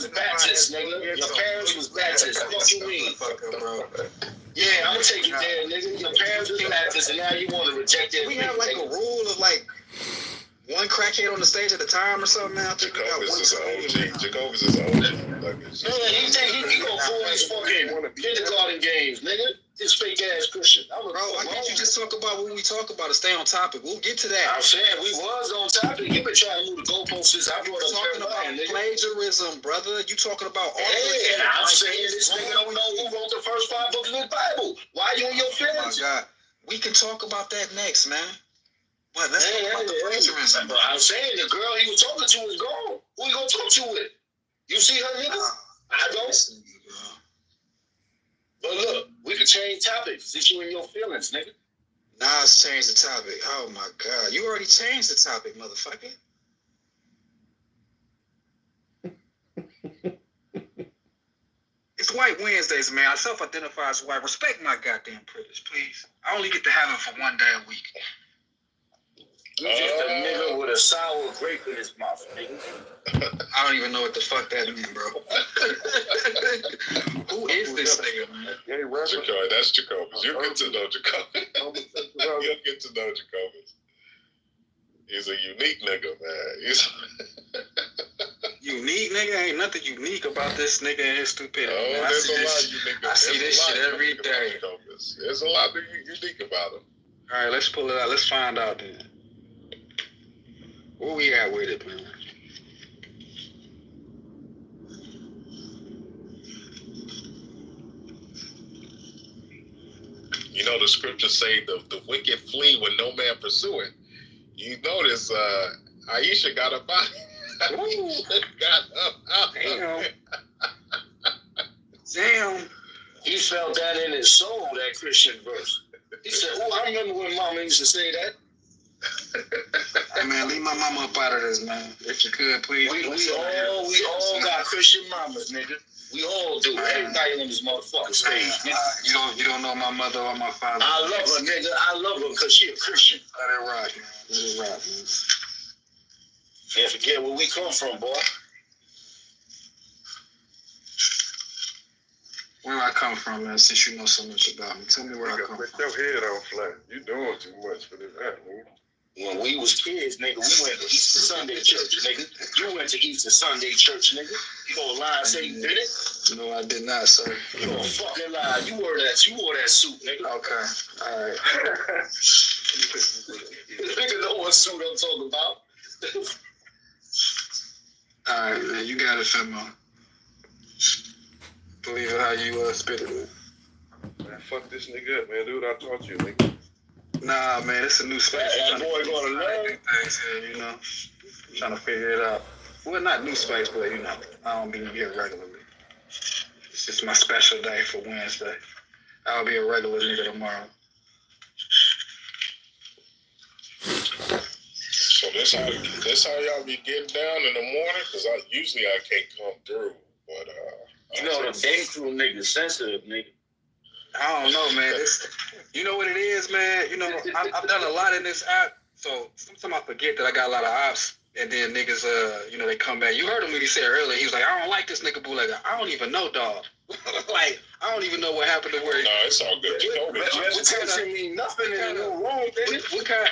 was Baptist, nigga. Your parents was Baptist. What you mean? Bro. Yeah, I'm gonna take you there, nigga. Your parents was Baptist, and now you want to reject it. We have like a rule of like one crackhead on the stage at a time or something now. Jacobus is an OG. Jacobus is an OG. Man, he think he go fool his fucking kindergarten games, nigga. This fake ass Christian. Bro, why can't you just talk about what we talk about and stay on topic? We'll get to that. I'm saying we was on topic. You been trying to move the goalposts since I brought up talking about plagiarism, brother. You talking about all hey, I'm saying this nigga don't know who wrote the first 5 books of the Bible. Why you in your feelings? Oh my God. We can talk about that next, man. But let's talk about the plagiarism. I'm saying the girl he was talking to is gone. Who you gonna talk to with? You see her, nigga? I don't. But look, we can change topics since you in your feelings, nigga. Nas changed the topic. Oh my God. You already changed the topic, motherfucker. It's White Wednesdays, man. I self-identify as white. Respect my goddamn privilege, please. I only get to have it for one day a week. You just a nigga with a sour grape in his mouth, nigga. I don't even know what the fuck that means, bro. Who is this nigga, man? Jacob, that's Jacobus. You'll get to know Jacobus. You'll get to know Jacobus. He's a unique nigga, man. He's unique nigga? Ain't nothing unique about this nigga and his stupidity. Oh, there's a lot unique. I see this shit every day. There's a lot unique about him. All right, let's pull it out. Let's find out then. Where we at with it, man? You know, the scriptures say the wicked flee when no man pursuing. You notice Aisha got up out. Damn. He felt that in his soul, that Christian verse. He said, oh, I remember when Mama used to say that. Hey man, leave my mama up out of this, man. If you could, please. We all got Christian mamas, nigga. We all do. Everybody on this motherfucking stage. You don't know my mother or my father. I love her, nigga. I love her because she a Christian. Let it rock, man. Let it rock, man. Can't forget where we come from, boy. Where I come from, man, since you know so much about me. Tell me where I come from. Put your head on flat. You doing too much for this man. When we was kids, nigga, we went to Easter Sunday church, nigga. You went to Easter Sunday church, nigga. You gonna lie and say you did it? No, I did not, sir. You gonna fucking lie. You wore that suit, nigga. Okay. All right. Nigga know what suit I'm talking about. All right, man. You got it, Femo. Believe it how you spit it, man. Man, fuck this nigga up, man. Do what I taught you, nigga. Nah, man, it's a new space. That boy gonna learn things here, you know. Trying to figure it out. Well, not new space, but you know, I don't be here regularly. It's just my special day for Wednesday. I'll be a regular nigga tomorrow. So this how y'all be getting down in the morning? Because usually I can't come through, but you know the day crew nigga sensitive, nigga. I don't know, man. You know what it is, man? You know, I've done a lot in this app, so sometimes I forget that I got a lot of ops, and then niggas, you know, they come back. You heard him when he said earlier, he was like, I don't like this nigga bootlegger. I don't even know, dog. Like, I don't even know what happened to where. No, it's all good. Reputation mean nothing in the new room, nigga.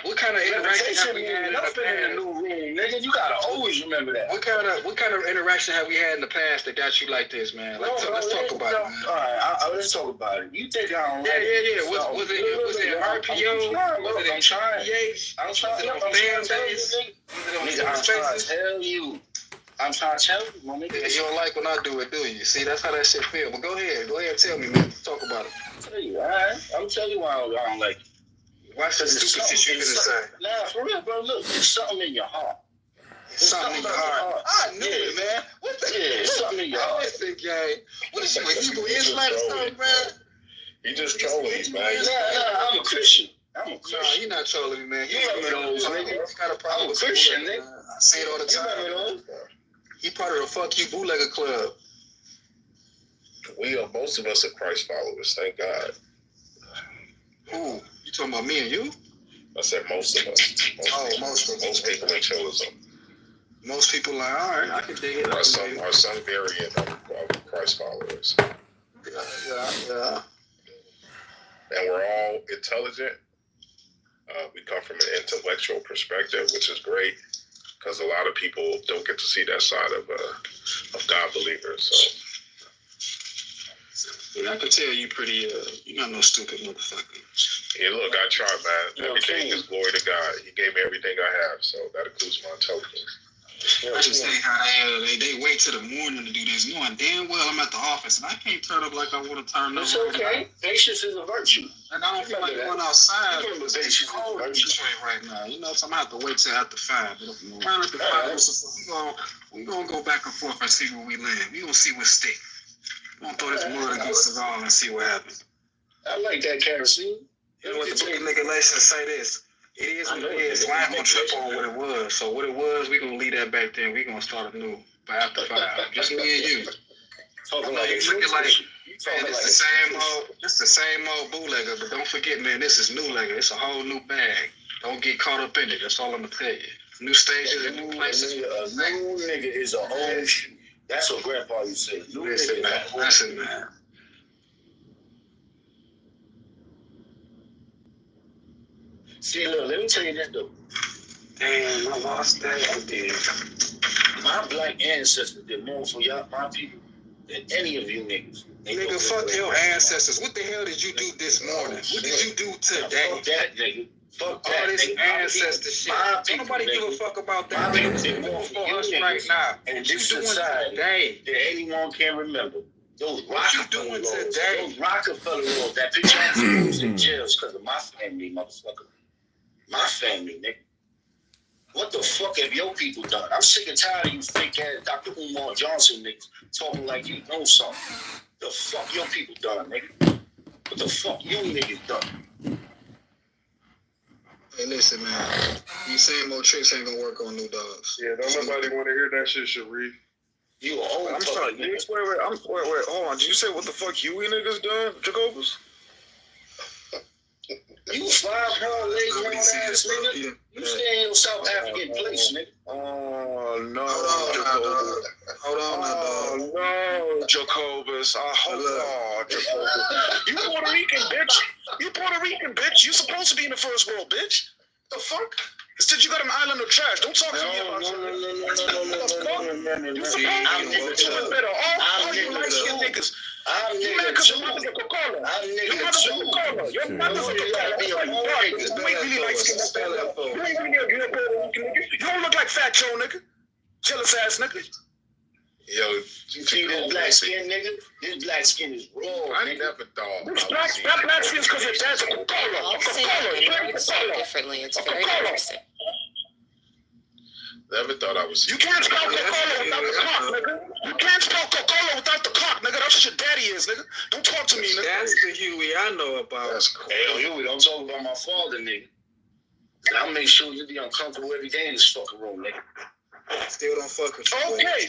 What kind of interaction have we had in the past? In the new room, nigga. You gotta always remember that. What kind of interaction have we had in the past that got you like this, man? Like, let's talk about it, man. All right, let's talk about it. You think I don't like it? Yeah. Was it RPO? Was it PH? I'm trying to tell you. I'm trying to tell you, my nigga. You don't like when I do it, do you? See, that's how that shit feel. But go ahead, tell me, man. Talk about it. I'll tell you, all right? I'm telling you why I don't like it. Watch that stupid shit you gonna say. Nah, for real, bro. Look, it's something in your heart. Something in your heart. I knew it, man. What the? Yeah, it's something in your heart. Listen, gang. What is you, an Hebrew Israelite or something, man? He just trolling me, man. Nah, I'm a Christian. Nah, you're not trolling me, man. You remember those, nigga? You got a problem with Christian, nigga. I say it all the time. You remember those? He part of the Fuck You Bootlegger Club. Most of us are Christ followers, thank God. Who? You talking about me and you? I said most of us. Most people in chosen. most people like, all right, I can dig it. Or some variant of Christ followers. Yeah. And we're all intelligent. We come from an intellectual perspective, which is great because a lot of people don't get to see that side of God believers. So Yeah, I can tell you pretty. You're not no stupid motherfucker. yeah, look, I try, man. Everything is glory to God. He gave me everything I have, so that includes my intelligence. I just say how they wait till the morning to do this, knowing damn well I'm at the office and I can't turn up like I want to turn up. It's okay. Patience is a virtue. And I don't feel like going outside. It's cold in Detroit right now. You know, so I'm gonna have to wait till after 5. But if we around after 5, we gonna go back and forth and see where we land. We gonna see what stick. We gonna throw this mud against us all and see what happens. I like that kerosene. You know what the big nigga license say this? It is what it is. So I ain't gonna trip on what it was. So what it was, we gonna leave that back there. We gonna start anew by after 5. Just me and you. Talking like you looking like, man, it's the same old bootlegger, but don't forget, man, this is new legger. It's a whole new bag. Don't get caught up in it. That's all I'm gonna tell you. New stages and new places. A new nigga is a whole shit. That's what Grandpa used to say. Listen, man. See, look, let me tell you this though. Damn, I lost that, dude. My black ancestors did more for y'all, my people, than any of you niggas. Nigga, fuck your ancestors. What the hell did you do this morning? What did you do today? Fuck that, nigga. Fuck that, all this nigga. ancestor shit. Don't nobody give a fuck about that. Nigga, did more for us right now. And what you this doing society today? That anyone can remember. Those what you doing today? Those Rockefeller laws that bitch ass was in jails because of my family, motherfucker. My family, nigga. What the fuck have your people done? I'm sick and tired of you fake ass Dr. Umar Johnson niggas talking like you know something. The fuck your people done, nigga? What the fuck you niggas done? Hey, listen, man. These same old tricks ain't gonna work on new dogs. Yeah, don't nobody want to hear that shit, Sharif. You a old I'm sorry. Wait, hold on. Did you say what the fuck you niggas done, Jacobus? You 5 pound legs long ass nigga. You stay in South African place, nigga. Oh no, Hold on, oh no, Jacobus. I hope Jacobus. You Puerto Rican bitch. You Puerto Rican bitch. You supposed to be in the first world, bitch. The fuck? Instead, you got an island of trash. Don't talk to me about No. You supposed to be doing better. All you light-skinned niggas. I'm nigga too. I'm nigga too. Your mother's a Coca-Cola. You ain't really light-skinned. You ain't really a good Puerto Rican nigga. You don't look like Fat Joe, nigga. Jealous ass nigga. Yo, you see this black skin, nigga? This black skin is raw, I nigga. never thought. That black skin is because your dad's a Coca-Cola. I'll say it differently. It's very interesting. Never thought I was. You can't spell Coca-Cola without the cock, nigga. You can't spell Coca-Cola without the cock, nigga. That's what your daddy is, nigga. Don't talk to me, nigga. That's the Huey I know about. That's cool. Hey, yo, don't talk about my father, nigga. I'll make sure you be uncomfortable every day in this fucking room, nigga. Still don't fuck with you. Okay.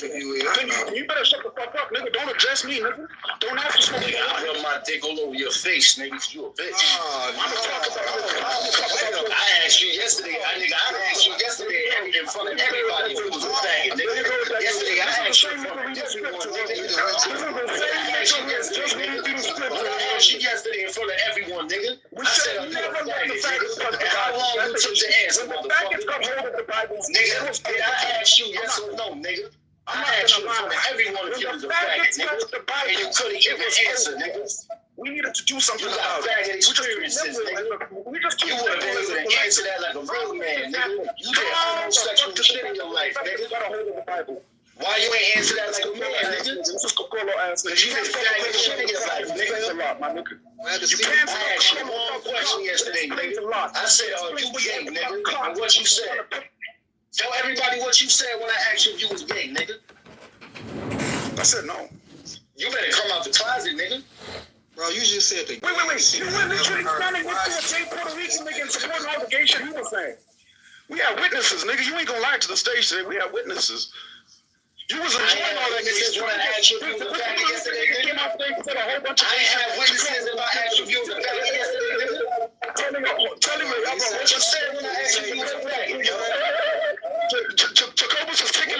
You better shut the fuck up, nigga. Don't address me, nigga. Don't ask for something. I'll rub my dick all over your face, nigga, if you a bitch. I asked you yesterday, I asked you yesterday in front of everybody if you was a faggot, nigga. Yesterday, I asked you in front of everyone, I asked you yesterday in front of everyone, nigga. I said, I'm not a faggot, nigga. And how long you took to answer, motherfucker? Nigga, did I ask you yes or no, nigga? I asked you in front of everyone if you was a faggot, nigga. And you couldn't even answer, nigga. We needed to do something about it. Faggot experiences, nigga. You would have been able to answer that like a real man, nigga. You did homosexual shit in your life, nigga. Why you ain't answer that like a man, nigga? Because you did faggot shit in your life, nigga. You can't ask you one question yesterday, nigga. I said, you gay, nigga. And what you said? Tell everybody what you said when I asked you if you was gay, nigga. I said no. You better come out the closet, nigga. Bro, you just said that. Wait. You went literally standing with the same Puerto Rican nigga and supporting the allegation he was saying. We have witnesses, nigga. You ain't gonna lie to the stage today. We have witnesses. You was enjoying all that nigga. When I asked you if you was a faggot yesterday, nigga. I have witnesses if I asked you if you was a faggot yesterday, nigga. Tell me what you said when I asked you if you was a faggot, yo. Jacobus is taking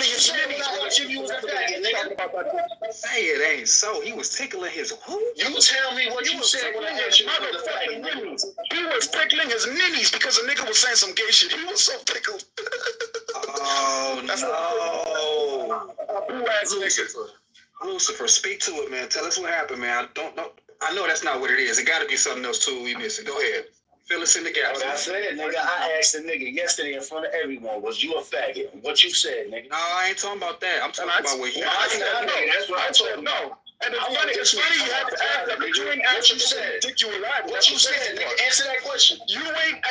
asked you if you was a faggot, nigga. Say it ain't so. He was tickling his who? You tell me what you said when I asked you if you was a faggot, nigga. He was tickling his ninnies because a nigga was saying some gay shit. He was so tickled. Oh, no. Who ass nigga? Lucifer, speak to it, man. Tell us what happened, man. I don't know. I know that's not what it is. It got to be something else, too, we missing. Go ahead. Fill us in the gaps. What I said, nigga, I asked the nigga yesterday in front of everyone, was you a faggot? What you said, nigga? No, I ain't talking about that. I'm talking about what he That's what I told him. No. And it's funny you have to ask that, but you ain't asked what you said. Dick you were riding. What you said, nigga? Answer that question. You ain't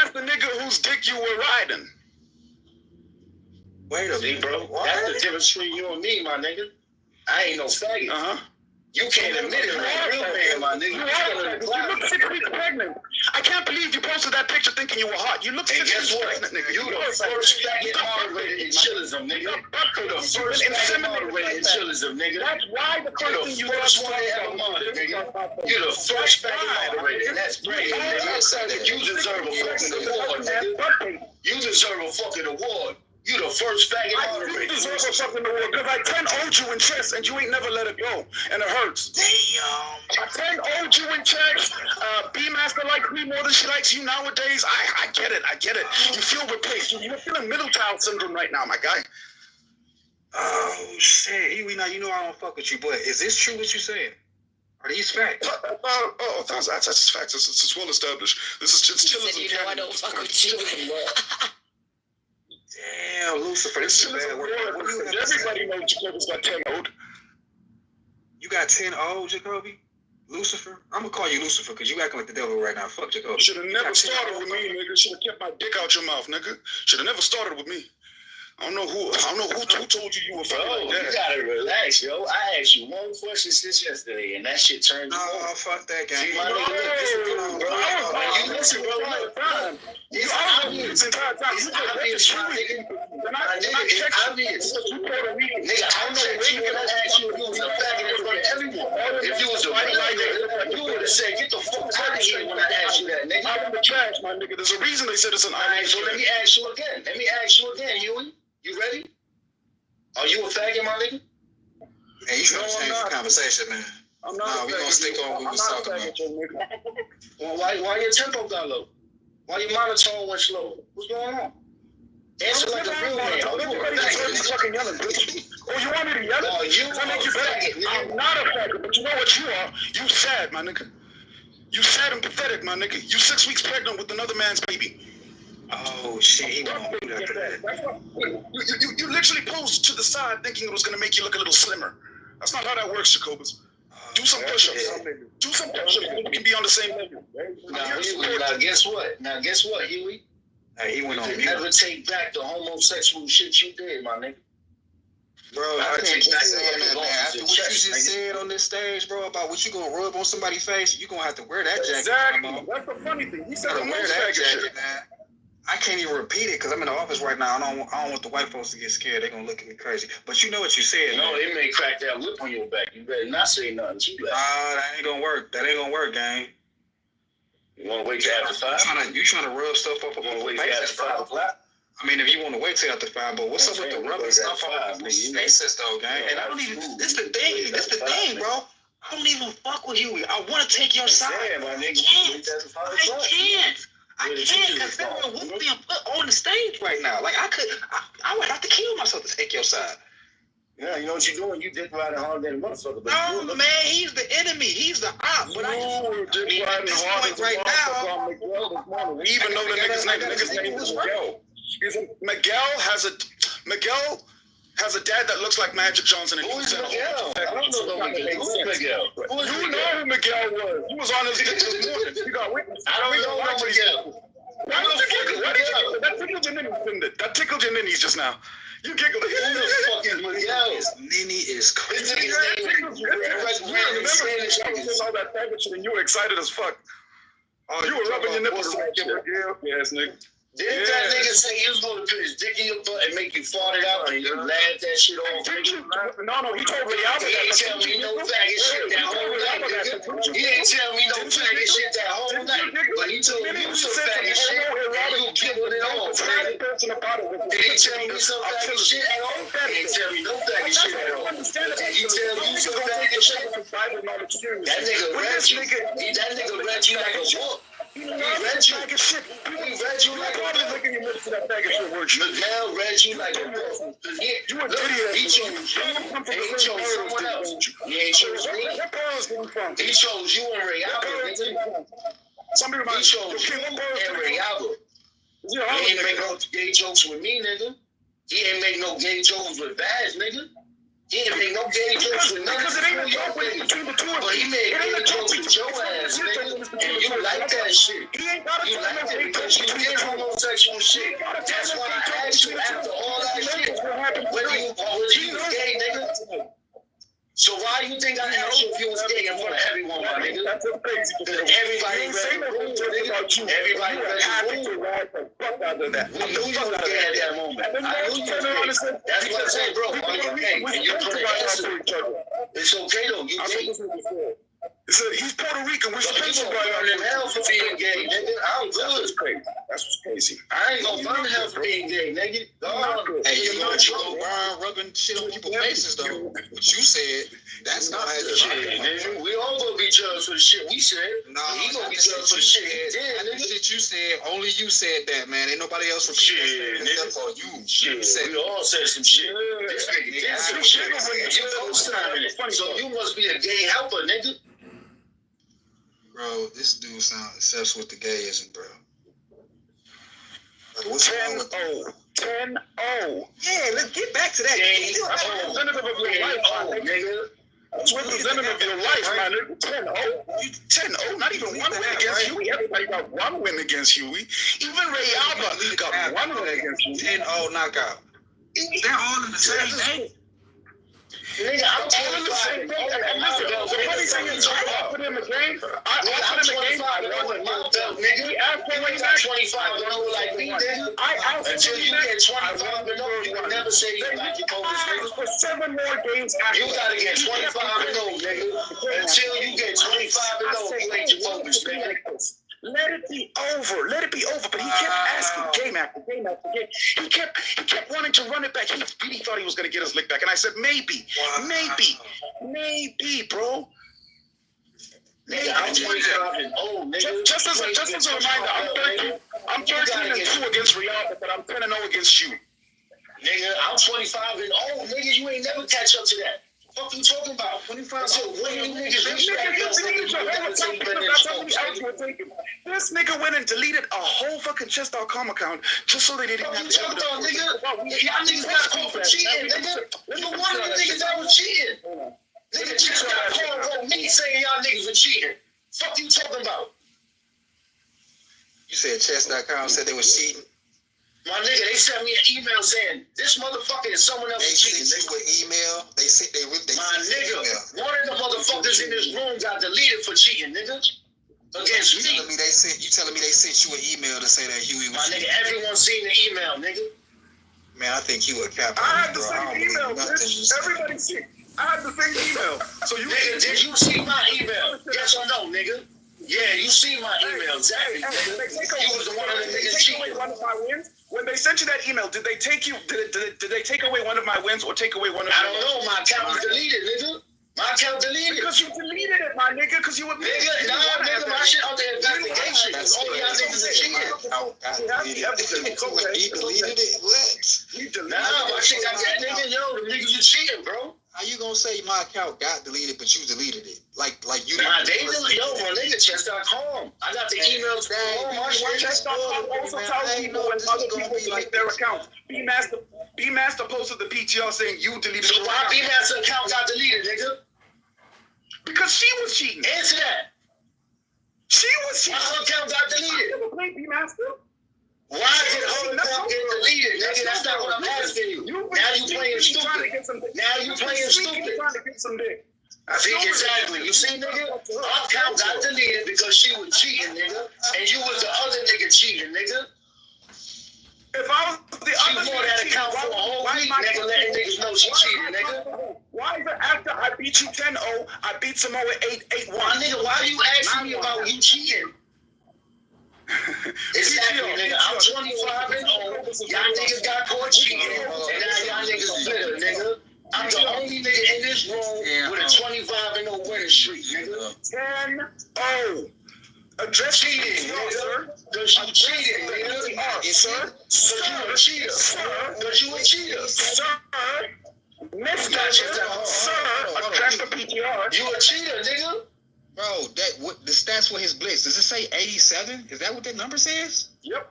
asked the nigga whose dick you were riding. Wait a See, minute. bro, that's the difference between you and me, my nigga. I ain't no faggot. You can't admit it, man. Real man, my nigga. You look 6 weeks pregnant. I can't believe you posted that picture thinking you were hot. You look 6 weeks pregnant, nigga. You the first faggot moderator in chillism, nigga. You the first faggot moderator in chillism, nigga. That's why the person you first one ever moderated, nigga. You the first faggot moderator, and that's great, nigga. You deserve a fucking award, nigga. You deserve a fucking award. You the first faggot moderator. You deserve a fucking award because I 10 owed you in chess and you ain't never let it go. And it hurts. Damn. I 10 owed you in chess. B-Master likes me more than she likes you nowadays. I get it. You feel replaced. You're feeling middle child syndrome right now, my guy. Oh, shit. You know I don't fuck with you, but is this true what you saying? Are these facts? That's facts. It's well established. This is just chillism. You know I don't fuck with you. Damn, Lucifer, this is bad work. Everybody knows Jacoby's got 10 owed. You got 10 owed, Jacoby? Lucifer? I'm gonna call you Lucifer because you acting like the devil right now. Fuck Jacoby. Should have never started with me, nigga. Should have kept my dick out your mouth, nigga. Should have never started with me. I don't know who told you you were fucking like that. You gotta relax, yo. I asked you one question since yesterday, and that shit turned you on. on. Fuck that game. See, my nigga, you listen, bro. It's obvious. It's obvious, my nigga. It's obvious. Nigga, I'm not waiting to ask you if you was a faggot in front of everyone. If you was a white nigga, you would have said, get the fuck out of here when I asked you that, nigga. I'm in the trash, my nigga. There's a reason they said it's an obvious. So let me ask you again, Huey. You ready? Are you a faggot, my nigga? Hey, you trying to change the conversation, man. I'm not. Nah, we gonna stick on what we was talking about. Well, why your tempo got low? Why your monotone went slow? What's going on? Answer like a real man. Everybody's fucking yelling, bitch. Oh, you want me to yell? Oh, you I make you better. I'm not a faggot, but you know what you are? You sad, my nigga. You sad and pathetic, my nigga. You 6 weeks pregnant with another man's baby. Oh shit, he won't do that. You literally posed to the side thinking it was gonna make you look a little slimmer. That's not how that works, Jacobus. Do some push-ups. Do some push-ups. We can be on the same level. Now guess what, Huey? He went on. You can never take back the homosexual shit you did, my nigga. Bro, I can't say that, man. After what you just said on this stage, bro, about what you gonna rub on somebody's face, you gonna have to wear that jacket. Exactly. That's the funny thing. You gotta wear that jacket, man. I can't even repeat it because I'm in the office right now. I don't want the white folks to get scared. They're gonna look at me crazy. But you know what you said. No, it may crack that whip on your back. You better not say nothing too loud. That ain't gonna work. That ain't gonna work, gang. You wanna wait till after 5? You trying to rub stuff up on the face after 5 o'clock? I mean, if you want to wait till after 5, but what's up with the rubbing stuff on people's faces, though, gang? And I don't even. This the thing. This the thing, bro. I don't even fuck with Huey. I want to take your side. I can't. I can't because they're going to being put on the stage right now. Like, I would have to kill myself to take your side. Yeah, you know what you're doing? You dick riding harder than a motherfucker. No, man, he's the enemy. He's the op. But at this point right now, even though the nigga's name is Miguel. Miguel has a dad that looks like Magic Johnson. Who is Miguel? I don't know Miguel. Who's Miguel? You know who Miguel was. He was on his dick this morning. You got witness. I don't know Miguel. That tickled your ninnies just now. You giggled. Who the fuck is Miguel? His ninny is crazy. All that faggot shit and you were excited as fuck. Oh, you were rubbing your nipples. Yes, nigga. Didn't that nigga say he was going to put his dick in your butt and make you fart it out and you laughed that shit off? No, he told me I He ain't tell me no faggot shit that whole night, nigga. He ain't tell me no faggot shit that whole night. But he told you some faggot shit and you killing it off, nigga. Did he tell me some faggot shit at all? He ain't tell me no faggot shit at all. Did he tell you some faggot shit? That nigga read you. That nigga read you like a whoop. He read you. He read you like a Miguel read you like a wolf. He chose you, and he chose someone else. He ain't chose me. He chose you and Ray Albert, nigga. He chose you and Ray Albert. He ain't make no gay jokes with me, nigga. He ain't make no gay jokes with Baz, nigga. He ain't make no gay jokes with none of you. But he made gay jokes with your ass, nigga. And you like that shit. You like that because you did homosexual shit. That's why I asked you after all that shit whether you was gay, nigga. So why do you think I asked you if you was gay in front of everyone, my nigga? Because everybody read the room, nigga. Everybody read the room. We knew you was gay at that moment. I knew you was gay. That's what I said, bro. Are you gay? And you put an answer. It's okay, though. You gay. He's Puerto Rican. We're supposed to burn in hell for being gay, nigga. I'm good. That's what's crazy. I ain't gonna burn in hell for being gay, nigga. Hey, you know what you gonna burn rubbing shit on people's faces though. What you said, that's not shit, nigga. We all gonna be judged for the shit we said. Nah, he gonna be judged for the shit he did, nigga. Shit you said, only you said that, man. Ain't nobody else repeated that except for you. Shit, we all said some shit. This nigga did some shit. You co-signing it. So you must be a gay helper, nigga. Bro, this dude sounds obsessed with the gayism, bro. Like, what's wrong with 10-0. Yeah, let's get back to that. That's representative of your life, my nigga. That's representative of your life, my nigga. 10-0. Not even one win against Huey. Everybody got one win against Huey. Even Ray Alba got one win against Huey. 10-0 knockout. They're all in the same day. Nigga, I'm all in the same thing. And listen, the funny thing is, I offered him a game. I offered him a game. I won my belt, nigga. He asked for me 25 and over like me, nigga. Until you get 25 and over, you will never say you like your bonus, nigga. For 7 more games after you gotta get 25 and over, nigga. Until you get 25 and over, you ain't your bonus, nigga. Let it be over. Let it be over. But he kept asking game after game after game. He kept wanting to run it back. He really thought he was going to get his lick back. And I said, maybe, bro. Nigga, I'm 25 and old, nigga. Just as a reminder, I'm 13-2 against Riyadh, but I'm 10-0 against you. Nigga, I'm 25 and old, nigga. You ain't never catch up to that. What you talking about? 25 so when you niggas this nigga went and deleted a whole fucking chess.com account just so they didn't have to talk about, nigga. Y'all niggas got caught for cheating, nigga. You one of the niggas that was cheating. Nigga just got caught on me saying y'all niggas were cheating. Fuck you talking about? You said chess.com said they was cheating? My nigga, they sent me an email saying this motherfucker is someone else cheating. They sent you an email. They my nigga, one of the motherfuckers in this room got deleted for cheating, nigga. Against me. You telling me they sent you an email to say that Huey was cheating? My nigga, everyone seen the email, nigga. Man, I think you a cap. I had the same email, bitch. Everybody see. I had the same email. So you nigga, did you see my email? Yes or no, nigga? Yeah, you see my email, exactly. You was one of the niggas cheating. One of my wins. When they sent you that email, did they take you? Did they take away one of my wins or take away one of? I don't know. My account was deleted, nigga. My account deleted. Because you deleted it, my nigga. Because you were nigga. Nah, nigga, my shit out there investigation. All y'all niggas are cheating. He deleted it. What? Nah, my shit got that nigga. Yo, the niggas are cheating, bro. How you gonna say my account got deleted, but you deleted it? Like you. Nah, they deleted. Yo, my nigga, chess.com. I got the emails from all my shit. Chess.com also tells people when other people delete their accounts. B-Master posted the PTR saying you deleted. So why B-Master account got deleted, nigga? Because she was cheating. Answer that. She was cheating. My account got deleted. I never played B-Master. Why did her account get deleted, nigga? That's not what I'm asking you. Now you playing stupid. Now you playing stupid. Trying to get some dick. See, exactly. You see, nigga? Her account got deleted because she was cheating, nigga. And you was the other nigga cheating, nigga. If I was the She other wore that account for a whole week, nigga, letting niggas know she cheated, nigga. Why is it after I beat you 10-0, I beat Samoa 8-1? My nigga, why you asking me about you cheating? Exactly, nigga. I'm 25 and old. Y'all niggas got caught cheating, and now y'all niggas bitter, nigga. I'm the only nigga in this room with a 25 and 0 winning streak, nigga. 10-0. Address Cheating, nigga. Cause you cheated, nigga. Sir. Cause you a cheater. Sir. Cause you a cheater. Sir. Mr. Sir. Address the PTR. You a cheater, nigga. Bro, the stats for his blitz, does it say 87? Is that what that number says? Yep.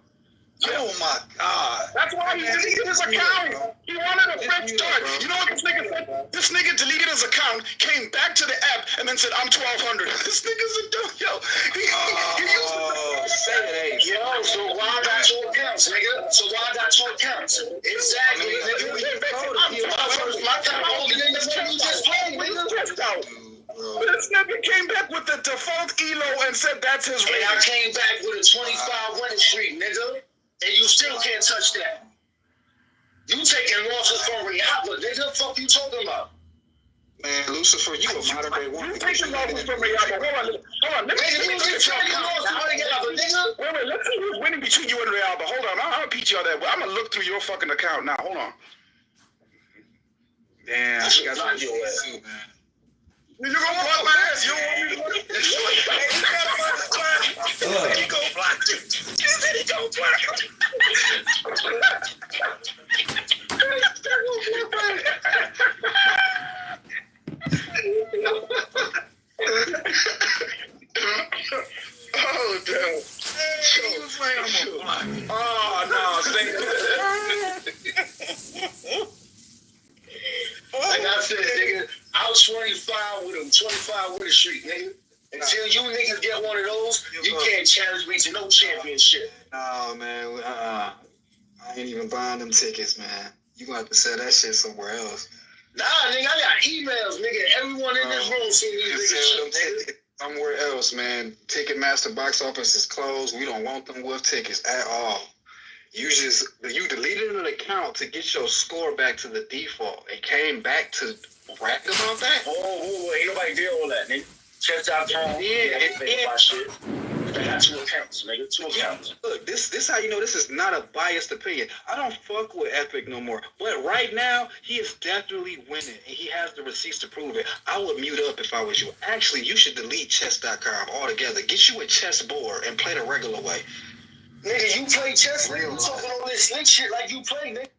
Oh my God. That's why he deleted his account. He wanted a fresh start. You know what this nigga said? This nigga deleted his account, came back to the app, and then said, I'm 1,200. This nigga's a dumb. Yo. He used Yo, so why I got two accounts, nigga? So why I got two accounts? Exactly, nigga. My account older than this nigga you just played, nigga. This nigga came back with the default ELO and said that's his rating. And I came back with a 25 winning streak, nigga. And you still can't touch that. You taking losses from Rihanna, nigga. Fuck you talking about? Man, Lucifer, you a moderate one. You taking losses from Rihanna. Hold on. Let me see who's Wait, let's see who's winning between you and Rihanna. Hold on. I'm gonna PTR that. I'm gonna look through your fucking account now. Hold on. Damn, I should not your ass. You're gonna block my ass. You don't want me to block you. He gonna block you. He said he gonna block you. Oh, damn. He was like, I'm gonna block you. Oh, no. Like I said, nigga, I was 25 with him, 25 with a streak, nigga. Until you niggas get one of those, you can't challenge me to no championship. No, man. I ain't even buying them tickets, man. You gonna have to sell that shit somewhere else. Nah, nigga, I got emails, nigga. Everyone in this room seen these niggas shit, nigga. Somewhere else, man. Ticketmaster box office is closed. We don't want them with tickets at all. You deleted an account to get your score back to the default. It came back to rap about that. Oh, ain't nobody did all that, nigga. Chess.com. Yeah, my shit. I got two accounts, nigga. Two accounts. Look, this how you know this is not a biased opinion. I don't fuck with Epic no more. But right now, he is definitely winning, and he has the receipts to prove it. I would mute up if I was you. Actually, you should delete chess.com altogether. Get you a chessboard and play the regular way. Nigga, you play chess, nigga. You talking all this slick shit like you play, nigga.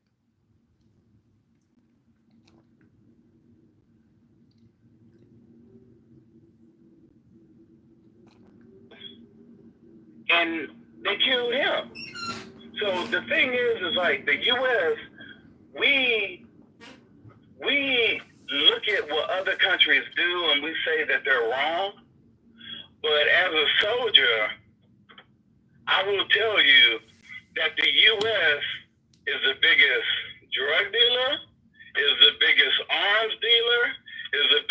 And they killed him. So the thing is like the U.S., we look at what other countries do and we say that they're wrong. But as a soldier, I will tell you that the U.S. is the biggest drug dealer, is the biggest arms dealer, is the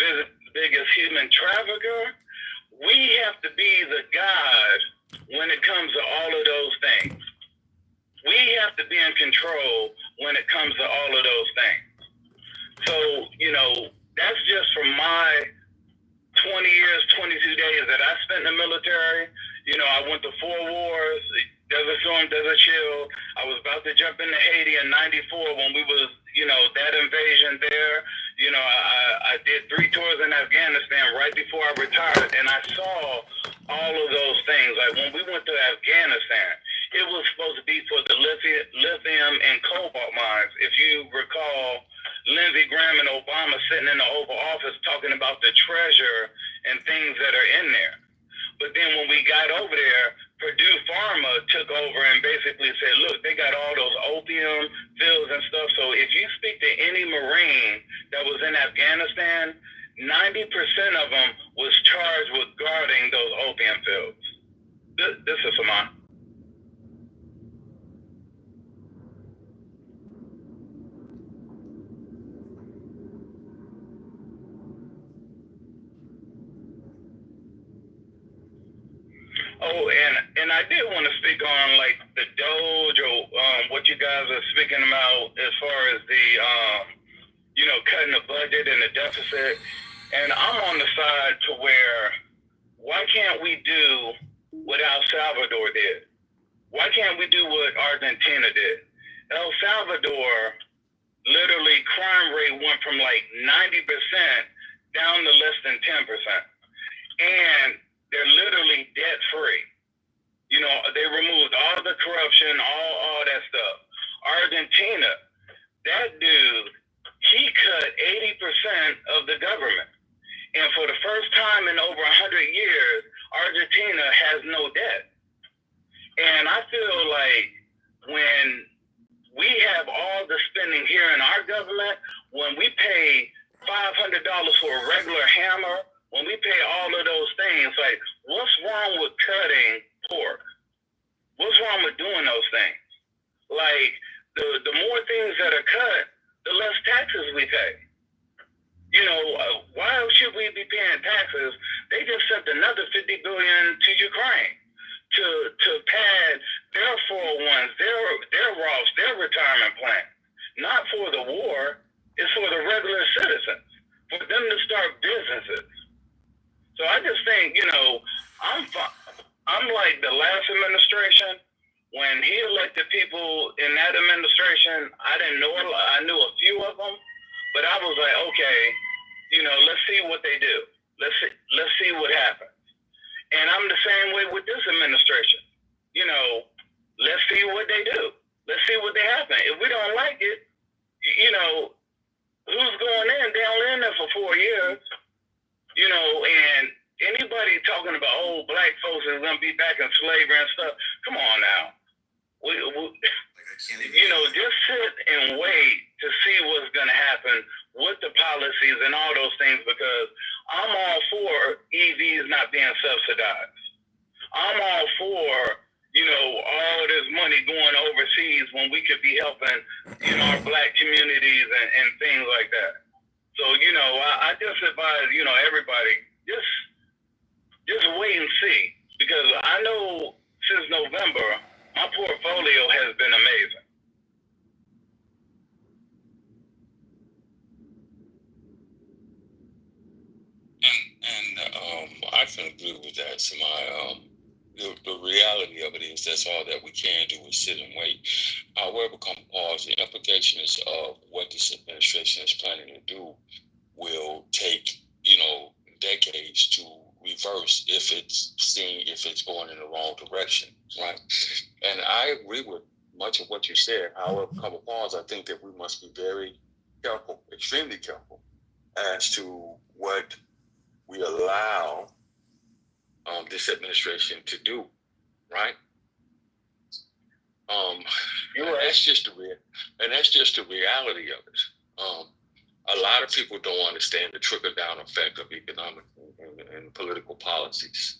biggest human trafficker. We have to be the God when it comes to all of those things. We have to be in control when it comes to all of those things. So, that's just from my 20 years, 22 days that I spent in the military. I went to 4 wars, Desert Storm, Desert Shield. I was about to jump into Haiti in 94 when we was, that invasion there. I did 3 tours in Afghanistan right before I retired, and I saw all of those things. Like when we went to Afghanistan, it was supposed to be for the lithium and cobalt mines. If you recall, Lindsey Graham and Obama sitting in the Oval Office talking about the treasure and things that are in there. But then when we got over there, Purdue Pharma took over and basically said, look, they got all those opium fields and stuff. So if you speak to any Marine that was in Afghanistan, 90% of them was charged with guarding those opium fields. This is Saman. Oh, and I did want to speak on like the Doge or what you guys are speaking about as far as the cutting the budget and the deficit. And I'm on the side to where why can't we do what El Salvador did? Why can't we do what Argentina did? El Salvador, literally crime rate went from like 90% down to less than 10%. And they're literally debt free. They removed all the corruption, all that stuff. Argentina, that dude, he cut 80% of the government. And for the first time in over 100 years, Argentina has no debt. And I feel like when we have all the spending here in our government, when we pay $500 for a regular hammer, when we pay all of those things, like, what's wrong with cutting pork? What's wrong with doing those things? Like, the more things that are cut, the less taxes we pay. Why should we be paying taxes? They just sent another $50 billion to Ukraine to pad their 401s, their Roths, their retirement plan. Not for the war, it's for the regular citizens, for them to start businesses. So I just think, I'm like the last administration. When he elected people in that administration, I didn't know a lot. I knew a few of them, but I was like, okay, let's see what they do. Let's see what happens. And I'm the same way with this administration. Let's see what they do. Let's see what they happen. If we don't like it, who's going in? They only in there for 4 years. And anybody talking about, black folks is going to be back in slavery and stuff, come on now. Just sit and wait to see what's going to happen with the policies and all those things, because I'm all for EVs not being subsidized. I'm all for, all this money going overseas when we could be helping, our black communities and things like that. So, I just advise, everybody, just wait and see, because I know since November, my portfolio has been amazing. And I can agree with that, Samai. The reality of it is that's all that we can do is sit and wait. However, come pause, the implications of what this administration is planning to do will take, decades to reverse if it's going in the wrong direction, right? And I agree with much of what you said. However, come pause, I think that we must be very careful, extremely careful, as to what we allow this administration to do, right? You're right. That's just the reality of it. A lot of people don't understand the trickle-down effect of economic and political policies.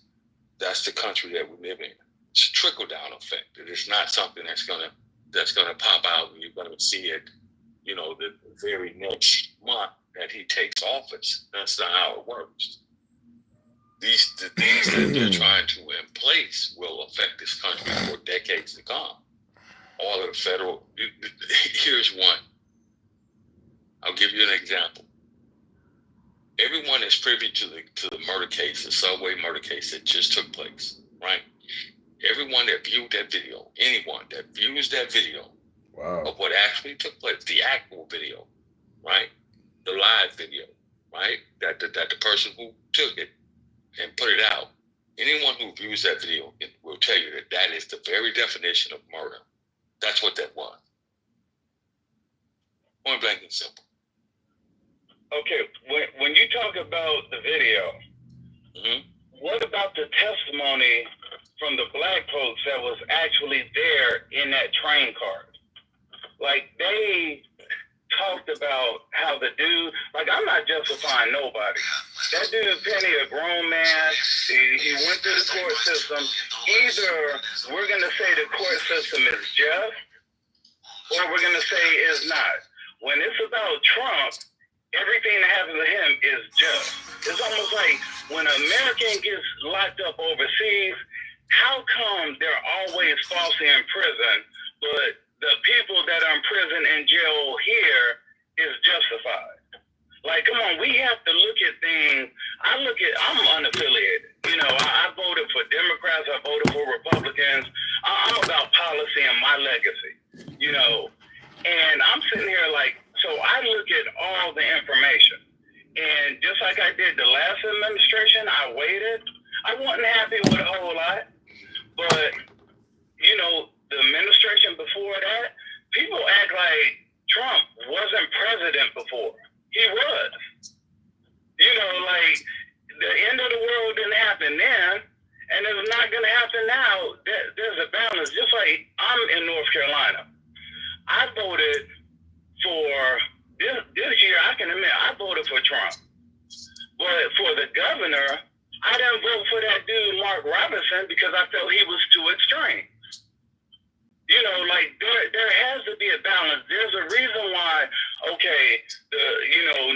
That's the country that we live in. It's a trickle-down effect. It is not something that's gonna pop out and you're gonna see it, the very next month that he takes office. That's not how it works. The things that they're trying to in place will affect this country for decades to come. All of the federal. Here's one. I'll give you an example. Everyone is privy to the murder case, the subway murder case that just took place, right? Everyone that viewed that video, anyone that views that video of what actually took place, the actual video, right? The live video, right? That the person who took it and put it out, anyone who views that video will tell you that is the very definition of murder. That's what that was. Point blank and simple. Okay, when you talk about the video, what about the testimony from the black folks that was actually there in that train car? Like, they talked about how the dude, like, I'm not justifying nobody. That dude, Penny, a grown man, he went through the court system. Either we're going to say the court system is just, or we're going to say it's not. When it's about Trump, everything that happens to him is just. It's almost like when an American gets locked up overseas, how come they're always falsely in prison, but the people that are in prison and jail here is justified? Like, come on, we have to look at things. I'm unaffiliated. You know, I voted for Democrats, I voted for Republicans. I'm about policy and my legacy, you know. And I'm sitting here like, so I look at all the information. And just like I did the last administration, I waited. I wasn't happy with a whole lot. But, you know, the administration before that, people act like Trump wasn't president before. He was. You know, like, the end of the world didn't happen then, and it's not going to happen now. There's a balance. Just like I'm in North Carolina. I voted for, this year, I can admit, I voted for Trump. But for the governor, I didn't vote for that dude, Mark Robinson, because I felt he was too extreme. You know, like, there has to be a balance. There's a reason why, okay,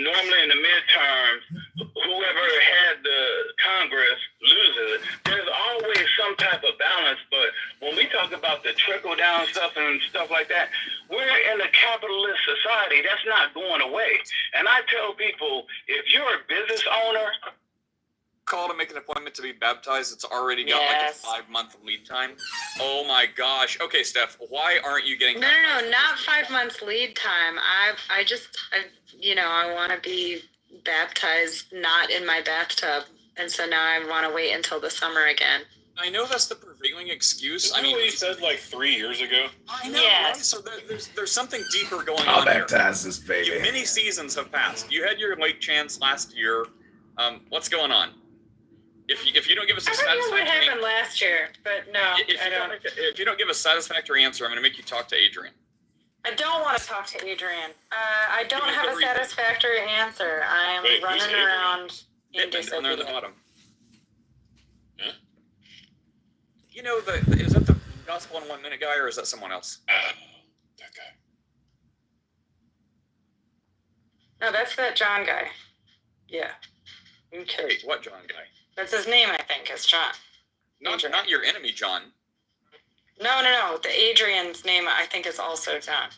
normally in the midterms, whoever had the Congress loses. There's always some type of balance, but when we talk about the trickle-down stuff and stuff like that, we're in a capitalist society. That's not going away. And I tell people, if you're a business owner, call to make an appointment to be baptized. It's already got like a 5-month lead time. Oh my gosh. Okay, Steph, why aren't you getting baptized? No, not 5 months lead time. I want to be baptized not in my bathtub. And so now I want to wait until the summer again. I know that's the prevailing excuse. Isn't what he said like 3 years ago? I know, yes. right? So there's something deeper going on I'll here. baptize this baby. Many seasons have passed. You had your late chance last year. What's going on? If you don't give us a satisfactory answer, what happened last year, but no, I don't. If you don't give a satisfactory answer, I'm going to make you talk to Adrian. I don't want to talk to Adrian. I don't have a satisfactory answer. I'm running around in disobedience. Down there at the bottom. Huh? You know, is that the Gospel in 1 Minute guy, or is that someone else? That guy. No, that's that John guy. Yeah. Okay. Wait, what John guy? That's his name, I think, is John. Not your enemy, John. No. The Adrian's name, I think, is also John.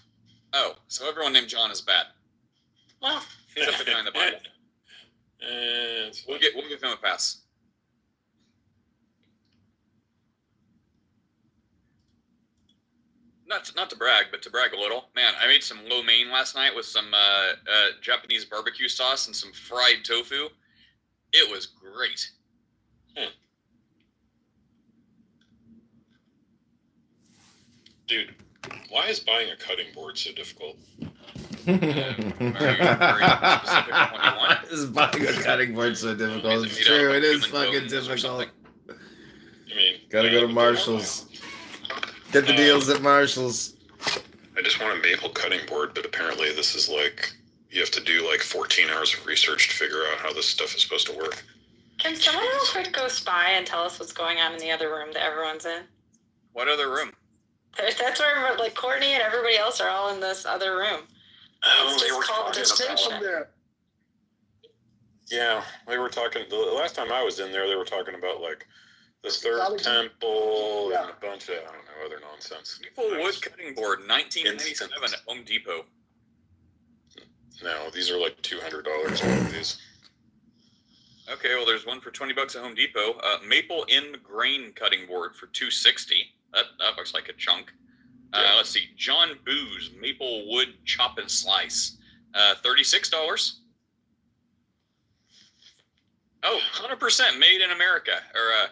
Oh, so everyone named John is bad. Well, except the guy in the Bible. We'll give him a pass. Not to brag, but to brag a little. Man, I made some lo mein last night with some Japanese barbecue sauce and some fried tofu. It was great. Dude, why is buying a cutting board so difficult? Are you very specific on what you want? This is buying a cutting board so difficult. It's true. It is fucking difficult. I mean, Gotta go to Marshall's. Get the deals at Marshall's. I just want a maple cutting board, but apparently this is like, you have to do like 14 hours of research to figure out how this stuff is supposed to work. can someone real quick go spy and tell us what's going on in the other room that everyone's in? What other room? That's where, like, Courtney and everybody else are all in this other room. It's just called distinction. Yeah, they were talking, the last time I was in there, they were talking about, like, the third temple and a bunch of, I don't know, other nonsense. Wood cutting board, 1997 at Home Depot. No, these are like $200 all of these. Okay, well, there's one for $20 at Home Depot. Maple in grain cutting board for $260. That looks like a chunk. Let's see, John Boo's maple wood chop and slice, $36. Oh, 100% made in America, or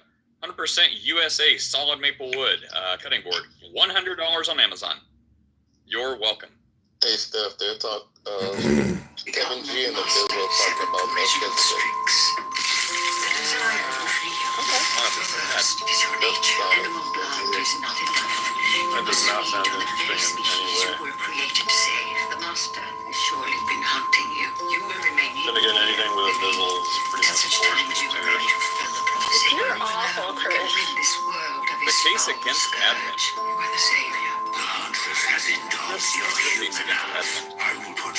100% USA solid maple wood cutting board, $100 on Amazon. You're welcome. Hey, Steph, they talk, Kevin G and the Bizzle talking about That does not sound interesting in any way. Then again, anything with a Bizzle is pretty much important. You're awful, Chris. The case against Advent.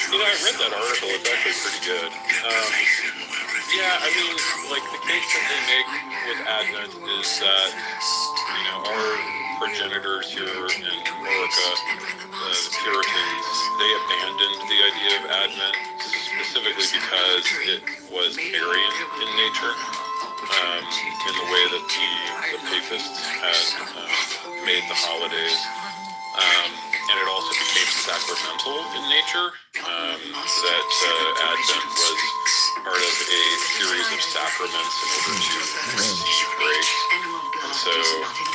You know, I read that article. It's actually pretty good. Yeah, I mean, like the case that they make with Advent is that, our progenitors here in America, the Puritans, they abandoned the idea of Advent specifically because it was Aryan in nature, in the way that the papists had made the holidays. And it also became sacramental in nature, that Advent was part of a series of sacraments in order to receive grace. And so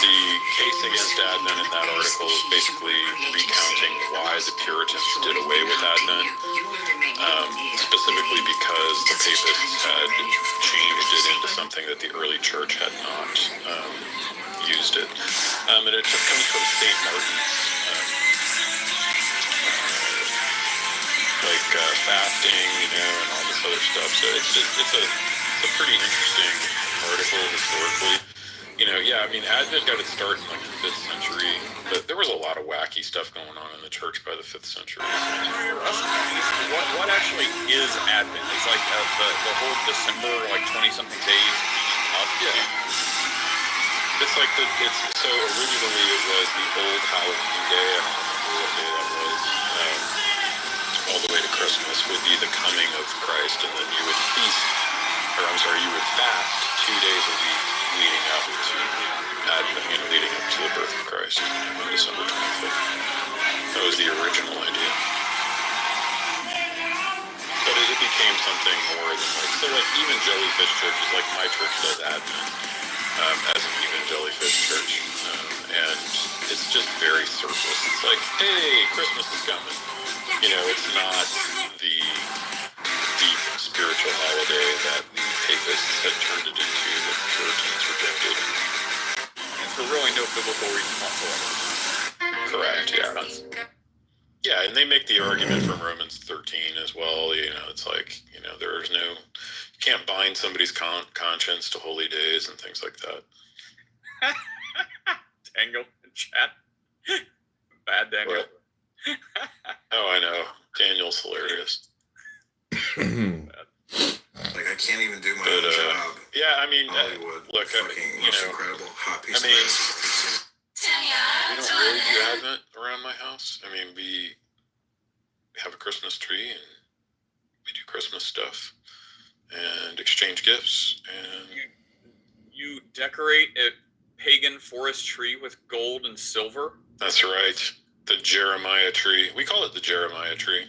the case against Advent in that article is basically recounting why the Puritans did away with Advent, specifically because the papists had changed it into something that the early church had not used it. And it just comes from St. Martin's. Fasting, and all this other stuff. So it's a pretty interesting article historically. I mean, Advent got its start in like the 5th century, but there was a lot of wacky stuff going on in the church by the 5th century. What actually is Advent? It's like the whole December, like 20-something days up. Yeah. It's like so originally it was the old Halloween day. I don't remember what day that was. All the way to Christmas would be the coming of Christ, and then you would you would fast 2 days a week leading up to Advent, leading up to the birth of Christ on December 25th. That was the original idea. But it became something more than even Jellyfish churches, like my church does Advent as an even Jellyfish church, and it's just very surface. It's like, hey, Christmas is coming. It's not the deep spiritual holiday that the papists had turned it into, that the Puritans rejected. And for really no biblical reason whatsoever. Correct, yeah. Yeah, and they make the argument from Romans 13 as well. It's like, there's no, you can't bind somebody's conscience to holy days and things like that. Daniel in chat. Bad Daniel. What? Oh, I know. Daniel's hilarious. Like, I can't even do my own job. Yeah, I mean, Hollywood, look, most incredible hot piece of we ice. don't really do Advent around my house. I mean, we have a Christmas tree and we do Christmas stuff and exchange gifts. And you decorate a pagan forest tree with gold and silver? That's right. The Jeremiah tree. We call it the Jeremiah tree.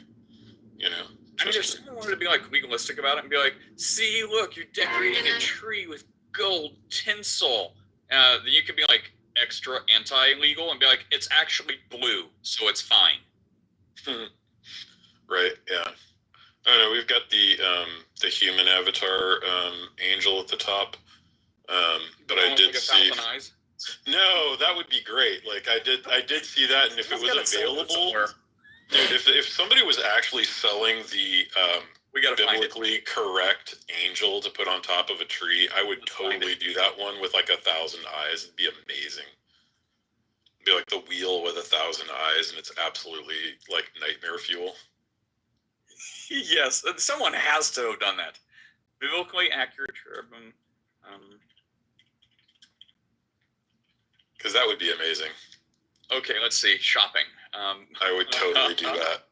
I mean, if someone wanted to be like legalistic about it and be like, see, look, you're decorating a tree with gold tinsel. Then you could be like extra anti-legal and be like, it's actually blue, so it's fine. Right, yeah. I don't know, we've got the human avatar angel at the top. But I did see. Eyes? No, that would be great. Like I did see that, and if it was available, dude, if somebody was actually selling the biblically correct angel to put on top of a tree, I would totally do that one with like 1,000 eyes. It'd be amazing. It'd be like the wheel with 1,000 eyes, and it's absolutely like nightmare fuel. Yes, someone has to have done that. Biblically accurate cherubim. Because that would be amazing. Okay, let's see. Shopping. I would totally do that.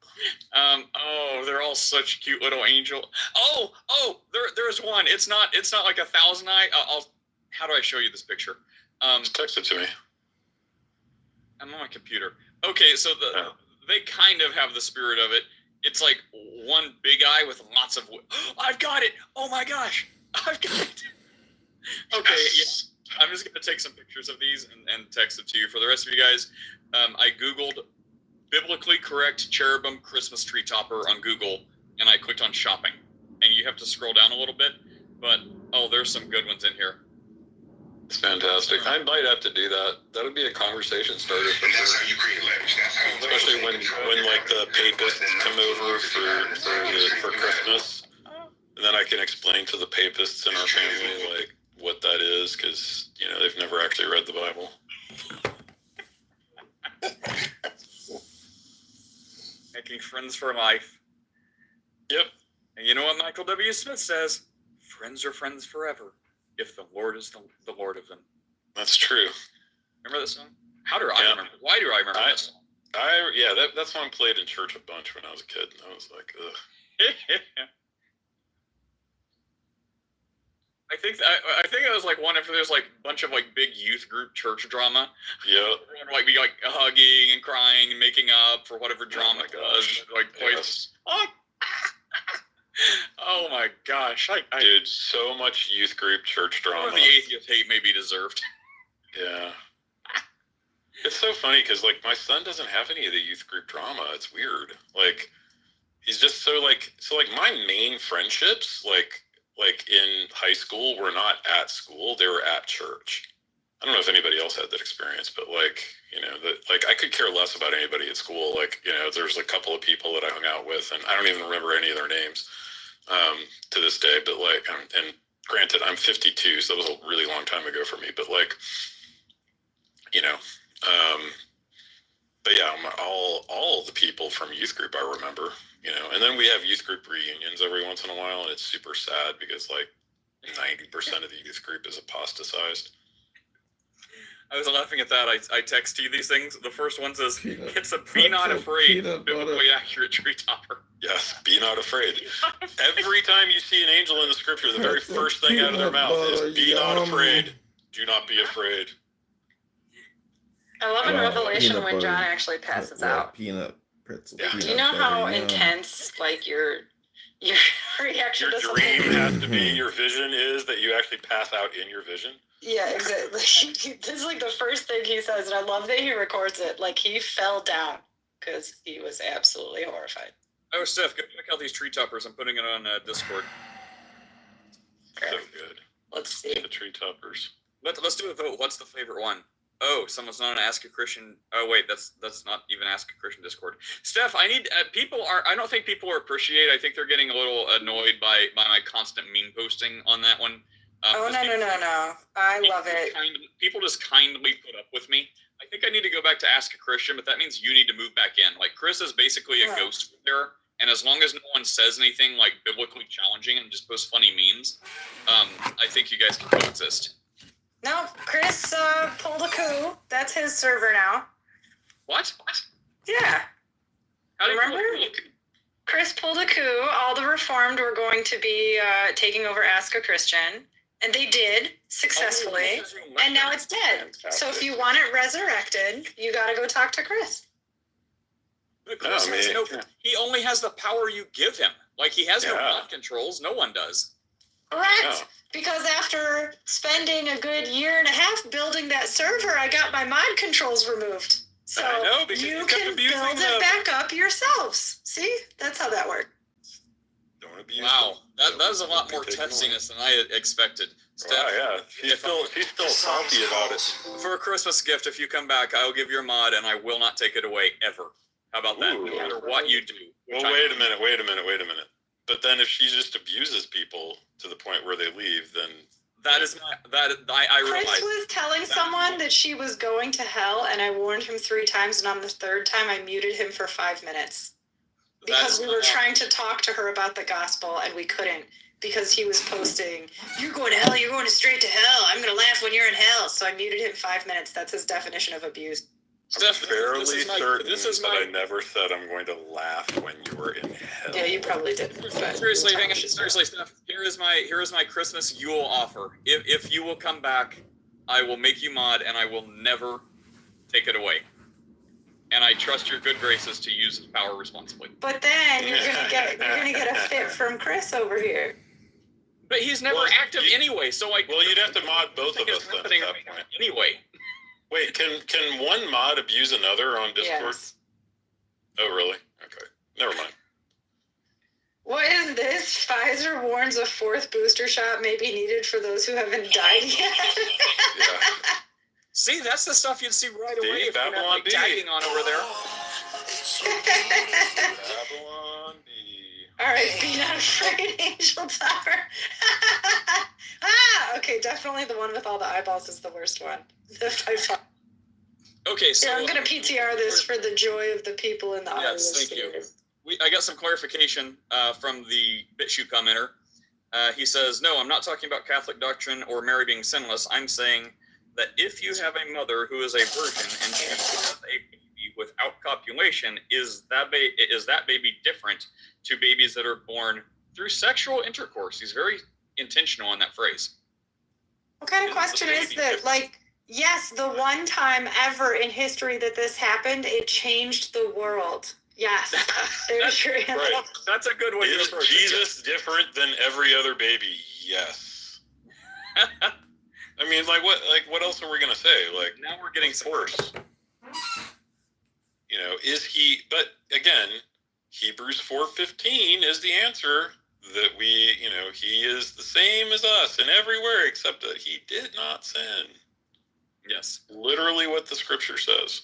They're all such cute little angel. There's one. It's not like 1,000 eye. How do I show you this picture? Just text it to me. I'm on my computer. Okay, so they kind of have the spirit of it. It's like one big eye with lots of. I've got it! Oh my gosh! I've got it! Okay, yeah. I'm just going to take some pictures of these and text it to you. For the rest of you guys, I Googled biblically correct cherubim Christmas tree topper on Google, and I clicked on shopping. And you have to scroll down a little bit, but, there's some good ones in here. It's fantastic. I might have to do that. That would be a conversation starter for me. Especially when like the papists come over for Christmas, and then I can explain to the papists in our family like what that is, because they've never actually read the Bible. Making friends for life. Yep. And you know what Michael W. Smith says? friends are friends forever if the Lord is the Lord of them. That's true. Remember this song? How do I remember? Why do I remember this song? That song played in church a bunch when I was a kid. I was like, ugh. I think it was like one of there's like a bunch of like big youth group church drama. Yeah. Everyone like be like hugging and crying and making up for whatever drama it was. Like Yes. Oh my gosh! Dude, so much youth group church drama. The atheist hate may be deserved. Yeah. It's so funny because like my son doesn't have any of the youth group drama. It's weird. Like he's just so like my main friendships like in high school were not at school. They were at church. I don't know if anybody else had that experience, but like, you know, that like I could care less about anybody at school. Like, you know, there's a couple of people that I hung out with and I don't even remember any of their names to this day. But like, and granted, I'm 52, so that was a really long time ago for me. But like, you know, but yeah, all the people from youth group I remember, you know, and then we have youth group reunions every once in a while, and it's super sad because like 90% of the youth group is apostatized. I was laughing at that. I text you these things. The first one says, "It's a be not afraid, biblically accurate tree topper." Yes, be not afraid. Every time you see an angel in the scripture, the very first thing out of their mouth is, "Be not afraid. Do not be afraid." I love in Revelation when John actually passes out. Peanut pretzel. Yeah. Do you know how intense, like, your reaction Your to dream something? has to be, your vision is that you actually pass out in your vision. Yeah, exactly. This is like the first thing he says, and I love that he records it. Like, he fell down because he was absolutely horrified. Oh, Steph, go check out these tree toppers. I'm putting it on Discord. So good. Let's see. The tree toppers. Let's do a vote. What's the favorite one? Oh, someone's not an Ask a Christian. Oh wait, that's not even Ask a Christian Discord. Steph, I need people are. I don't think people are appreciate. I think they're getting a little annoyed by my constant meme posting on that one. Oh no! I love it. People just kindly put up with me. I think I need to go back to Ask a Christian, but that means you need to move back in. Like Chris is basically a ghost there, and as long as no one says anything like biblically challenging and just posts funny memes, I think you guys can coexist. No, Chris pulled a coup. That's his server now. What? Yeah. How do you Remember? Chris pulled a coup. All the Reformed were going to be taking over Ask a Christian. And they did successfully. And now it's dead. So if you want it resurrected, you got to go talk to Chris. But Chris he only has the power you give him. Like, he has no mod controls. No one does. Correct. Yeah. Because after spending a good year and a half building that server, I got my mod controls removed. So I know, because you you kept can abusing build them. it back up yourselves. See? That's how that worked. Don't abuse Wow, them. that was a lot more tetsiness than I expected. Steph, Wow, yeah. She's still salty about it. for a Christmas gift, if you come back, I will give you a mod, and I will not take it away ever. How about that? Ooh. No matter what you do. Well, wait a minute. But then if she just abuses people to the point where they leave, then That is I realize. Chris was telling someone that she was going to hell, and I warned him 3 times, and on the 3rd time, I muted him for 5 minutes. Because we were trying to talk to her about the gospel, and we couldn't. Because he was posting, "You're going to hell, you're going straight to hell. I'm going to laugh when you're in hell." So I muted him 5 minutes. That's his definition of abuse. I'm fairly certain that I never said I'm going to laugh when you were in hell. Yeah, you probably didn't. Seriously, hang on. Seriously, Steph. Here is my Christmas Yule offer. If you will come back, I will make you mod, and I will never take it away. And I trust your good graces to use the power responsibly. But then you're gonna get a fit from Chris over here. But he's never active anyway, so Well, you'd have to mod both of us then at that point. Anyway. Wait, can one mod abuse another on Discord? Yes. Oh, really? Okay. Never mind. What is this? Pfizer warns a 4th booster shot may be needed for those who haven't died yet. Yeah. See, that's the stuff you'd see right away if you're not Babylon like B. tagging on over there. Babylon B. All right, be not afraid, Angel Topper. Okay, definitely the one with all the eyeballs is the worst one. Okay, so Yeah, I'm gonna PTR this for the joy of the people in the audience. Yes, thank you. I got some clarification from the BitChute commenter. He says, no, I'm not talking about Catholic doctrine or Mary being sinless. I'm saying that if you have a mother who is a virgin and she has a baby without copulation, is that baby different to babies that are born through sexual intercourse? He's very intentional on that phrase. What kind of question is that? Like, yes, the one time ever in history that this happened, it changed the world. Yes, there's your answer. Right. That's a good way to Is approach Jesus different than every other baby? Yes. I mean, what else are we gonna say? Like, now we're getting worse. You know, is he? But again, Hebrews 4:15 is the answer that we, you know, he is the same as us in everywhere except that he did not sin. Yes. Literally what the scripture says.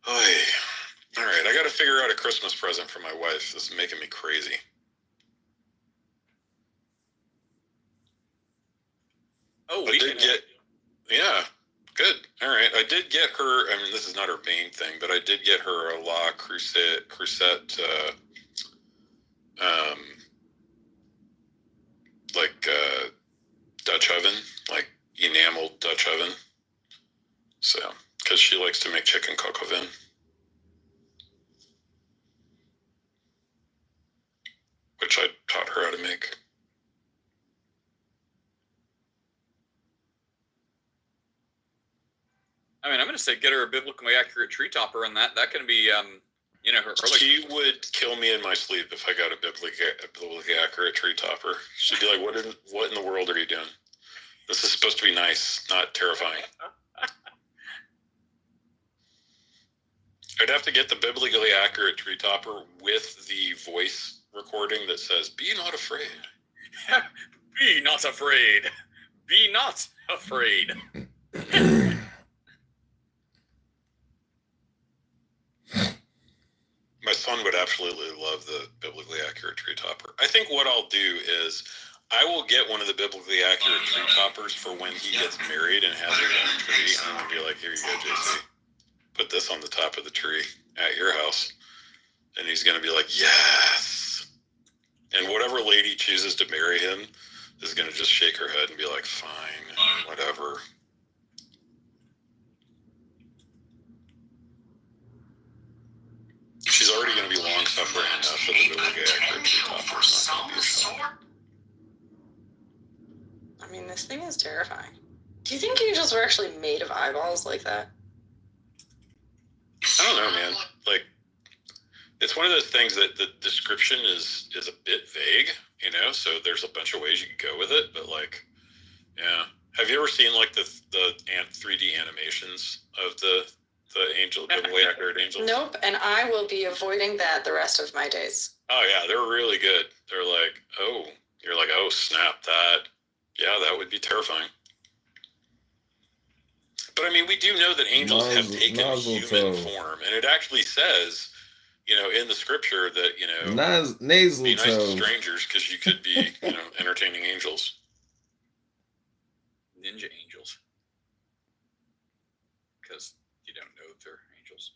Oy. All right, I got to figure out a Christmas present for my wife. This is making me crazy. Oh, I did get, yeah, good. All right, I did get her. I mean, this is not her main thing, but I did get her a La Crusette, Dutch oven, like enameled Dutch oven. So, because she likes to make chicken coq au vin. Which I taught her how to make. I mean, I'm going to say get her a biblically accurate tree topper, and that can be, you know, her. She would kill me in my sleep if I got a biblically accurate tree topper. She'd be like, "What in the world are you doing? This is supposed to be nice, not terrifying." I'd have to get the biblically accurate tree topper with the voice recording that says, "Be not afraid." Be not afraid. Be not afraid. My son would absolutely love the biblically accurate tree topper. I think what I'll do is I will get one of the biblically accurate tree toppers for when he gets married and has his own tree. And I'll be like, "Here you go, JC. Put this on the top of the tree at your house." And he's going to be like, "Yes." And whatever lady chooses to marry him is going to just shake her head and be like, "Fine, whatever." She's already going to be long-suffering enough with the biblically accurate tree topper. It's not going to be a shock. I mean, this thing is terrifying. Do you think angels were actually made of eyeballs like that? I don't know, man. Like, it's one of those things that the description is a bit vague, you know, so there's a bunch of ways you can go with it, but like, yeah. Have you ever seen like the 3D animations of the angel, biblically accurate angels? Nope, and I will be avoiding that the rest of my days. Oh yeah, they're really good. They're like, oh, you're like, oh snap, that would be terrifying. But I mean, we do know that angels have taken human form, and it actually says, you know, in the scripture that, you know, nasal be nice to toes. strangers because you could be, you know, entertaining angels. Ninja angels. Because you don't know if they're angels.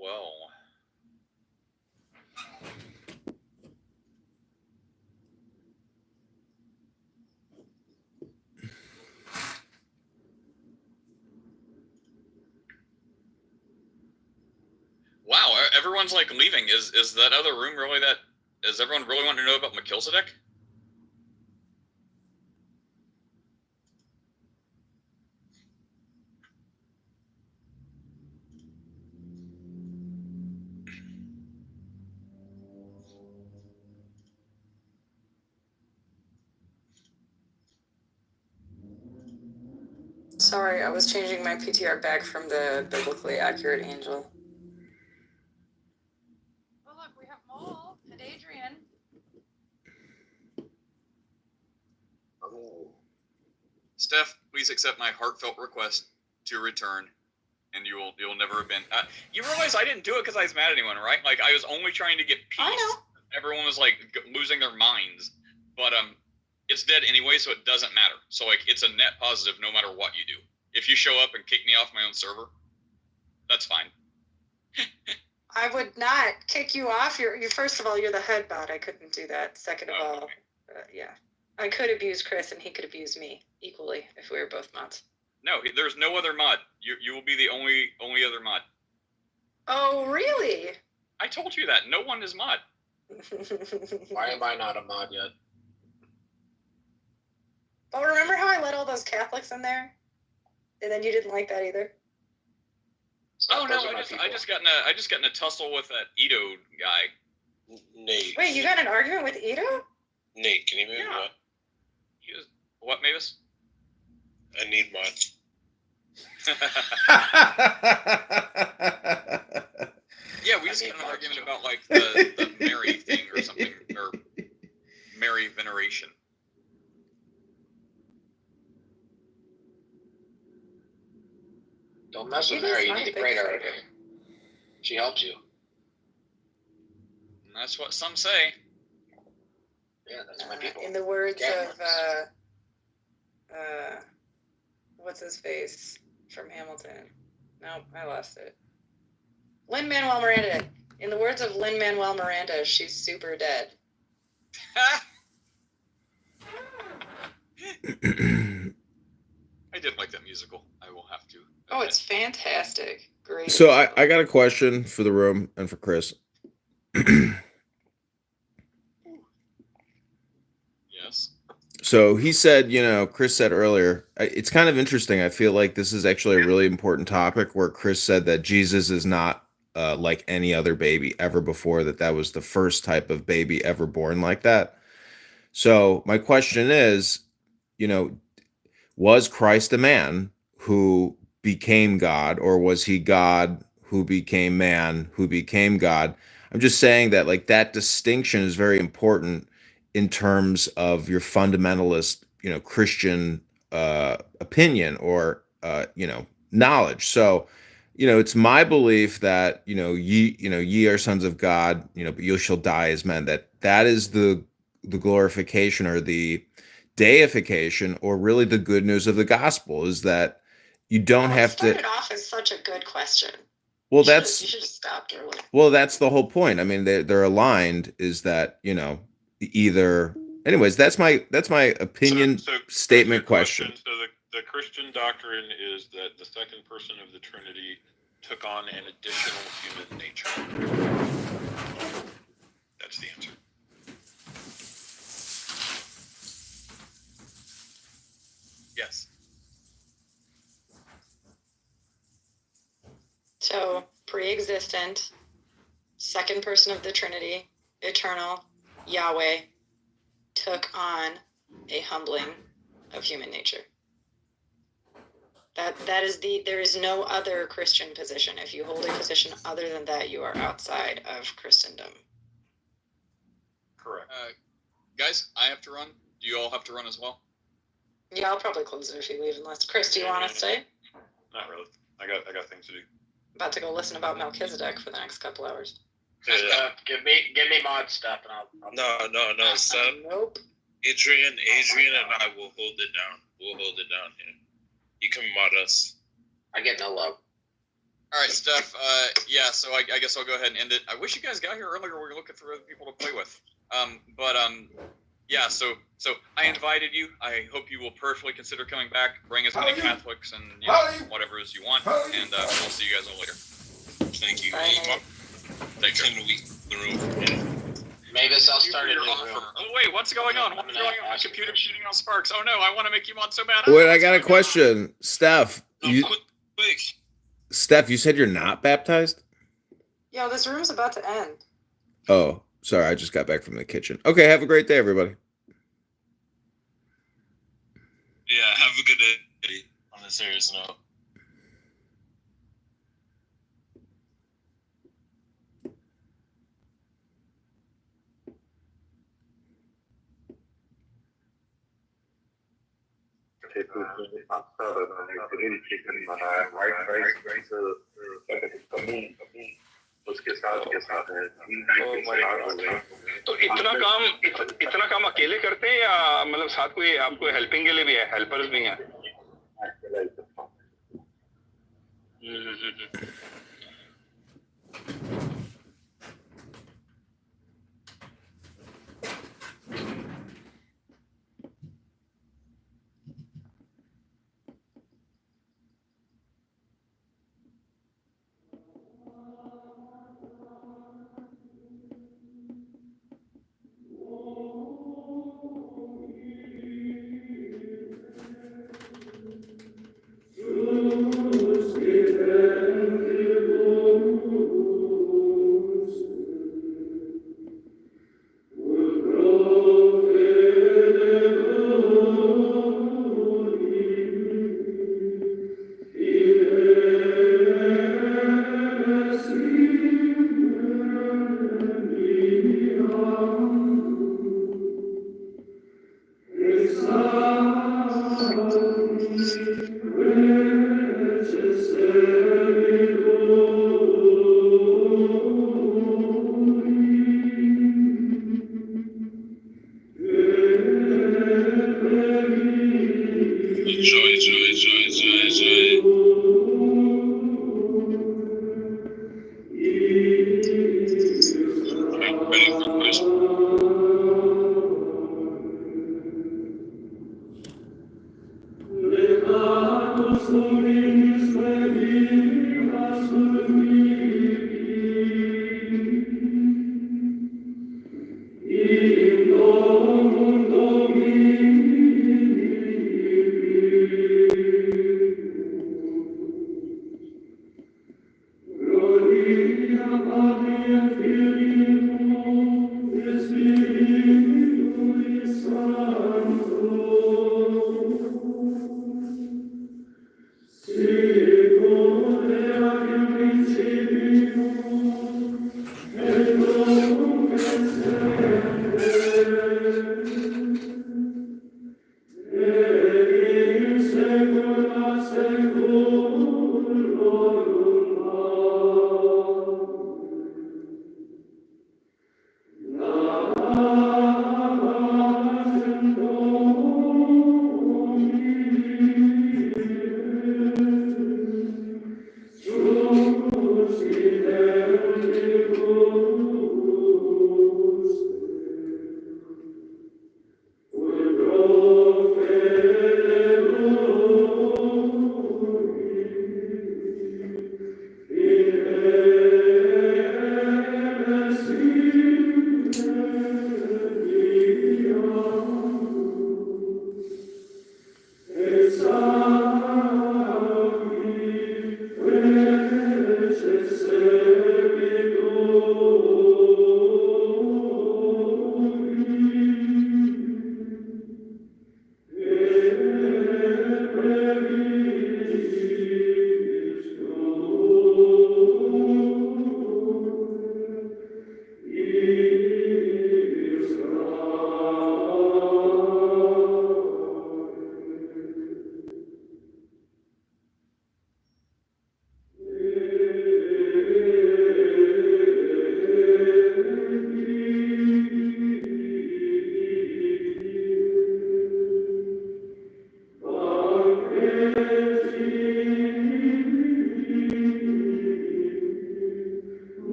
Well. Wow, everyone's like leaving. Is that other room really that? Is everyone really wanting to know about Melchizedek? Sorry, I was changing my PTR back from the biblically accurate angel. Oh look, we have Maul and Adrian. Steph, please accept my heartfelt request to return, and you'll never have been. You realize I didn't do it because I was mad at anyone, right? Like I was only trying to get peace. I know. Everyone was like losing their minds, but it's dead anyway, so it doesn't matter. So like, it's a net positive no matter what you do. If you show up and kick me off my own server, that's fine. I would not kick you off. You first of all, you're the head bot. I couldn't do that. Second of all, yeah, I could abuse Chris and he could abuse me equally if we were both mods. No, there's no other mod. You will be the only other mod. Oh, really? I told you that. No one is mod. Why am I not a mod yet? Oh, remember how I let all those Catholics in there, and then you didn't like that either? Oh no, I just got in a tussle with that Ito guy. Nate. Wait, you got in an argument with Ito? Nate, can you move Yeah. mod? He was what, Mavis? I need mod. Yeah, we just got in an argument about like the Mary thing or something, or Mary veneration. Don't mess with her. You need to pray to her. She helps you. And that's what some say. Yeah, that's my people. In the words of what's his face from Hamilton? Nope, I lost it. Lin-Manuel Miranda. In the words of Lin-Manuel Miranda, she's super dead. I did like that musical. I will have to. Oh, it's fantastic. Great. So I got a question for the room and for Chris. Yes. So he said, Chris said earlier, it's kind of interesting. I feel like this is actually a really important topic where Chris said that Jesus is not like any other baby ever before, that was the first type of baby ever born like that. So my question is, was Christ a man who became God, or was he God who became man, who became God? I'm just saying that like that distinction is very important in terms of your fundamentalist, Christian opinion or knowledge. So, it's my belief that ye are sons of God, but you shall die as men. That is the glorification or the deification, or really the good news of the gospel, is that you don't have to. It started off as such a good question. Well, you should have stopped early. Well, that's the whole point. I mean, they're aligned. Is that either? Anyways, that's my opinion statement question. So the Christian doctrine is that the second person of the Trinity took on an additional human nature. That's the answer. Yes. So, pre-existent, second person of the Trinity, eternal, Yahweh, took on a humbling of human nature. There is no other Christian position. If you hold a position other than that, you are outside of Christendom. Correct. Guys, I have to run. Do you all have to run as well? Yeah, I'll probably close it if you leave. Unless Chris, do you want to stay? Not really. I got things to do. About to go listen about Melchizedek for the next couple hours. Give me mod stuff and I'll No, son. Nope. Adrian and I will hold it down. We'll hold it down here. You can mod us. I get no love. All right, Steph. Yeah, so I guess I'll go ahead and end it. I wish you guys got here earlier. We were looking for other people to play with. Yeah. So I invited you. I hope you will perfectly consider coming back. Bring as many Catholics and whatever as you want. And we'll see you guys all later. Thank you. Take care. The room. Mavis, I'll start a new room. Oh wait, what's going on? What's going on? My computer's shooting out sparks. Oh no, I want to make you mod so bad. Wait, I got a question, Steph. Quick. Steph, you said you're not baptized? Yo, this room's about to end. Oh, sorry, I just got back from the kitchen. Okay, have a great day, everybody. Yeah, have a good day. On a serious note. Let's get started. तो इतना काम अकेले करते हैं या मतलब साथ कोई आपको हेल्पिंग के लिए भी है, हेल्पर्स भी हैं?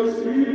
Così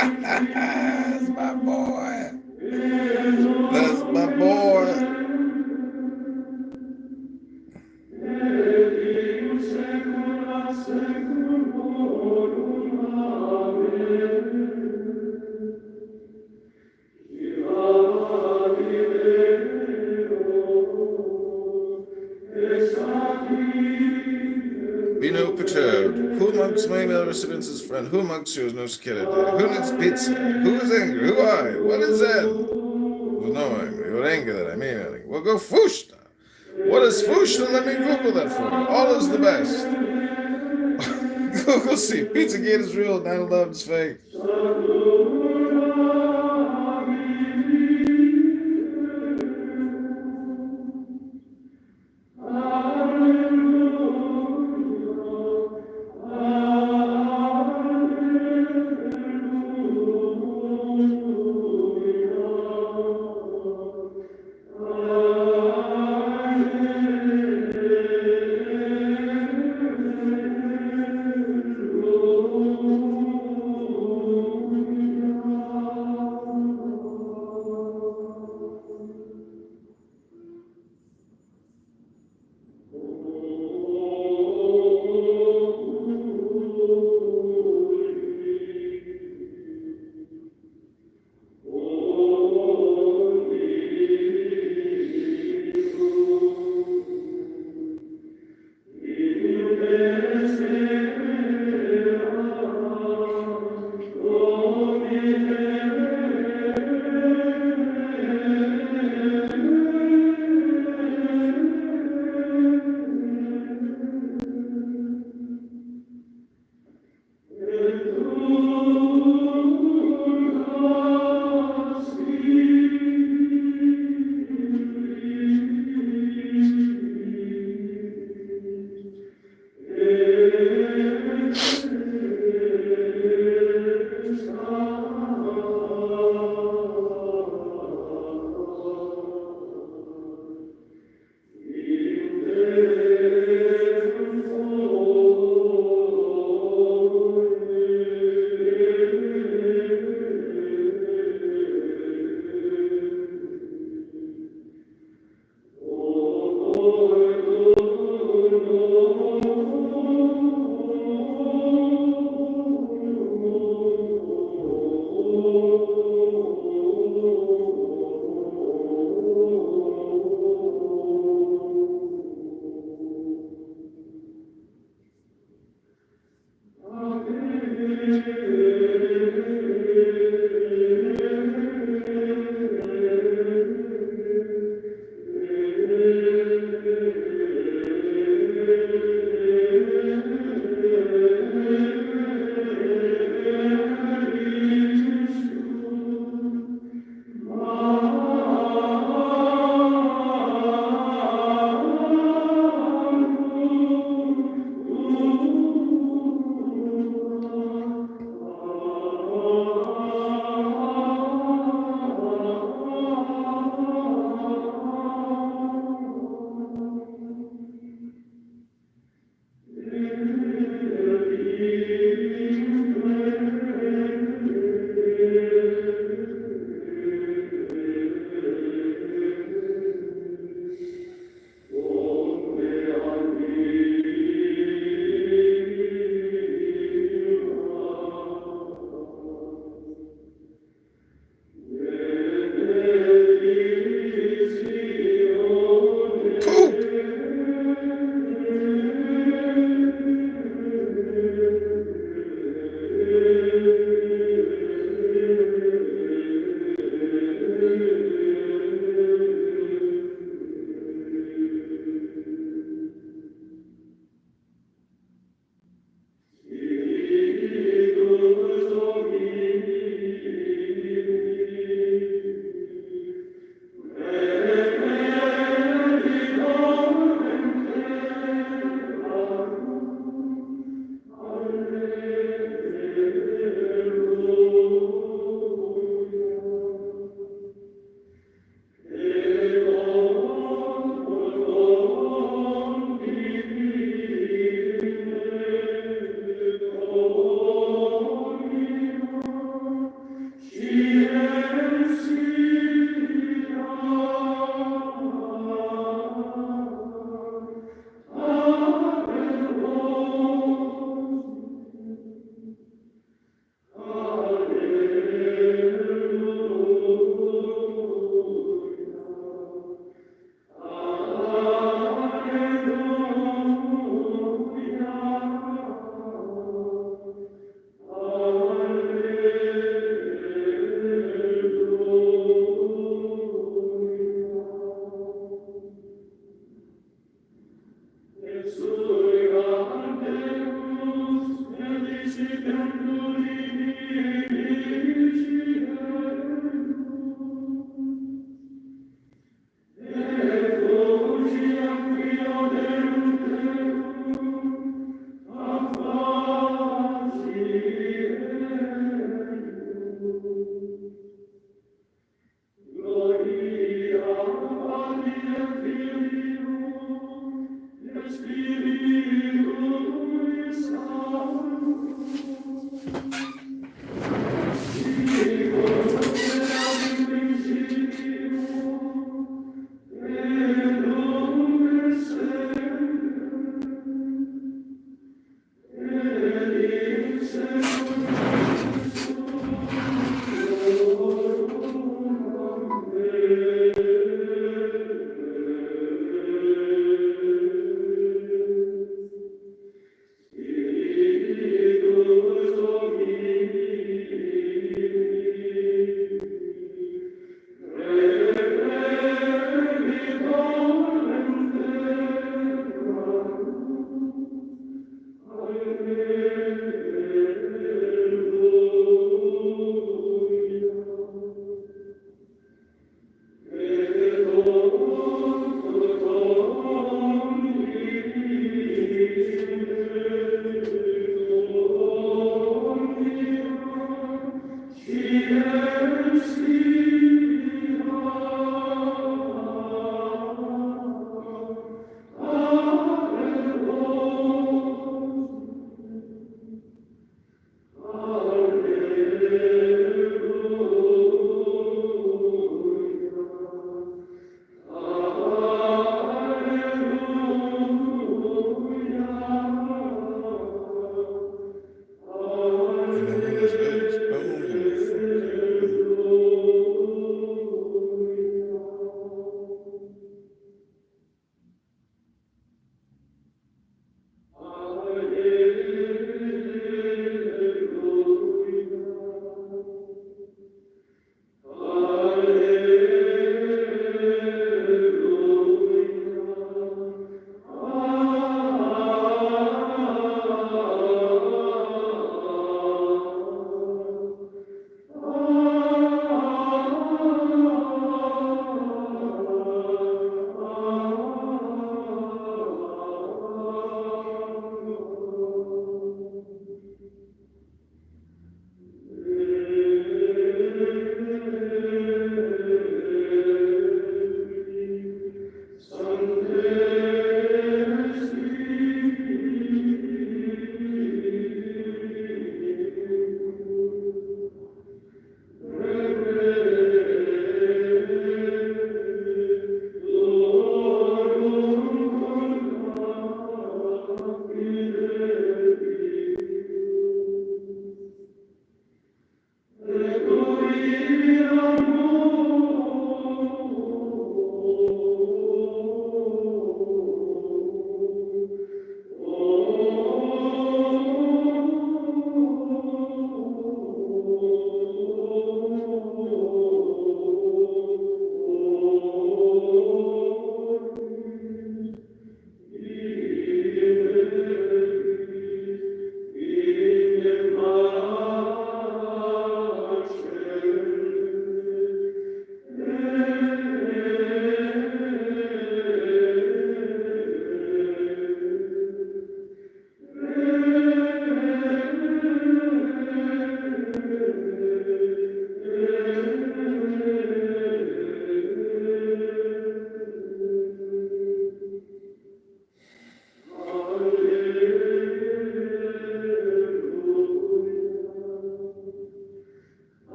That's my boy. That's my boy. Be no perturbed. Who amongst my email recipients is friend? Who amongst you is no security? Who needs pizza? Who is angry? Who are you? What is that? Well, no angry. You're angry that I'm emailing. Well, go Fushta. What is Fushta? Let me Google that for you. All is the best. Google see. Pizzagate is real. 9/11 is fake.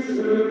Amen.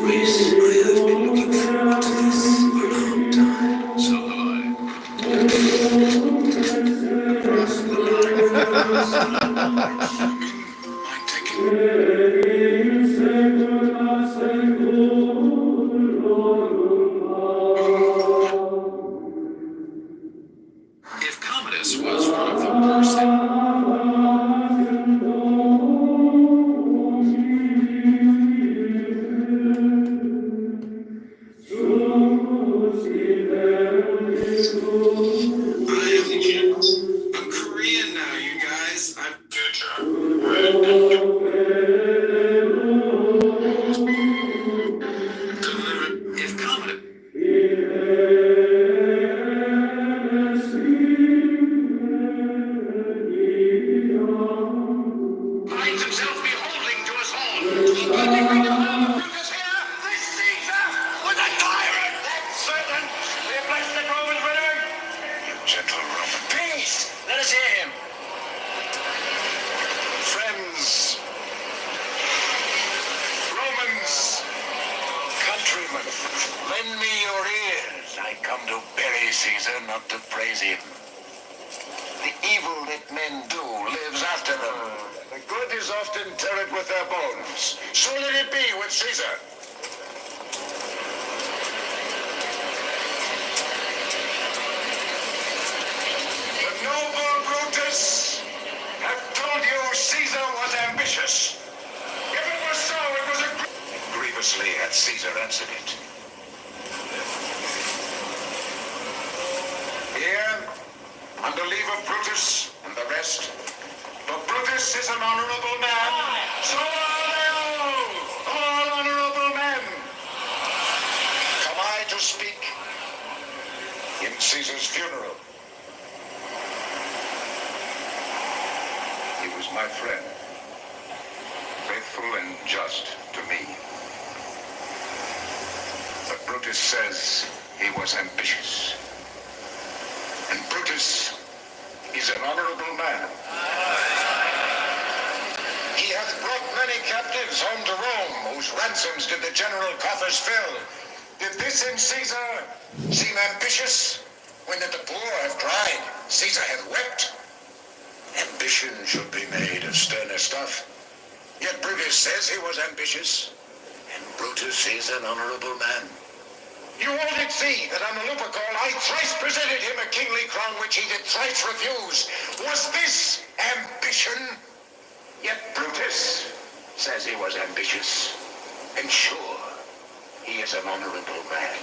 Reese, I have been looking forward to this for a long time. So have I. Cross the line. Mind taken. If Commodus was one of the worst. I'm Korean now, you guys. I'm future. If Commodus. Finds himself beholding to us all. Brutus here, this Caesar was a tyrant. That servant, we have blessed the Romans with him. You gentle Roman. Peace. Let us hear him. Friends, Romans, countrymen, lend me your ears. I come to bury Caesar, not to praise him. The evil that men do lives after them. The good is often interred with their bones. So let it be with Caesar. The noble Brutus have told you Caesar was ambitious. If it was so, it was grievously had Caesar answered it. Here, under leave of Brutus and the rest, for Brutus is an honorable man. So are they all honorable men. Come I to speak in Caesar's funeral. He was my friend, faithful and just to me. But Brutus says he was ambitious. And Brutus is an honorable man. He hath brought many captives home to Rome, whose ransoms did the general coffers fill. Did this in Caesar seem ambitious, when that the poor have cried, Caesar hath wept? Ambition should be made of sterner stuff. Yet Brutus says he was ambitious, and Brutus is an honorable man. You all did see that on the Lupercal I thrice presented him a kingly crown which he did thrice refuse. Was this ambition? Yet Brutus says he was ambitious. And sure, he is an honorable man.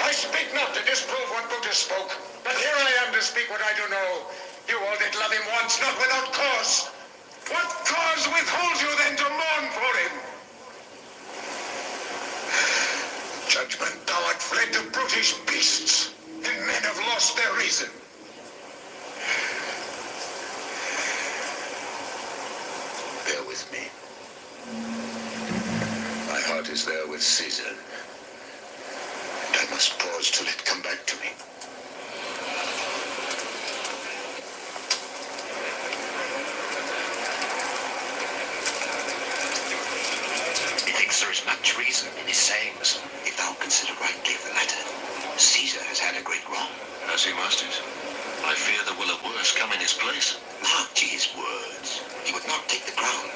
I speak not to disprove what Brutus spoke, but here I am to speak what I do know. You all did love him once, not without cause. What cause withholds you then to mourn for him? Judgment, thou art fled to brutish beasts, and men have lost their reason. Bear with me. My heart is there with Caesar, and I must pause till it come back to me. Methinks there is much reason in his sayings, if thou consider rightly the latter. Caesar has had a great wrong. As he must it. I fear there will a worse come in his place. Mark ye his words. He would not take the crown.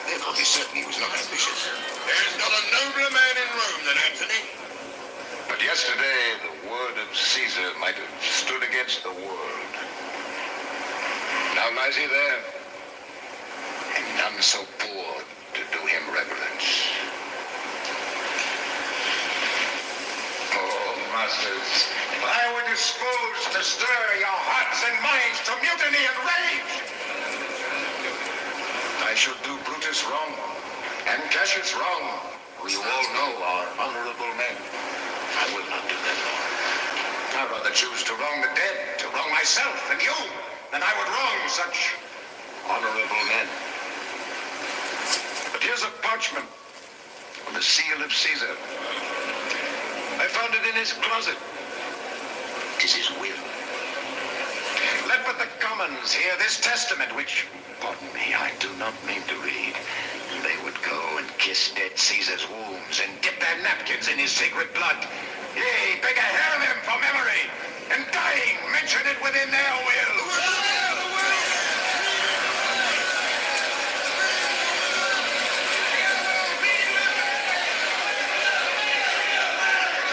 Therefore be certain he was not ambitious. There is not a nobler man in Rome than Antony. But yesterday the word of Caesar might have stood against the world. Now lies he there, and none so poor to do him reverence. Oh, masters, if I were disposed to stir your hearts and minds to mutiny and rage, I should do Brutus wrong, and Cassius wrong, who you all know are honorable men. I will not do that, Lord. I'd rather choose to wrong the dead, to wrong myself and you, than I would wrong such honorable men. But here's a parchment with the seal of Caesar. I found it in his closet. It is his will. Let but the commons hear this testament, which, pardon me, I do not mean to read. They would go and kiss dead Caesar's wounds and dip their napkins in his sacred blood. Yea, beg a hair of him for memory, and dying, mention it within their will.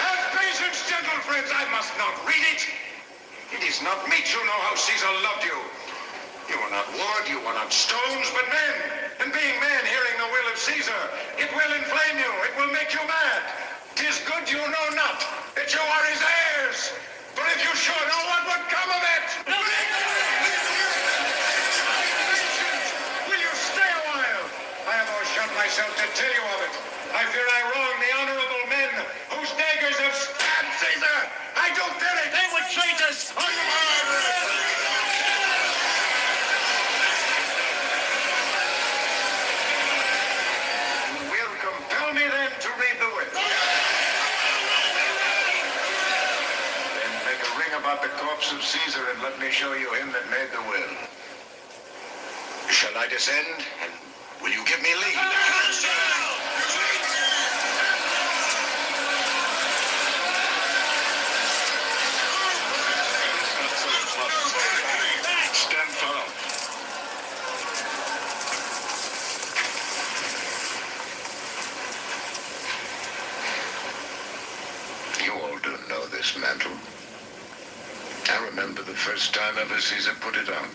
Have patience, gentle friends, I must not read it. It is not meet you know how Caesar loved you. You are not wood, you are not stones, but men. And being men, hearing the will of Caesar, it will inflame you, it will make you mad. 'Tis good you know not that you are his heirs. For if you should know what would come of it. Will you stay a while? I have overshot myself to tell you of it. I fear I wrong the honorable men whose daggers have stabbed Caesar. I do fear it. They would treat us unhonorably. Compel me then to read the will. Then make a ring about the corpse of Caesar and let me show you him that made the will. Shall I descend? And will you give me leave? Stand firm. You all do know this mantle. I remember the first time ever Caesar put it on.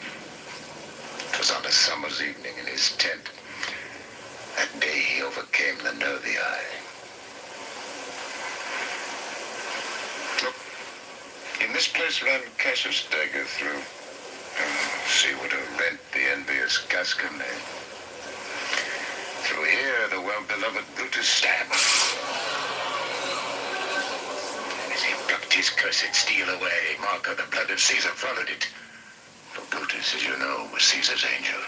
It was on a summer's evening in his tent. That day he overcame the Nervii. Look, in this place ran Cassius' dagger through. See what a rent the envious Casca made. Through here the well-beloved Brutus stabbed. As he plucked his cursed steel away, mark of the blood of Caesar followed it. For Brutus, as you know, was Caesar's angel.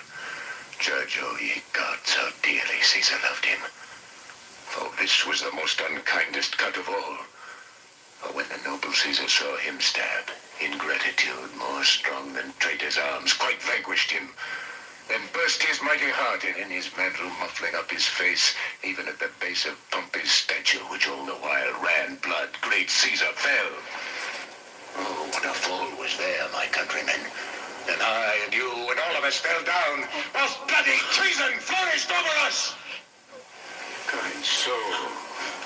Judge, O ye gods, how dearly Caesar loved him. For this was the most unkindest cut of all. For when the noble Caesar saw him stab, ingratitude, more strong than traitor's arms, quite vanquished him. Then burst his mighty heart, and in his mantle muffling up his face, even at the base of Pompey's statue, which all the while ran blood, great Caesar fell. Oh, what a fall was there, my countrymen. And I and you and all of us fell down, whilst bloody treason flourished over us. Kind soul,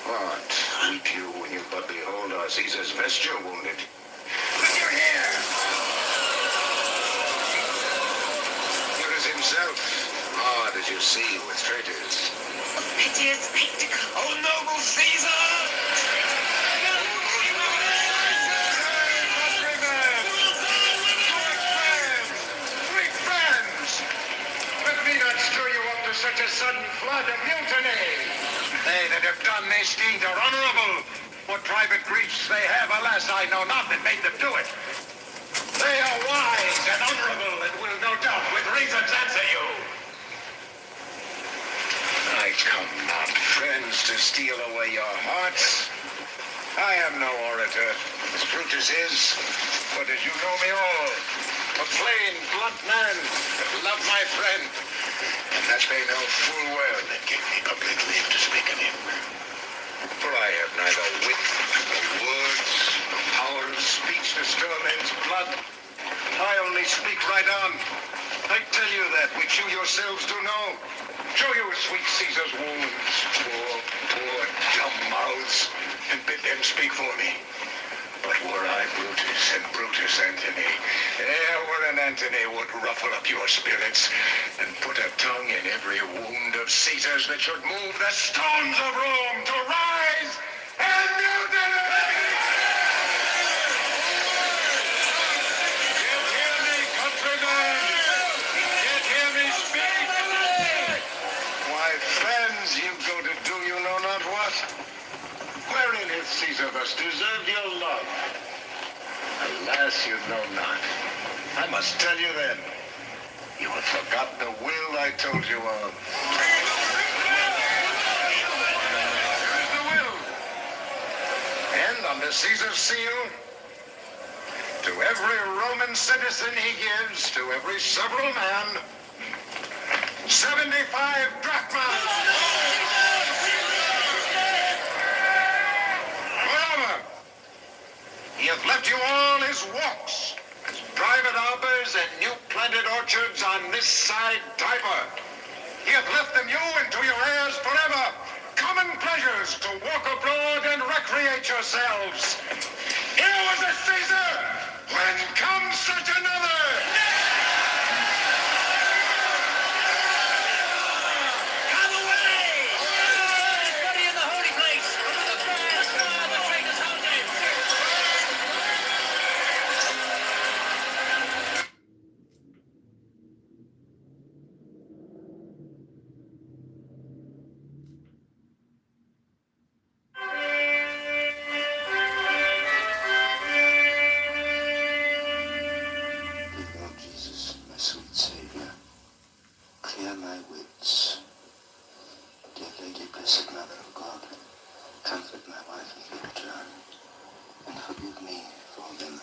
what weep you when you but behold our Caesar's vesture wounded? Look you here! Himself, hard as you see with traitors. A piteous spectacle. Oh, noble Caesar! Sweet friends! Let me not stir you up to such a sudden flood of mutiny. They that have done this deed are honorable. What private griefs they have, alas, I know not that made them do it. They are wise and honorable and will no doubt with reasons answer you. I come not, friends, to steal away your hearts. I am no orator, as Brutus is, but as you know me all, a plain, blunt man that loved my friend, and that they know full well that gave me public leave to speak of him. For I have neither wit, nor words, nor power of speech to stir men's blood. I only speak right on. I tell you that which you yourselves do know. Show you sweet Caesar's wounds, poor dumb mouths, and bid them speak for me. But were I Brutus and Brutus Antony, ere were an Antony would ruffle up your spirits and put a tongue in every wound of Caesar's that should move the stones of Rome to rise and mutiny! You go to do you know not what? Wherein hath Caesar thus deserved your love? Alas, you know not. I must tell you then. You have forgot the will I told you of. Here is the will. And under Caesar's seal, to every Roman citizen he gives, to every several man, 75 drachmas. his walks, private arbors and new planted orchards on this side Tiber. He hath left them you and to your heirs forever, common pleasures to walk abroad and recreate yourselves. Here was a Caesar, when comes such another? Come away! Everybody in the holy place! Over the fire! The traitors halted! Lord Jesus, my sweet Savior, clear my wits. Dear Lady, Blessed Mother of God, comfort my wife and little child, and forgive me for them.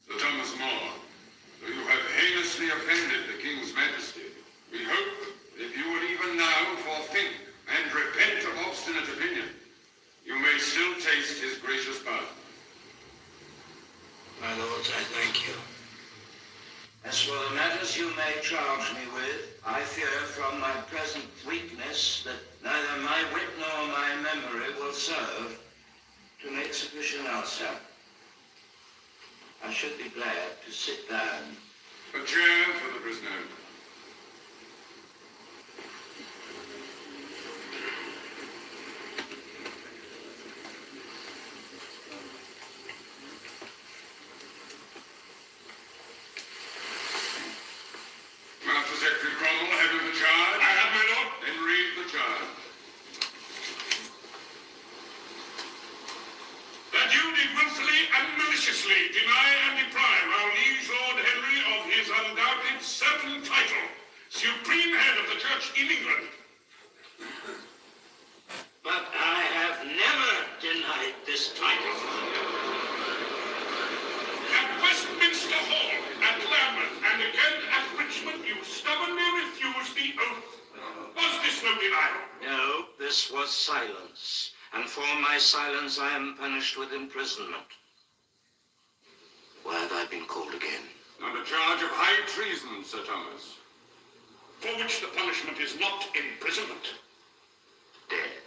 Sir Thomas More, though you have heinously offended the King's Majesty, we hope if you would even now forthink and repent of obstinate opinion, you may still taste his gracious pardon. My lords, I thank you. As for the matters you may charge me with, I fear from my present weakness that neither my wit nor my memory will serve to make sufficient answer. I should be glad to sit down. A chair for the prisoner. Master Secretary Cromwell, having the charge. I have, my lord. Then read the charge. That you did willfully and maliciously deny and deprive our liege Lord Henry of his undoubted certain title, Supreme Head of the Church in England. But I have never denied this title. At Westminster Hall, at Lambeth, and again at Richmond, you stubbornly refused the oath. Was this no denial? No, this was silence. And for my silence I am punished with imprisonment. Why have I been called again? On a charge of high treason, Sir Thomas. For which the punishment is not imprisonment. Death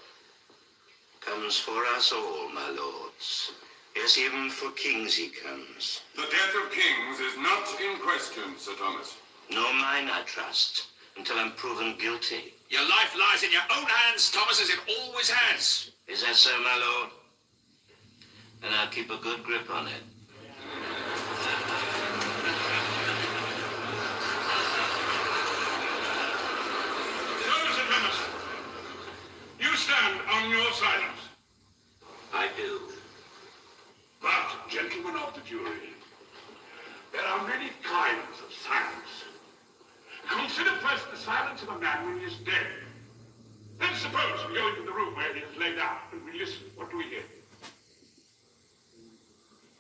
comes for us all, my lords. Yes, even for kings he comes. The death of kings is not in question, Sir Thomas. Nor mine, I trust, until I'm proven guilty. Your life lies in your own hands, Thomas, as it always has. Is that so, my lord? Then I'll keep a good grip on it. Sir Thomas, you stand on your silence. I do. But, gentlemen of the jury, there are many kinds of silence. Consider first the silence of a man when he is dead. Then suppose we go into the room where he is laid down and we listen. What do we hear?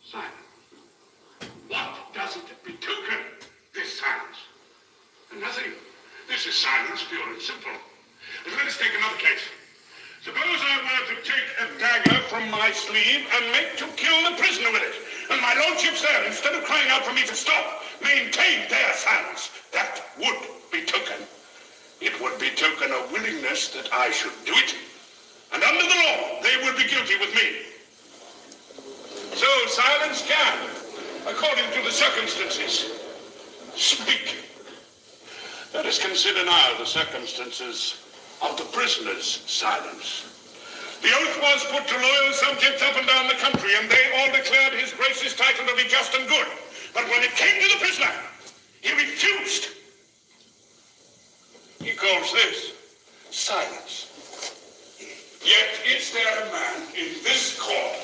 Silence. What does it betoken, this silence? Nothing. This is silence, pure and simple. But let us take another case. Suppose I were to take a dagger from my sleeve and make to kill the prisoner with it, and my lordships there, instead of crying out for me to stop, maintained their silence. That would betoken. It would betoken a willingness that I should do it, And under the law, they will be guilty with me. So silence can, according to the circumstances, speak. Let us consider now the circumstances of the prisoner's silence. The oath was put to loyal subjects up and down the country, and they all declared his grace's title to be just and good. But when it came to the prisoner, he refused. He calls this silence. Yet is there a man in this court?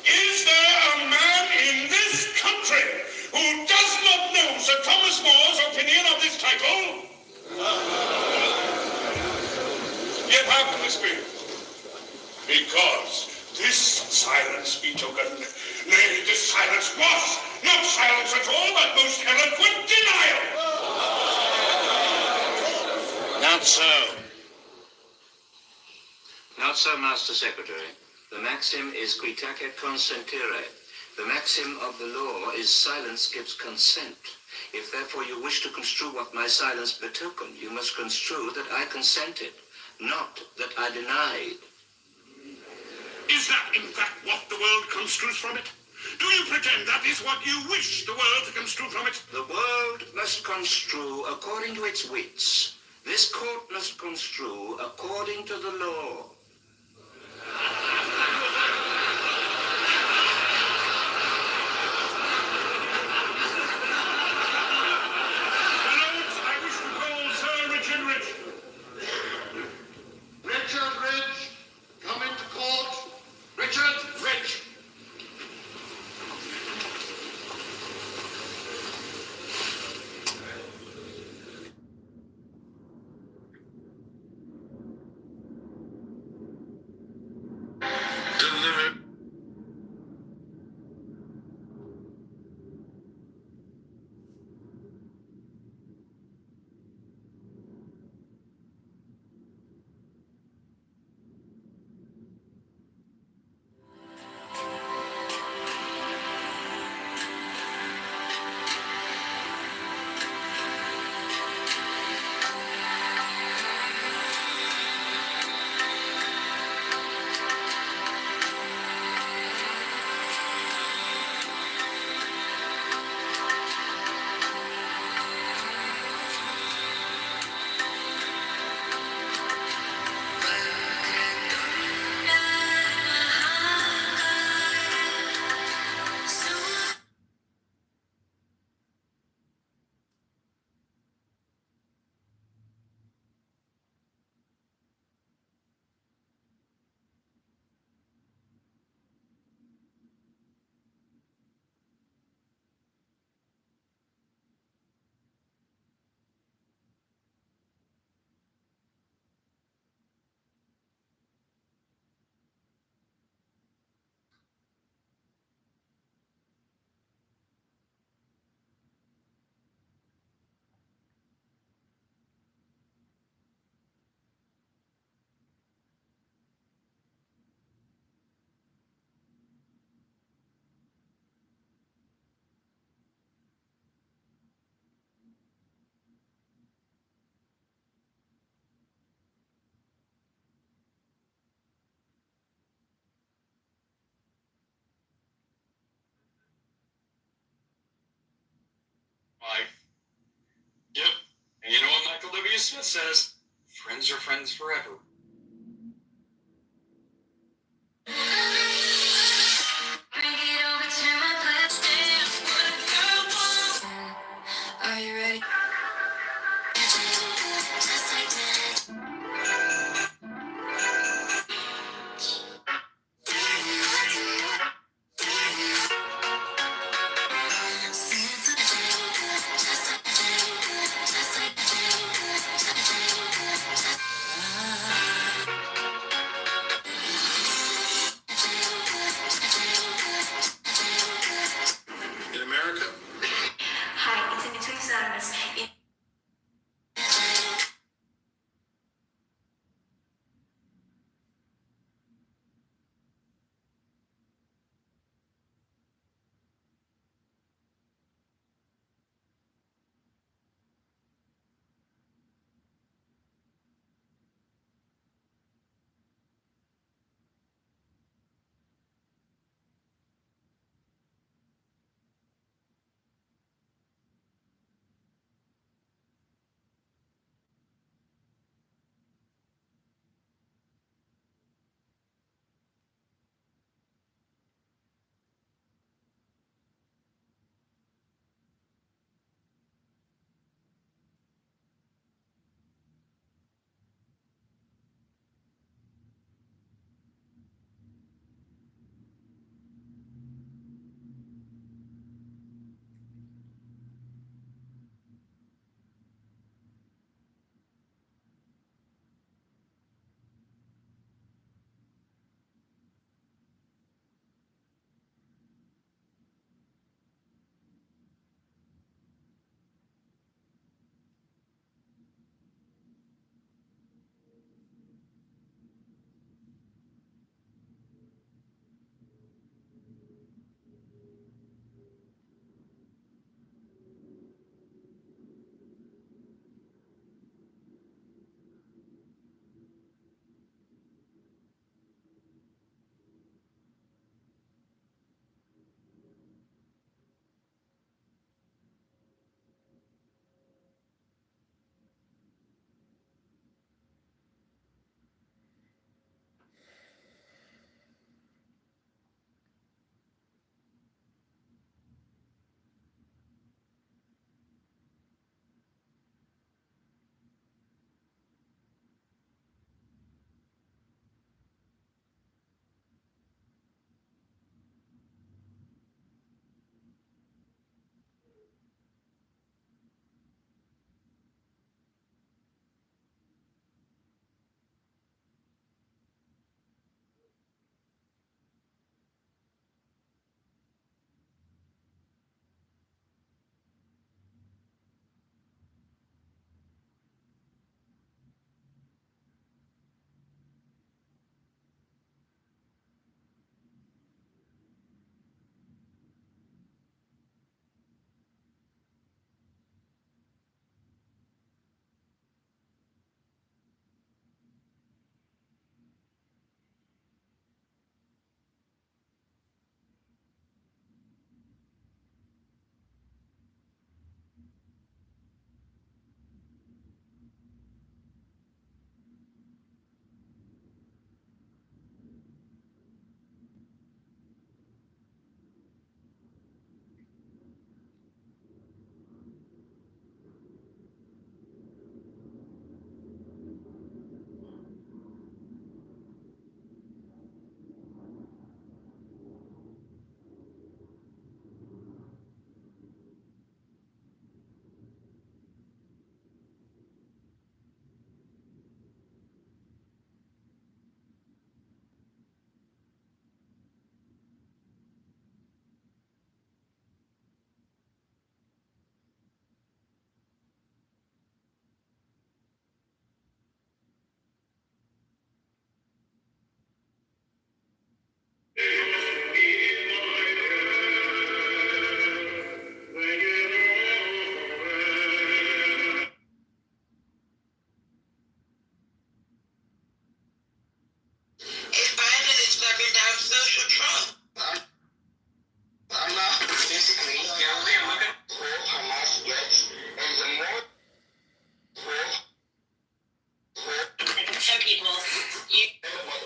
Is there a man in this country who does not know Sir Thomas More's opinion of this title? Yet how can this be? Because this silence betoken, nay, this silence was not silence at all, but most eloquent denial. Not so. Not so, Master Secretary. The maxim is quitaque consentire. The maxim of the law is silence gives consent. If therefore you wish to construe what my silence betoken, you must construe that I consented, not that I denied. Is that in fact what the world construes from it? Do you pretend that is what you wish the world to construe from it? The world must construe according to its wits. This court must construe according to the law. Lords, I wish to call Sir Richard Rich. Richard Rich, come into court. Richard Rich. Yep. And you know what Michael W. Smith says? Friends are friends forever. Are you ready?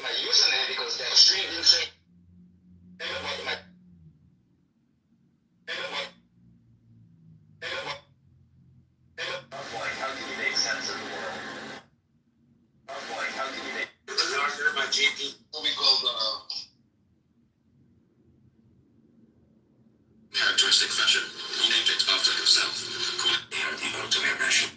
my username because that stream didn't say. How can you make sense of the world? How can you make the doctor by JP? What we call characteristic fashion. He named it after himself. The ultimate ration.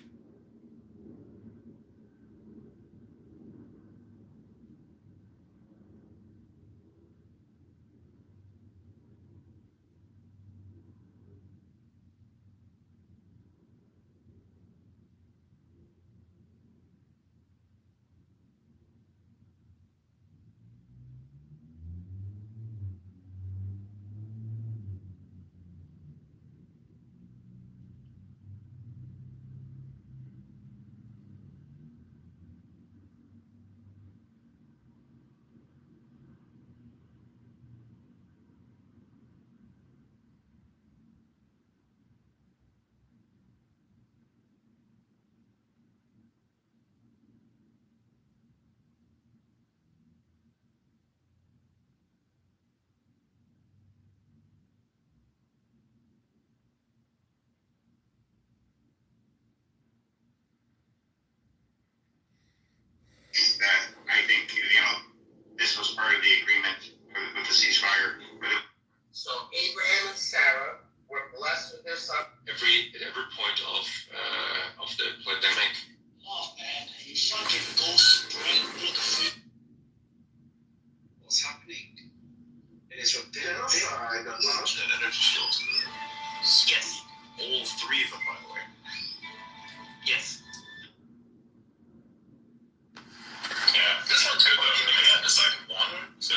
I think, this was part of the agreement with the ceasefire. So Abraham and Sarah were blessed with their son. At every point of the pandemic. Oh man, you fucking ghost spread what's happening? It is from there. I got launched that energy shield. Yes. All three of them, by the way. Yes. Yeah, this one's good though. Yeah, it's like one, two.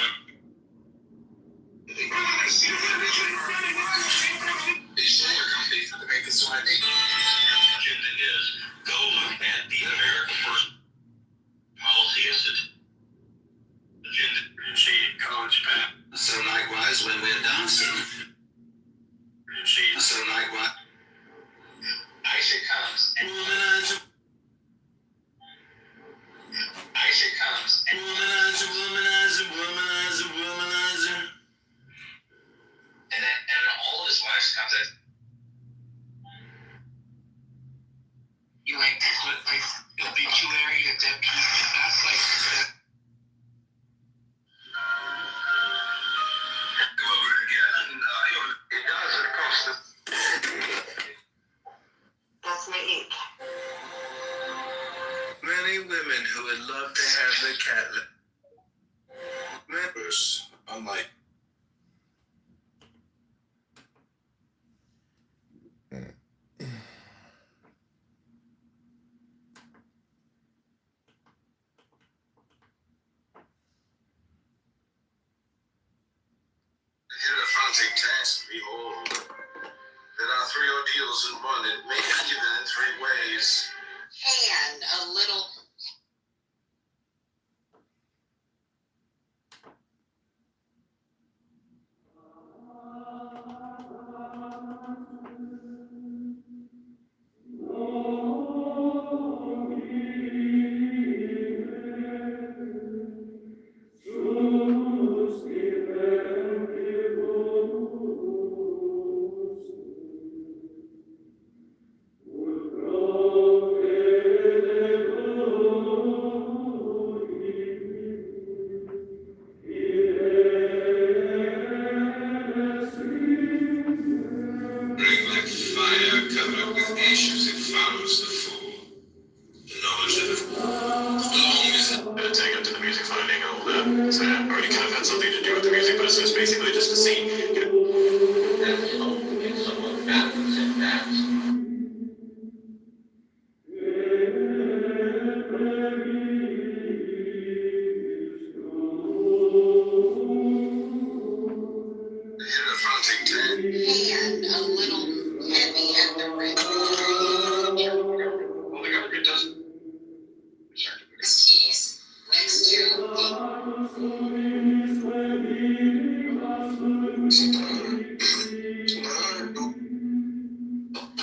Agenda is go look at the American First policy as it agenda initiated college path. So likewise, when we're dancing, so likewise, Isaac comes and womanizer. Isaac comes and womanizer. And all his wives comes in. You ain't put like obituary at that piece. That's like that. Go over it again. It does. It costs them. That's my ink. Many women who would love to have the cat. Members, unlike. Here the fronting task, behold, there are three ordeals in one. It may be given in three ways. And a little.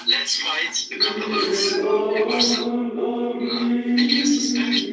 Let's fight a couple of us in Barcelona against the Spanish.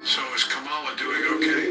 So is Kamala doing okay?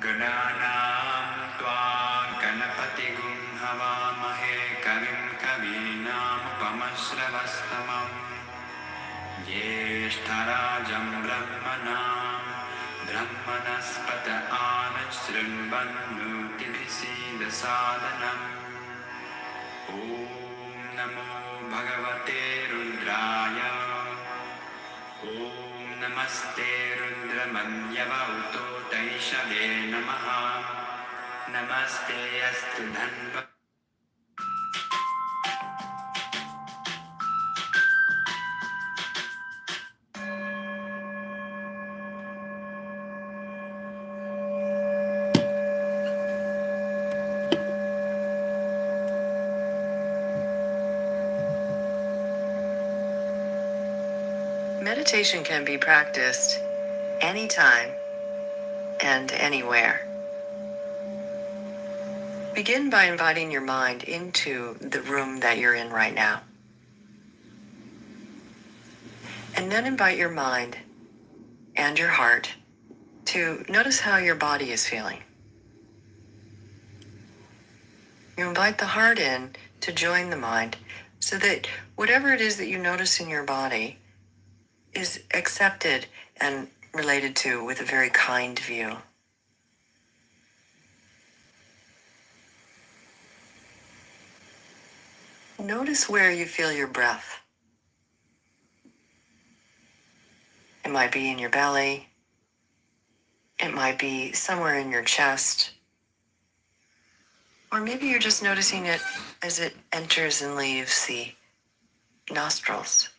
गणानां त्वा हवामहे कविं कवीनामुपमश्रवस्तमम् ज्येष्ठराजं ब्रह्मणस्पत आनशृण्वन्नोतिभिसीदसादनम् ॐ नमो भगवते रुद्राय ॐ नमस्ते रुद्रमन्यवौतो तैषवे नमः नमस्ते अस्तु धन्व Meditation can be practiced anytime and anywhere. Begin by inviting your mind into the room that you're in right now. And then invite your mind and your heart to notice how your body is feeling. You invite the heart in to join the mind so that whatever it is that you notice in your body is accepted and related to with a very kind view. Notice where you feel your breath. It might be in your belly. It might be somewhere in your chest. Or maybe you're just noticing it as it enters and leaves the nostrils.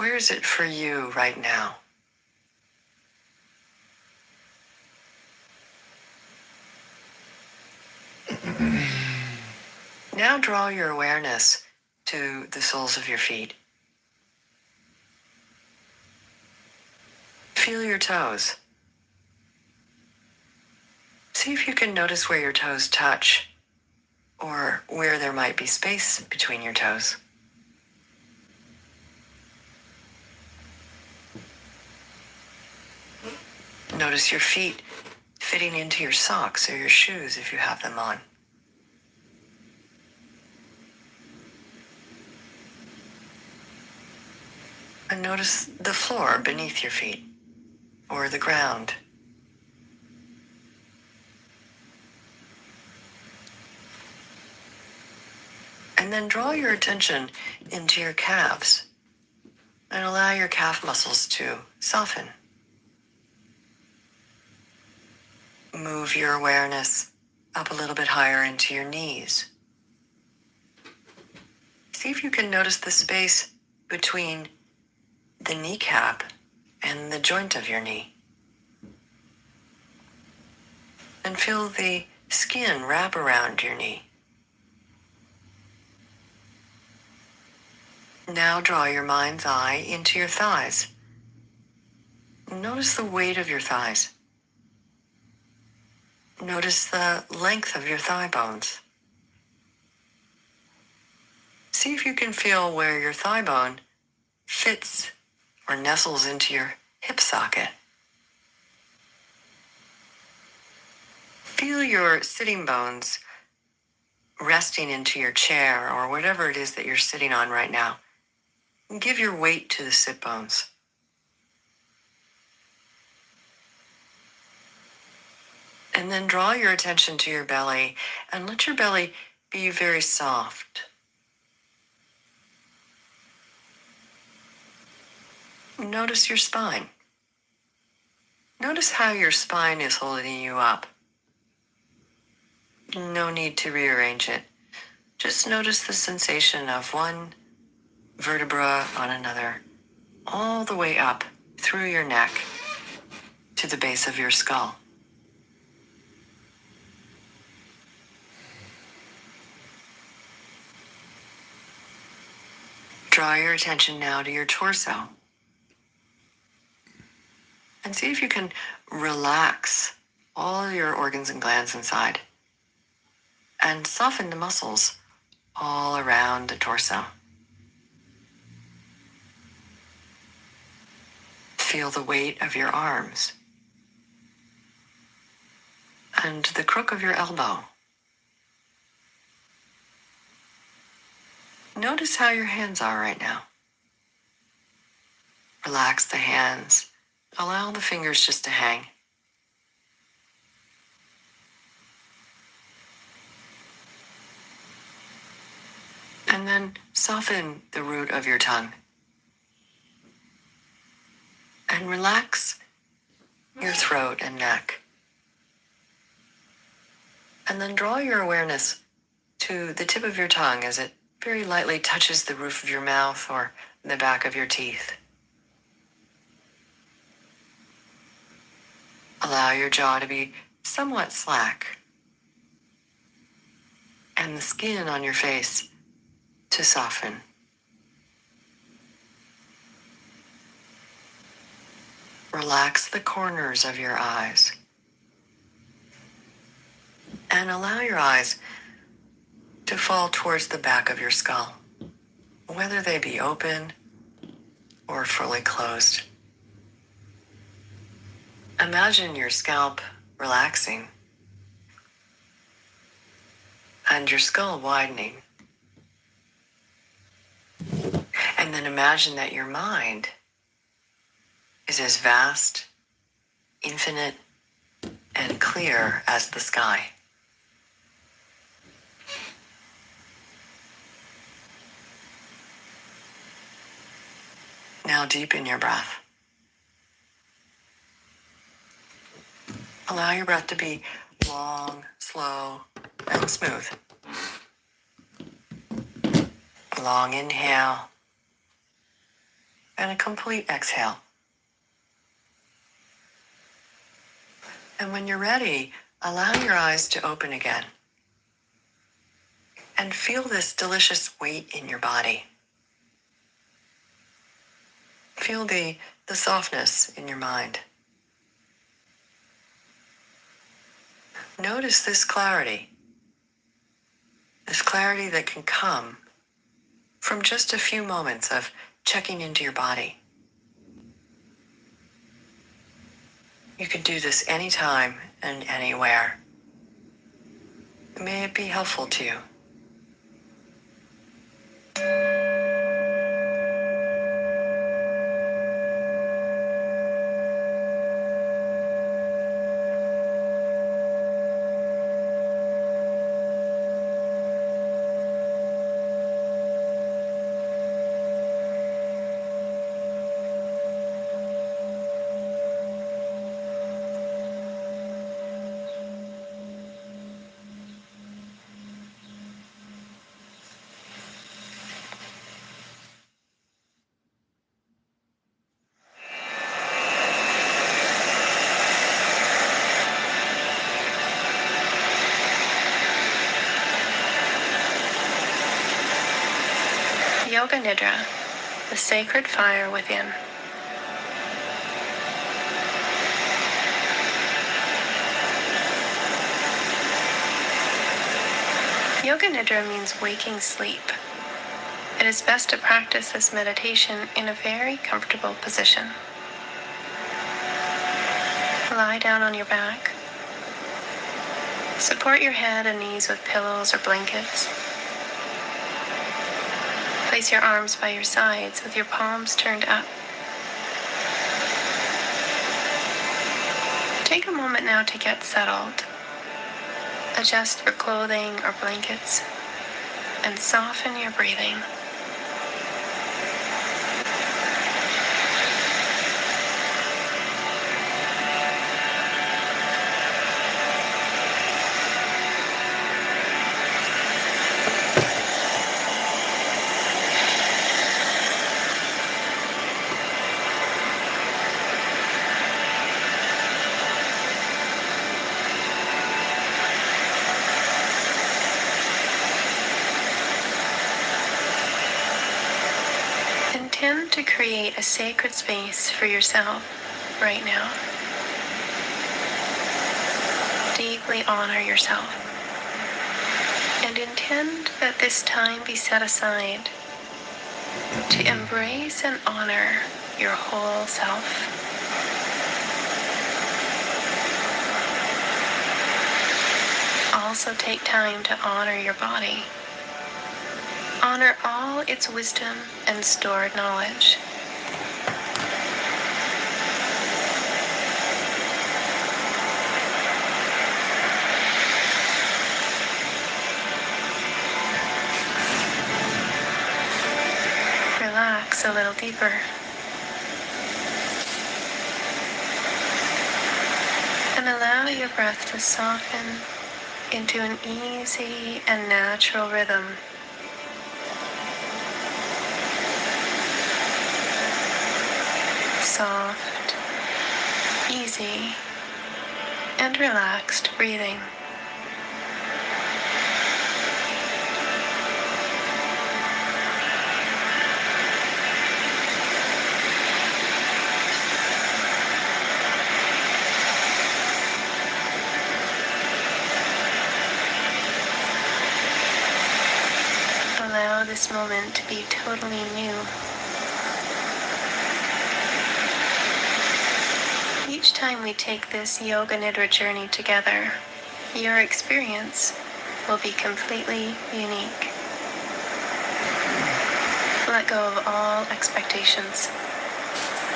Where is it for you right now? Now draw your awareness to the soles of your feet. Feel your toes. See if you can notice where your toes touch or where there might be space between your toes. Notice your feet fitting into your socks or your shoes if you have them on. And notice the floor beneath your feet or the ground. And then draw your attention into your calves and allow your calf muscles to soften. Move your awareness up a little bit higher into your knees. See if you can notice the space between the kneecap and the joint of your knee. And feel the skin wrap around your knee. Now draw your mind's eye into your thighs. Notice the weight of your thighs. Notice the length of your thigh bones. See if you can feel where your thigh bone fits or nestles into your hip socket. Feel your sitting bones resting into your chair or whatever it is that you're sitting on right now. And give your weight to the sit bones. And then draw your attention to your belly and let your belly be very soft. Notice your spine. Notice how your spine is holding you up. No need to rearrange it. Just notice the sensation of one vertebra on another, all the way up through your neck to the base of your skull. Draw your attention now to your torso. And see if you can relax all your organs and glands inside and soften the muscles all around the torso. Feel the weight of your arms and the crook of your elbow. Notice how your hands are right now. Relax the hands. Allow the fingers just to hang. And then soften the root of your tongue. And relax your throat and neck. And then draw your awareness to the tip of your tongue as it very lightly touches the roof of your mouth or the back of your teeth. Allow your jaw to be somewhat slack and the skin on your face to soften. Relax the corners of your eyes and allow your eyes to fall towards the back of your skull, whether they be open or fully closed. Imagine your scalp relaxing and your skull widening. And then imagine that your mind is as vast, infinite, and clear as the sky. Now deepen your breath. Allow your breath to be long, slow, and smooth. A long inhale and a complete exhale. And when you're ready, allow your eyes to open again. And feel this delicious weight in your body. Feel the softness in your mind. Notice this clarity that can come from just a few moments of checking into your body. You can do this anytime and anywhere. May it be helpful to you. Yoga Nidra, the sacred fire within. Yoga Nidra means waking sleep. It is best to practice this meditation in a very comfortable position. Lie down on your back. Support your head and knees with pillows or blankets. Place your arms by your sides with your palms turned up. Take a moment now to get settled. Adjust your clothing or blankets and soften your breathing. Intend to create a sacred space for yourself right now. Deeply honor yourself and intend that this time be set aside to embrace and honor your whole self. Also take time to honor your body. Honor all its wisdom and stored knowledge. Relax a little deeper. And allow your breath to soften into an easy and natural rhythm. Soft, easy, and relaxed breathing. Allow this moment to be totally new. Each time we take this Yoga Nidra journey together, your experience will be completely unique. Let go of all expectations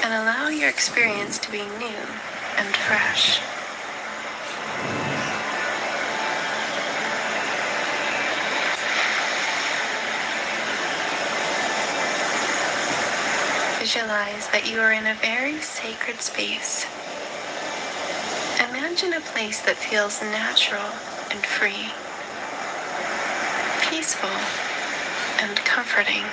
and allow your experience to be new and fresh. Visualize that you are in a very sacred space. Imagine a place that feels natural and free, peaceful and comforting.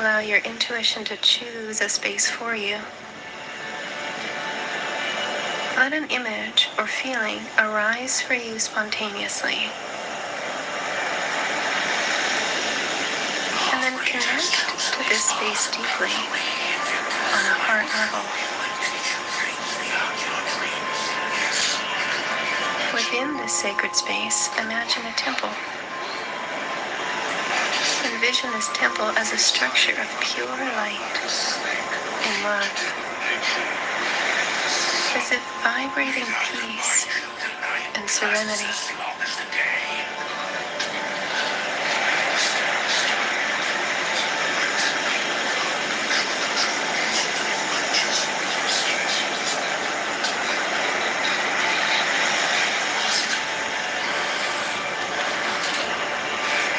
Allow your intuition to choose a space for you. Let an image or feeling arise for you spontaneously. And then connect to this space deeply on a heart level. Within this sacred space, imagine a temple. Envision this temple as a structure of pure light and love. As if vibrating peace and serenity.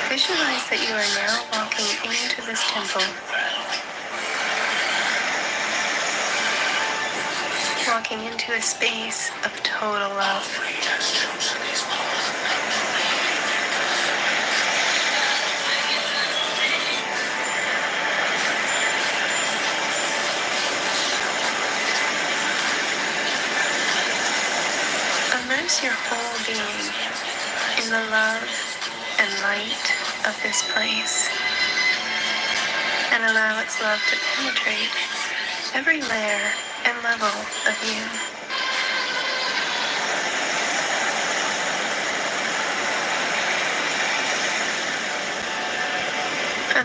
Visualize that you are now walking into this temple. Walking into a space of total love. Immerse your whole being in the love and light of this place, and allow its love to penetrate every layer and level of you.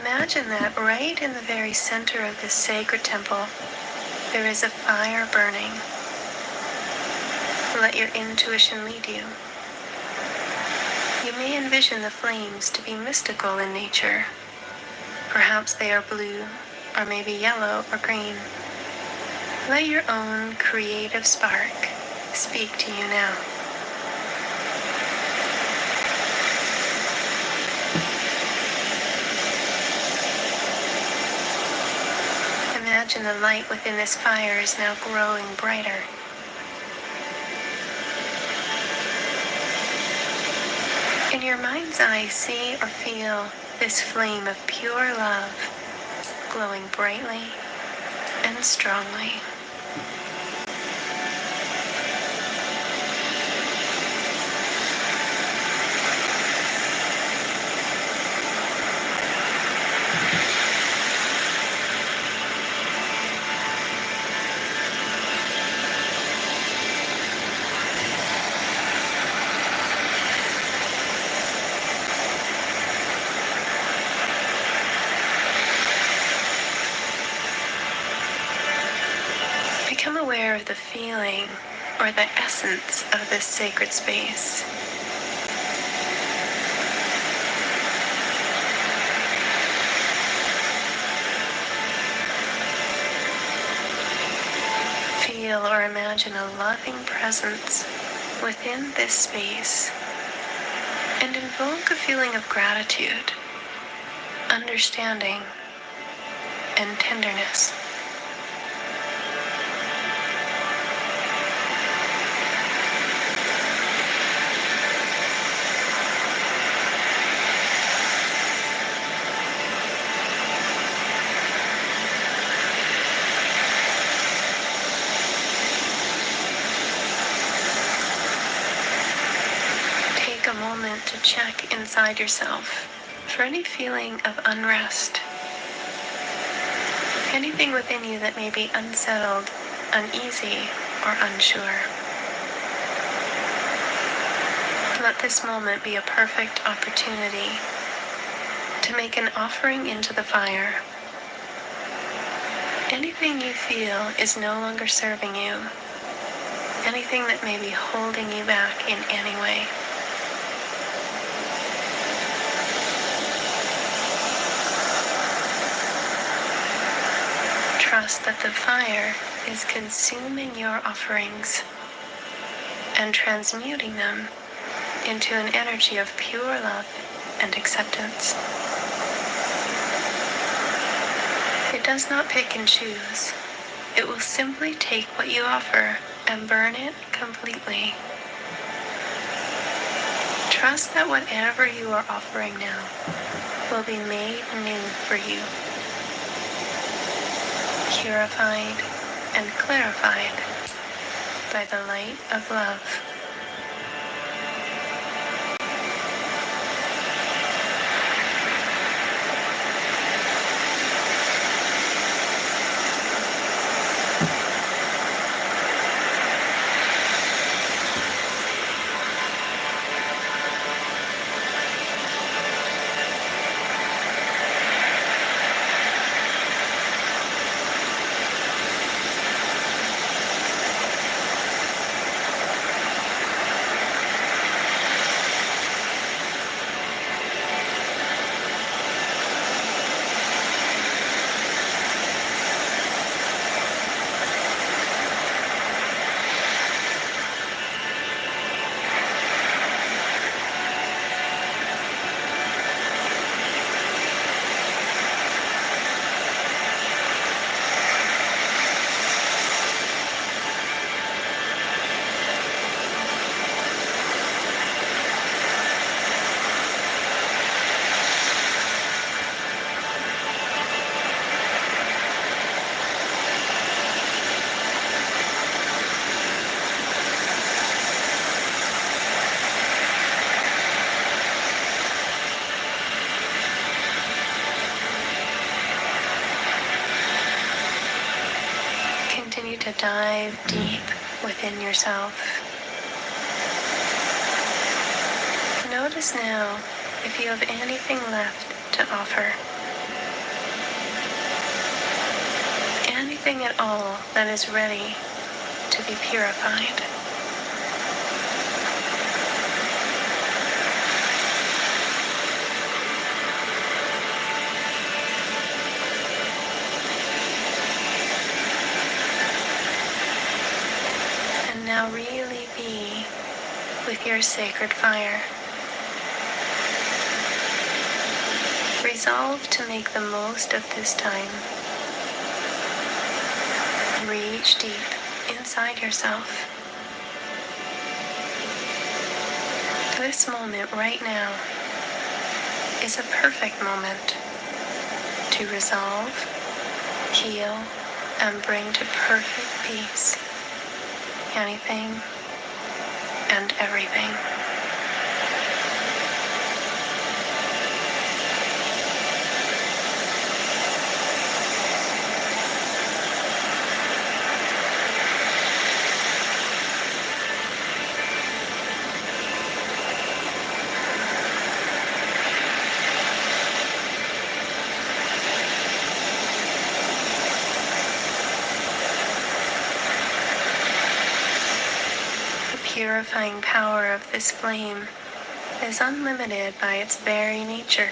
Imagine that right in the very center of this sacred temple, there is a fire burning. Let your intuition lead you. You may envision the flames to be mystical in nature. Perhaps they are blue, or maybe yellow or green. Let your own creative spark speak to you now. Imagine the light within this fire is now growing brighter. In your mind's eye, see or feel this flame of pure love glowing brightly and strongly. aware of the feeling or the essence of this sacred space. Feel or imagine a loving presence within this space and invoke a feeling of gratitude, understanding, and tenderness. Take a moment to check inside yourself for any feeling of unrest. Anything within you that may be unsettled, uneasy, or unsure. Let this moment be a perfect opportunity to make an offering into the fire. Anything you feel is no longer serving you. Anything that may be holding you back in any way. Trust that the fire is consuming your offerings and transmuting them into an energy of pure love and acceptance. It does not pick and choose. It will simply take what you offer and burn it completely. Trust that whatever you are offering now will be made new for you, purified and clarified by the light of love. Continue to dive deep within yourself. Notice now if you have anything left to offer. Anything at all that is ready to be purified. And now really be with your sacred fire. Resolve to make the most of this time. Reach deep inside yourself. This moment right now is a perfect moment to resolve, heal, and bring to perfect peace anything and everything. purifying power of this flame is unlimited by its very nature.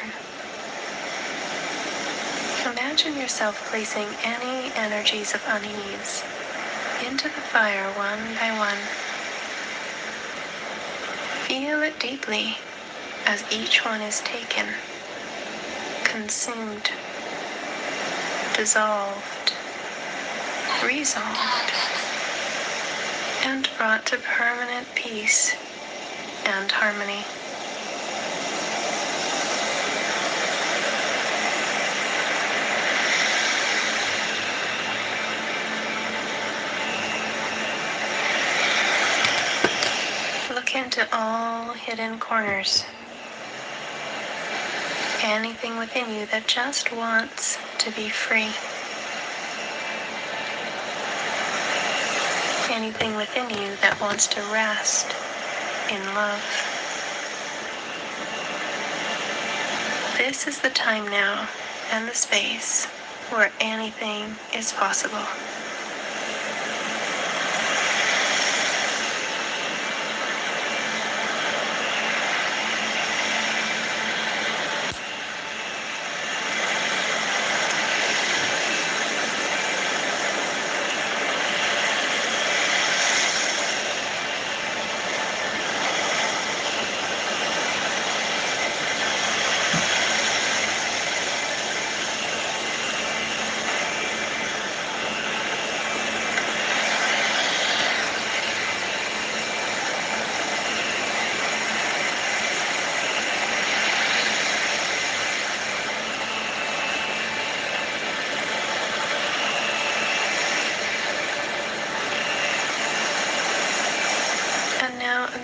Imagine yourself placing any energies of unease into the fire one by one. Feel it deeply as each one is taken, consumed, dissolved, resolved, and brought to permanent peace and harmony. Look into all hidden corners. Anything within you that just wants to be free. Anything within you that wants to rest in love. This is the time now and the space where anything is possible.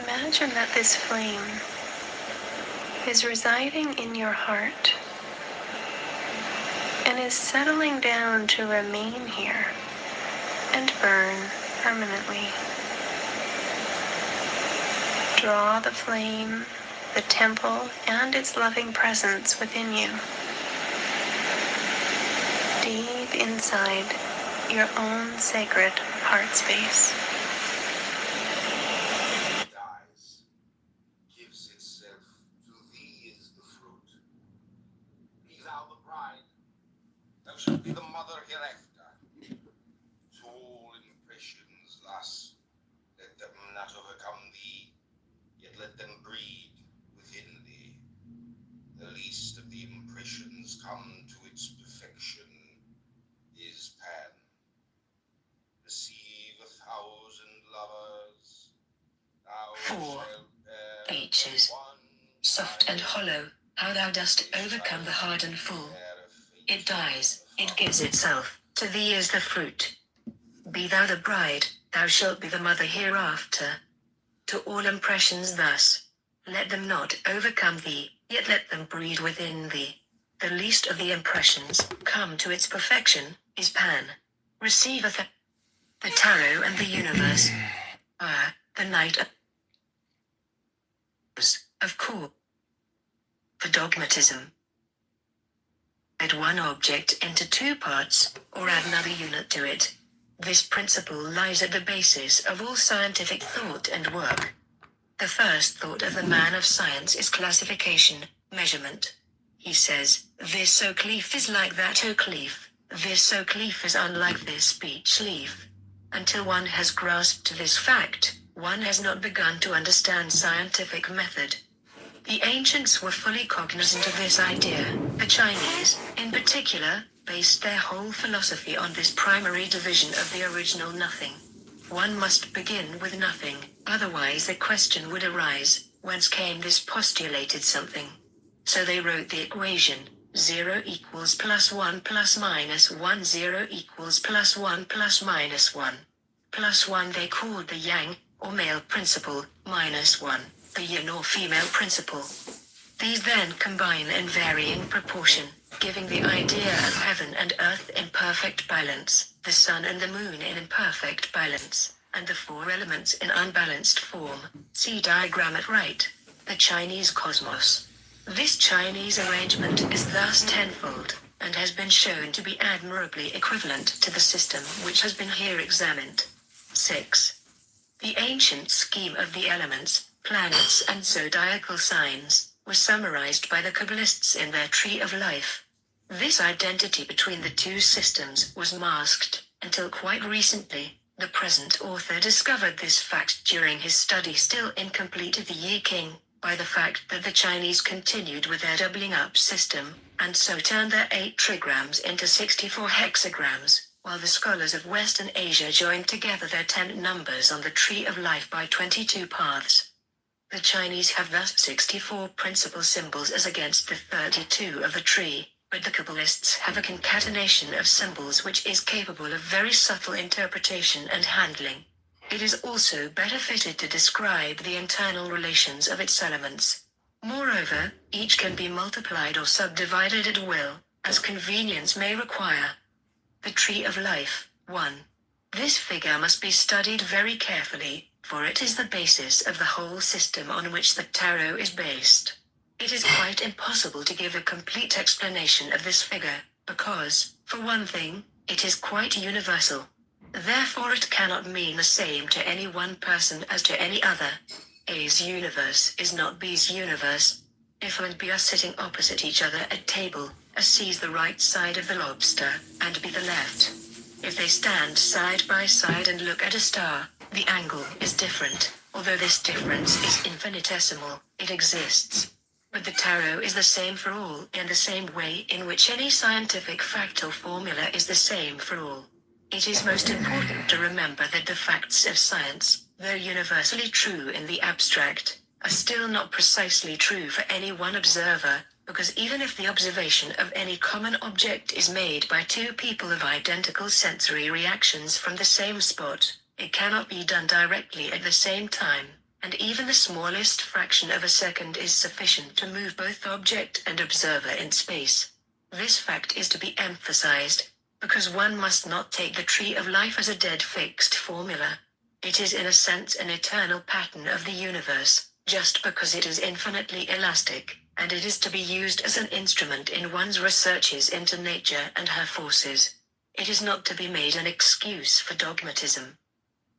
Imagine that this flame is residing in your heart and is settling down to remain here and burn permanently. Draw the flame, the temple, and its loving presence within you, deep inside your own sacred heart space. Shall be the mother hereafter. To all impressions thus, let them not overcome thee, yet let them breed within thee. The least of the impressions come to its perfection is Pan. Receive 1,000 lovers, thou 4 shalt bear H's. Soft and hollow, how thou dost overcome the hard and full. It dies, it gives itself, to thee is the fruit. Be thou the bride, thou shalt be the mother hereafter. To all impressions thus, let them not overcome thee, yet let them breed within thee. The least of the impressions, come to its perfection, is Pan. Receiveth the tarot and the universe. The night of course. For dogmatism. Add one object into two parts, or add another unit to it. This principle lies at the basis of all scientific thought and work. The first thought of the man of science is classification, measurement. He says, this oak leaf is like that oak leaf, this oak leaf is unlike this beech leaf. Until one has grasped this fact, one has not begun to understand scientific method. The ancients were fully cognizant of this idea. The Chinese, in particular, based their whole philosophy on this primary division of the original nothing. One must begin with nothing, otherwise the question would arise, whence came this postulated something? So they wrote the equation, 0 equals +1 + -1, 0 equals +1 + -1. +1 they called the yang, or male principle, -1. The yin or female principle. These then combine in varying proportion, giving the idea of heaven and earth in perfect balance, the sun and the moon in imperfect balance, and the four elements in unbalanced form. See diagram at right. The Chinese cosmos. This Chinese arrangement is thus tenfold, and has been shown to be admirably equivalent to the system which has been here examined. 6. The ancient scheme of the elements, planets, and zodiacal signs was summarized by the Kabbalists in their Tree of Life. This identity between the two systems was masked until quite recently. The present author discovered this fact during his study, still incomplete, of the Yi King, by the fact that the Chinese continued with their doubling up system, and so turned their 8 trigrams into 64 hexagrams, while the scholars of Western Asia joined together their 10 numbers on the Tree of Life by 22 paths. The Chinese have thus 64 principal symbols as against the 32 of the tree, but the Kabbalists have a concatenation of symbols which is capable of very subtle interpretation and handling. It is also better fitted to describe the internal relations of its elements. Moreover, each can be multiplied or subdivided at will, as convenience may require. The Tree of Life, 1. This figure must be studied very carefully, for it is the basis of the whole system on which the tarot is based. It is quite impossible to give a complete explanation of this figure, because, for one thing, it is quite universal. Therefore it cannot mean the same to any one person as to any other. A's universe is not B's universe. If A and B are sitting opposite each other at table, A sees the right side of the lobster, and B the left. If they stand side by side and look at a star, the angle is different. Although this difference is infinitesimal, it exists. But the tarot is the same for all, in the same way in which any scientific fractal formula is the same for all. It is most important to remember that the facts of science, though universally true in the abstract, are still not precisely true for any one observer, because even if the observation of any common object is made by 2 people of identical sensory reactions from the same spot, it cannot be done directly at the same time, and even the smallest fraction of a second is sufficient to move both object and observer in space. This fact is to be emphasized, because one must not take the Tree of Life as a dead fixed formula. It is in a sense an eternal pattern of the universe, just because it is infinitely elastic, and it is to be used as an instrument in one's researches into nature and her forces. It is not to be made an excuse for dogmatism.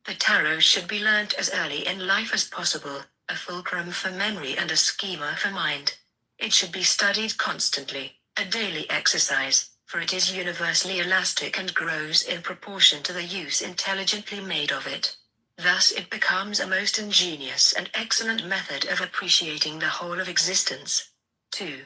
The tarot should be learnt as early in life as possible, a fulcrum for memory and a schema for mind. It should be studied constantly, a daily exercise, for it is universally elastic and grows in proportion to the use intelligently made of it. Thus it becomes a most ingenious and excellent method of appreciating the whole of existence. 2.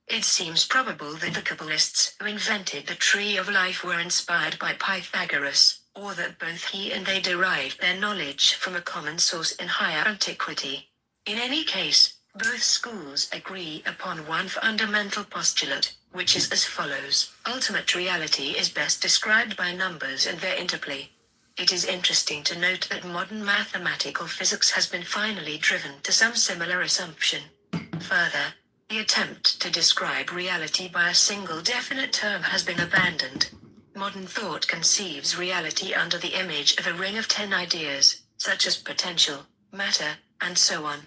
It seems probable that the Kabbalists who invented the Tree of Life were inspired by Pythagoras, or that both he and they derived their knowledge from a common source in higher antiquity. In any case, both schools agree upon one fundamental postulate, which is as follows: ultimate reality is best described by numbers and their interplay. It is interesting to note that modern mathematical physics has been finally driven to some similar assumption. Further, the attempt to describe reality by a single definite term has been abandoned. Modern thought conceives reality under the image of a ring of 10 ideas, such as potential, matter, and so on.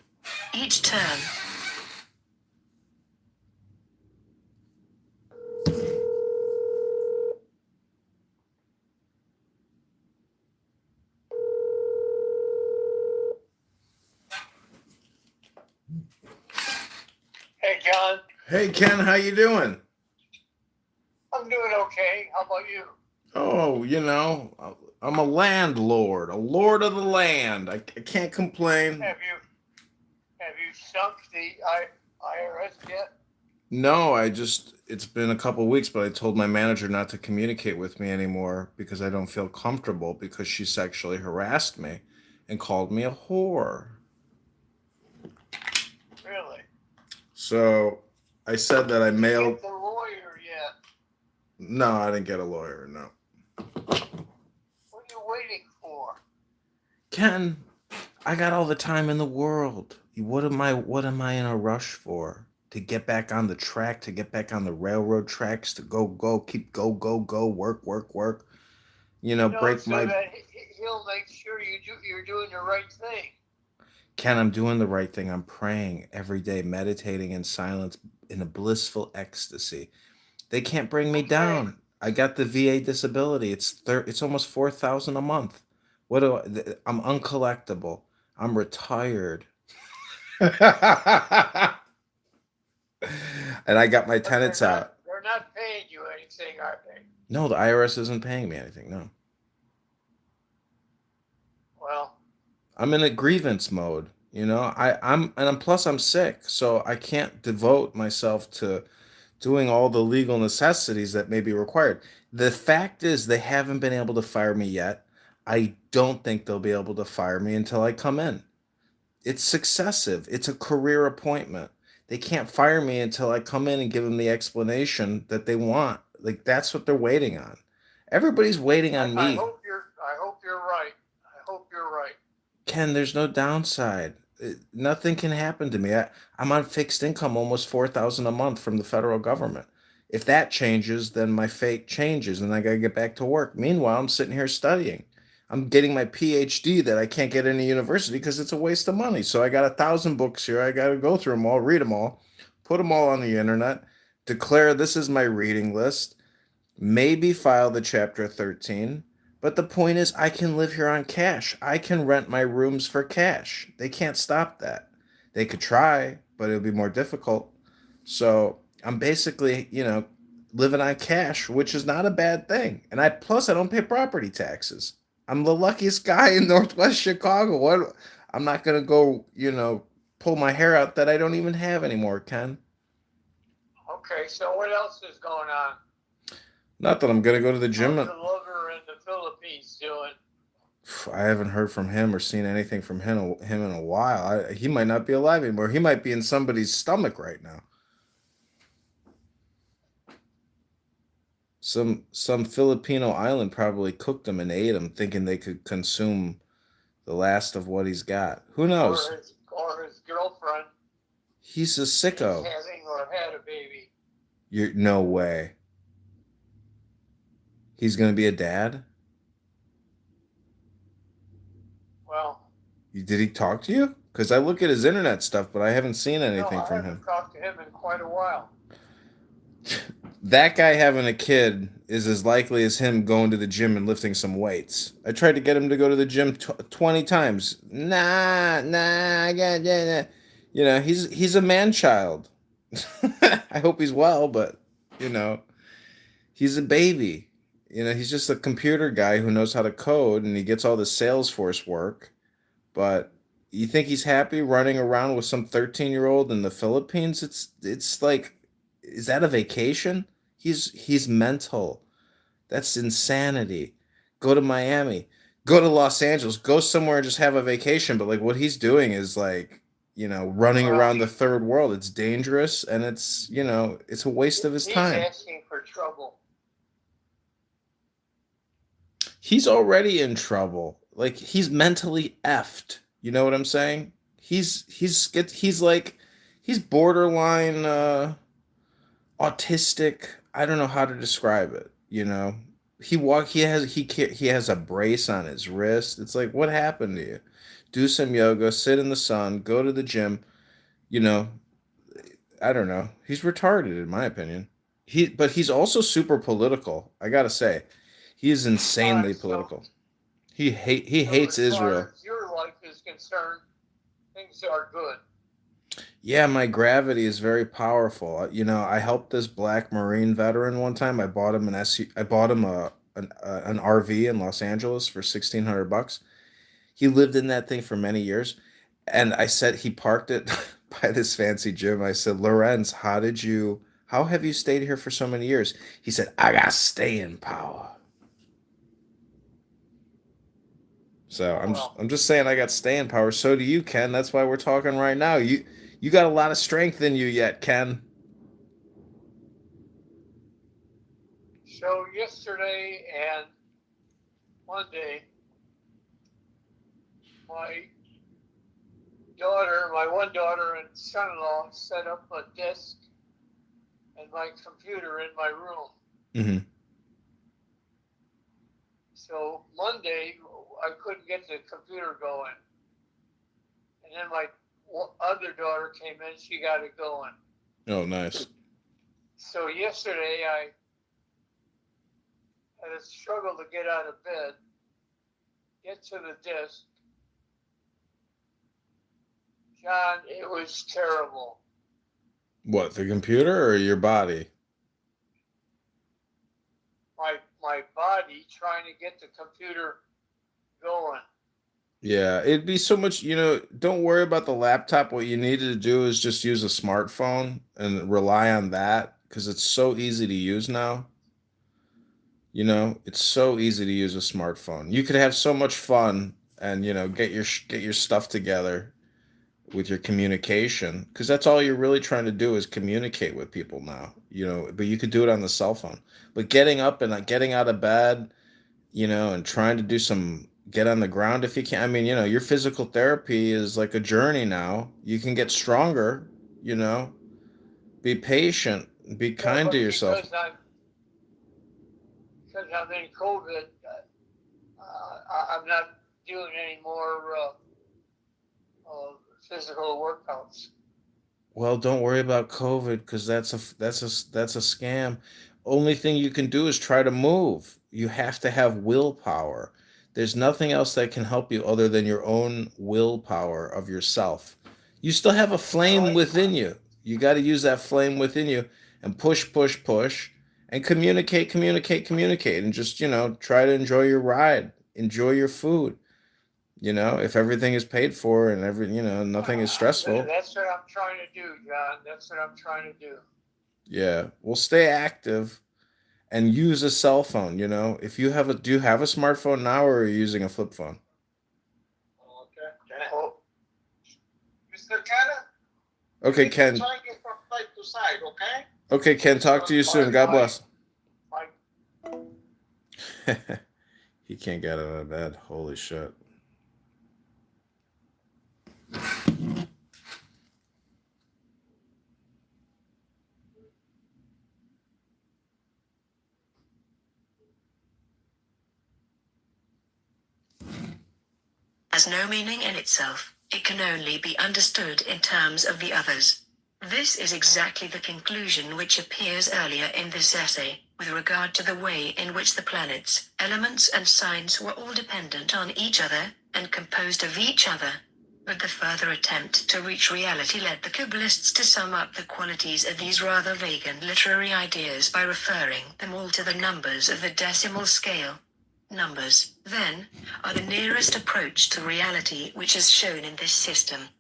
Each term Hey, John. Hey Ken, how you doing? I'm doing okay. How about you? Oh, I'm a landlord, a lord of the land. I can't complain. Have you sunk the IRS yet? No, it's been a couple weeks, but I told my manager not to communicate with me anymore because I don't feel comfortable because she sexually harassed me and called me a whore. Really? So I said that I mailed. Get the lawyer yet? No, I didn't get a lawyer, no. What are you waiting for? Ken, I got all the time in the world. What am I in a rush for? To get back on the track, to get back on the railroad tracks, to go, keep go, work. Break so my. that he'll make sure you're doing the right thing. Ken, I'm doing the right thing. I'm praying every day, meditating in silence, in a blissful ecstasy. They can't bring me down. I got the VA disability. It's almost $4,000 a month. I'm uncollectible. I'm retired. And I got my tenants out. They're not paying you anything, are they? No, the IRS isn't paying me anything. No. Well, I'm in a grievance mode. I'm plus I'm sick, so I can't devote myself to doing all the legal necessities that may be required. The fact is, they haven't been able to fire me yet. I don't think they'll be able to fire me until I come in. It's successive. It's a career appointment. They can't fire me until I come in and give them the explanation that they want. Like that's what they're waiting on. Everybody's waiting on I me. hope you're right. I hope you're right. Ken, there's no downside. Nothing can happen to me. I'm on fixed income, almost 4,000 a month from the federal government. If that changes, then my fate changes, and I gotta get back to work. Meanwhile, I'm sitting here studying. I'm getting my PhD that I can't get in a university because it's a waste of money. So I got 1,000 books here. I got to go through them all, read them all, put them all on the internet, declare this is my reading list, maybe file the Chapter 13. But the point is, I can live here on cash. I can rent my rooms for cash. They can't stop that. They could try, but it'll be more difficult. So I'm basically, living on cash, which is not a bad thing. And I don't pay property taxes. I'm the luckiest guy in Northwest Chicago. What? I'm not gonna go, pull my hair out that I don't even have anymore, Ken. Okay, so what else is going on? Not that I'm gonna go to the gym. How's the lover in the Philippines doing? I haven't heard from him or seen anything from him in a while. He might not be alive anymore. He might be in somebody's stomach right now. Some Filipino island probably cooked him and ate him, thinking they could consume the last of what he's got. Who knows? Or his girlfriend. He's a sicko. Is having or had a baby. You're no way. He's gonna be a dad? Well, Did he talk to you? Because I look at his internet stuff, but I haven't seen anything no, I from haven't him. talked to him in quite a while. That guy having a kid is as likely as him going to the gym and lifting some weights. I tried to get him to go to the gym 20 times. Nah, yeah. He's a man child. I hope he's well, but he's a baby. He's just a computer guy who knows how to code, and he gets all the Salesforce work. But you think he's happy running around with some 13-year-old in the Philippines? It's like, is that a vacation? He's mental. That's insanity. Go to Miami. Go to Los Angeles. Go somewhere and just have a vacation. But like what he's doing is like, running around the third world. It's dangerous, and it's a waste of his time. He's asking for trouble. He's already in trouble. Like he's mentally effed. You know what I'm saying? He's borderline autistic. I don't know how to describe it. He has a brace on his wrist. It's like, what happened to you? Do some yoga, sit in the sun, go to the gym. I don't know. He's retarded in my opinion. But he's also super political. I gotta say, he is insanely political. He hates Israel. As far as your life is concerned, things are good. Yeah, my gravity is very powerful. I helped this black Marine veteran one time. I bought him an RV in Los Angeles for $1,600. He lived in that thing for many years, and I said he parked it by this fancy gym. I said, Lorenz, how have you stayed here for so many years? He said, I got staying power. So I'm just saying I got staying power. So do you, Ken. That's why we're talking right now. You got a lot of strength in you yet, Ken. So yesterday and Monday, my one daughter and son-in-law set up a desk and my computer in my room. Mm-hmm. So Monday, I couldn't get the computer going. And then my other daughter came in, she got it going. Oh, nice. So yesterday, I had a struggle to get out of bed. get to the disc. John, it was terrible. What, the computer or your body? My body trying to get the computer going. Yeah, it'd be so much, don't worry about the laptop. What you needed to do is just use a smartphone and rely on that because it's so easy to use now. It's so easy to use a smartphone. You could have so much fun and, get your stuff together with your communication because that's all you're really trying to do is communicate with people now, but you could do it on the cell phone. But getting up and getting out of bed, and trying to get on the ground if you can. I mean, your physical therapy is like a journey now. You can get stronger, be patient, be kind to yourself. Because I'm in COVID, I'm not doing any more physical workouts. Well, don't worry about COVID because that's a scam. Only thing you can do is try to move. You have to have willpower. There's nothing else that can help you other than your own willpower of yourself. You still have a flame within you. You got to use that flame within you and push, and communicate, and just, try to enjoy your ride, enjoy your food. If everything is paid for and nothing is stressful. That's what I'm trying to do, John. That's what I'm trying to do. Yeah. Well, stay active and use a cell phone, If you do you have a smartphone now or are you using a flip phone? Okay. Mr. Kenna? Okay, Ken. Trying it from side to side, okay? Okay, Ken, talk to you soon. God bless. Bye. He can't get out of bed. Holy shit. Has no meaning in itself, it can only be understood in terms of the others. This is exactly the conclusion which appears earlier in this essay, with regard to the way in which the planets, elements and signs were all dependent on each other, and composed of each other. But the further attempt to reach reality led the Kabbalists to sum up the qualities of these rather vague and literary ideas by referring them all to the numbers of the decimal scale. Numbers, then, are the nearest approach to reality which is shown in this system.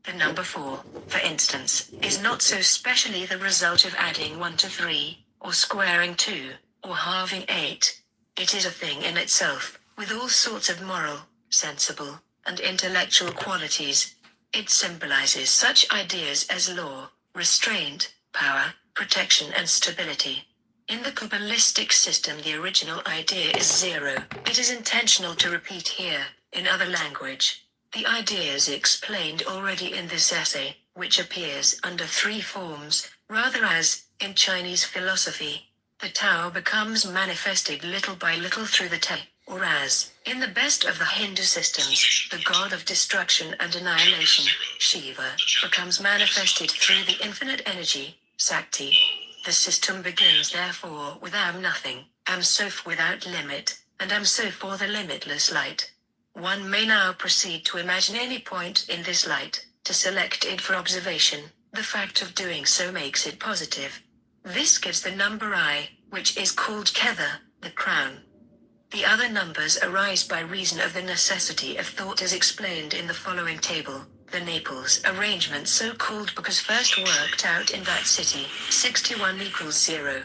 The number 4, for instance, is not so specially the result of adding 1 to 3, or squaring 2, or halving 8. It is a thing in itself, with all sorts of moral, sensible, and intellectual qualities. It symbolizes such ideas as law, restraint, power, protection and stability. In the Kabbalistic system the original idea is 0. It is intentional to repeat here, in other language, the ideas explained already in this essay, which appears under 3 forms, rather as, in Chinese philosophy, the Tao becomes manifested little by little through the Te, or as, in the best of the Hindu systems, the god of destruction and annihilation, Shiva, becomes manifested through the infinite energy, Sakti. The system begins therefore with Am nothing, Am Soph without limit, and Am Soph for the limitless light. One may now proceed to imagine any point in this light, to select it for observation. The fact of doing so makes it positive. This gives the number I, which is called Kether, the crown. The other numbers arise by reason of the necessity of thought as explained in the following table. The Naples arrangement so called because first worked out in that city, 61 equals 0.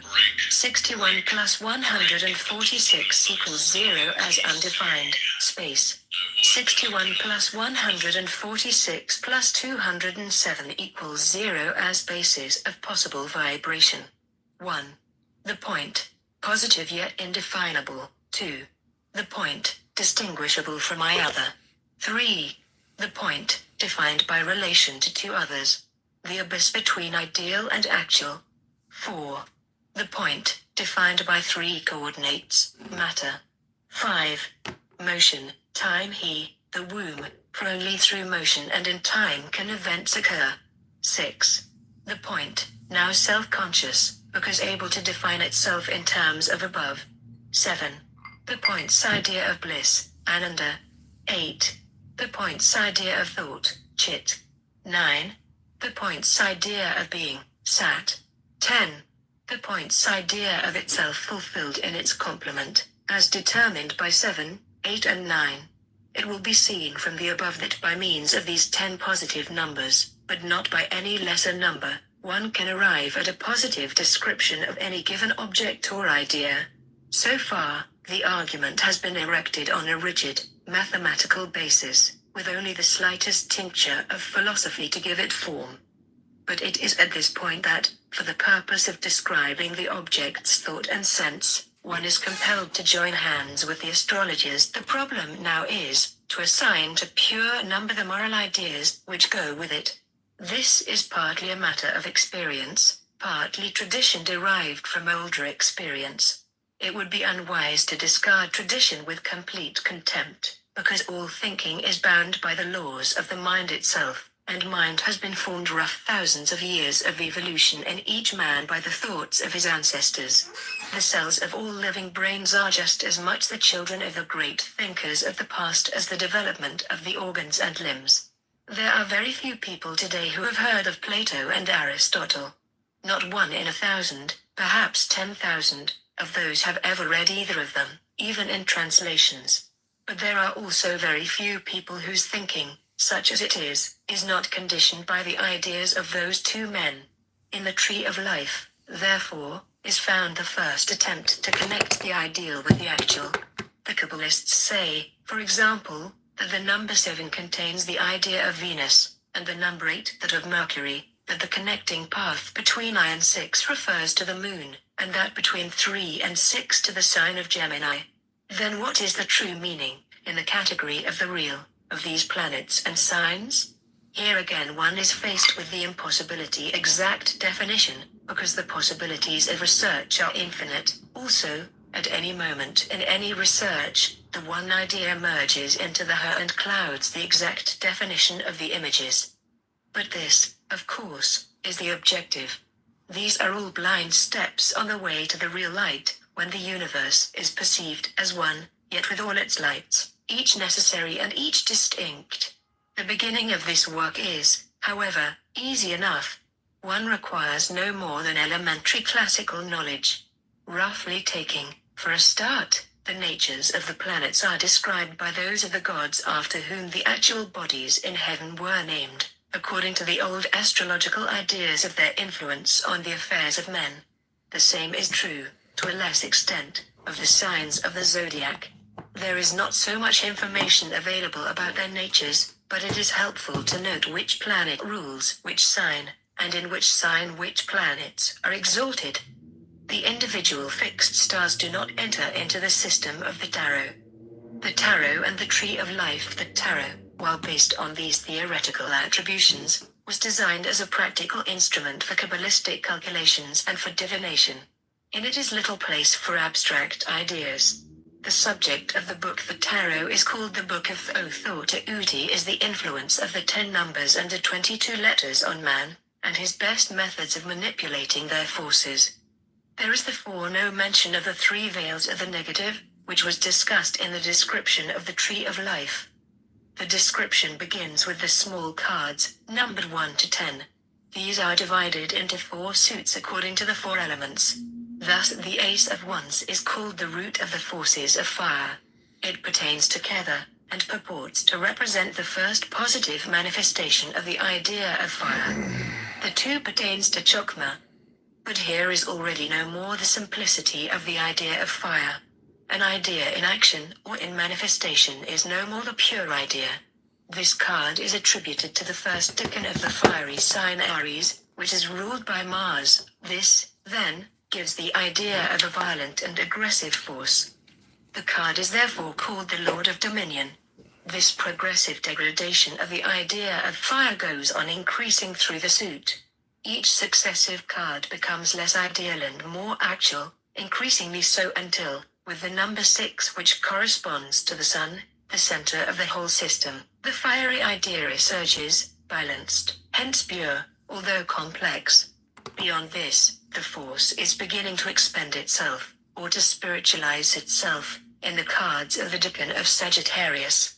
61 plus 146 equals 0 as undefined, space. 61 plus 146 plus 207 equals 0 as basis of possible vibration. 1. The point, positive yet indefinable. 2. The point, distinguishable from my other. 3. The point, defined by relation to 2 others. The abyss between ideal and actual. 4. The point, defined by 3 coordinates, matter. 5. Motion, time he, the womb, for only through motion and in time can events occur. 6. The point, now self-conscious, because able to define itself in terms of above. 7. The point's idea of bliss, Ananda. 8. The point's idea of thought, Chit. 9. The point's idea of being, Sat. 10. The point's idea of itself fulfilled in its complement, as determined by 7, 8 and 9. It will be seen from the above that by means of these 10 positive numbers, but not by any lesser number, one can arrive at a positive description of any given object or idea. So far, the argument has been erected on a rigid, mathematical basis, with only the slightest tincture of philosophy to give it form. But it is at this point that, for the purpose of describing the object's thought and sense, one is compelled to join hands with the astrologers. The problem now is to assign to pure number the moral ideas which go with it. This is partly a matter of experience, partly tradition derived from older experience. It would be unwise to discard tradition with complete contempt, because all thinking is bound by the laws of the mind itself, and mind has been formed rough thousands of years of evolution in each man by the thoughts of his ancestors. The cells of all living brains are just as much the children of the great thinkers of the past as the development of the organs and limbs. There are very few people today who have heard of Plato and Aristotle. Not 1 in 1,000, perhaps 10,000, of those have ever read either of them, even in translations. But there are also very few people whose thinking, such as it is not conditioned by the ideas of those two men. In the Tree of Life, therefore, is found the first attempt to connect the ideal with the actual. The Kabbalists say, for example, that the number 7 contains the idea of Venus, and the number 8 that of Mercury, that the connecting path between I and 6 refers to the moon, and that between 3 and 6 to the sign of Gemini. Then what is the true meaning, in the category of the real, of these planets and signs? Here again one is faced with the impossibility exact definition, because the possibilities of research are infinite. Also, at any moment in any research, the one idea merges into the her and clouds the exact definition of the images. But this, of course, is the objective. These are all blind steps on the way to the real light, when the universe is perceived as one, yet with all its lights, each necessary and each distinct. The beginning of this work is, however, easy enough. One requires no more than elementary classical knowledge. Roughly taking, for a start, the natures of the planets are described by those of the gods after whom the actual bodies in heaven were named, according to the old astrological ideas of their influence on the affairs of men. The same is true, to a less extent, of the signs of the zodiac. There is not so much information available about their natures, but it is helpful to note which planet rules which sign, and in which sign which planets are exalted. The individual fixed stars do not enter into the system of the tarot. The tarot and the Tree of Life. The tarot, while based on these theoretical attributions, was designed as a practical instrument for Kabbalistic calculations and for divination. In it is little place for abstract ideas. The subject of the book The Tarot is called the Book of Thought. Uti is the influence of the 10 numbers and the 22 letters on man, and his best methods of manipulating their forces. There is therefore no mention of the 3 veils of the negative, which was discussed in the description of the Tree of Life. The description begins with the small cards, numbered 1 to 10. These are divided into 4 suits according to the 4 elements. Thus the Ace of Wands is called the root of the forces of fire. It pertains to Kether, and purports to represent the first positive manifestation of the idea of fire. The 2 pertains to Chokmah. But here is already no more the simplicity of the idea of fire. An idea in action or in manifestation is no more the pure idea. This card is attributed to the first decan of the fiery sign Aries, which is ruled by Mars. This, then, gives the idea of a violent and aggressive force. The card is therefore called the Lord of Dominion. This progressive degradation of the idea of fire goes on increasing through the suit. Each successive card becomes less ideal and more actual, increasingly so until, with the number 6 which corresponds to the sun, the center of the whole system, the fiery idea resurges, balanced, hence pure, although complex. Beyond this, the force is beginning to expend itself, or to spiritualize itself, in the cards of the Decan of Sagittarius.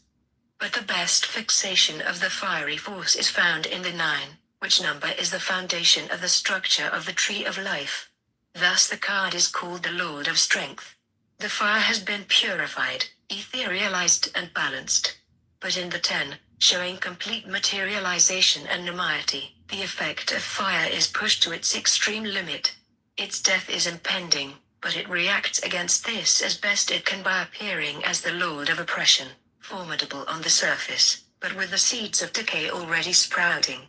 But the best fixation of the fiery force is found in the 9, which number is the foundation of the structure of the tree of life. Thus the card is called the Lord of Strength. The fire has been purified, etherealized and balanced. But in the 10, showing complete materialization and nimiety, the effect of fire is pushed to its extreme limit. Its death is impending, but it reacts against this as best it can by appearing as the Lord of Oppression, formidable on the surface, but with the seeds of decay already sprouting.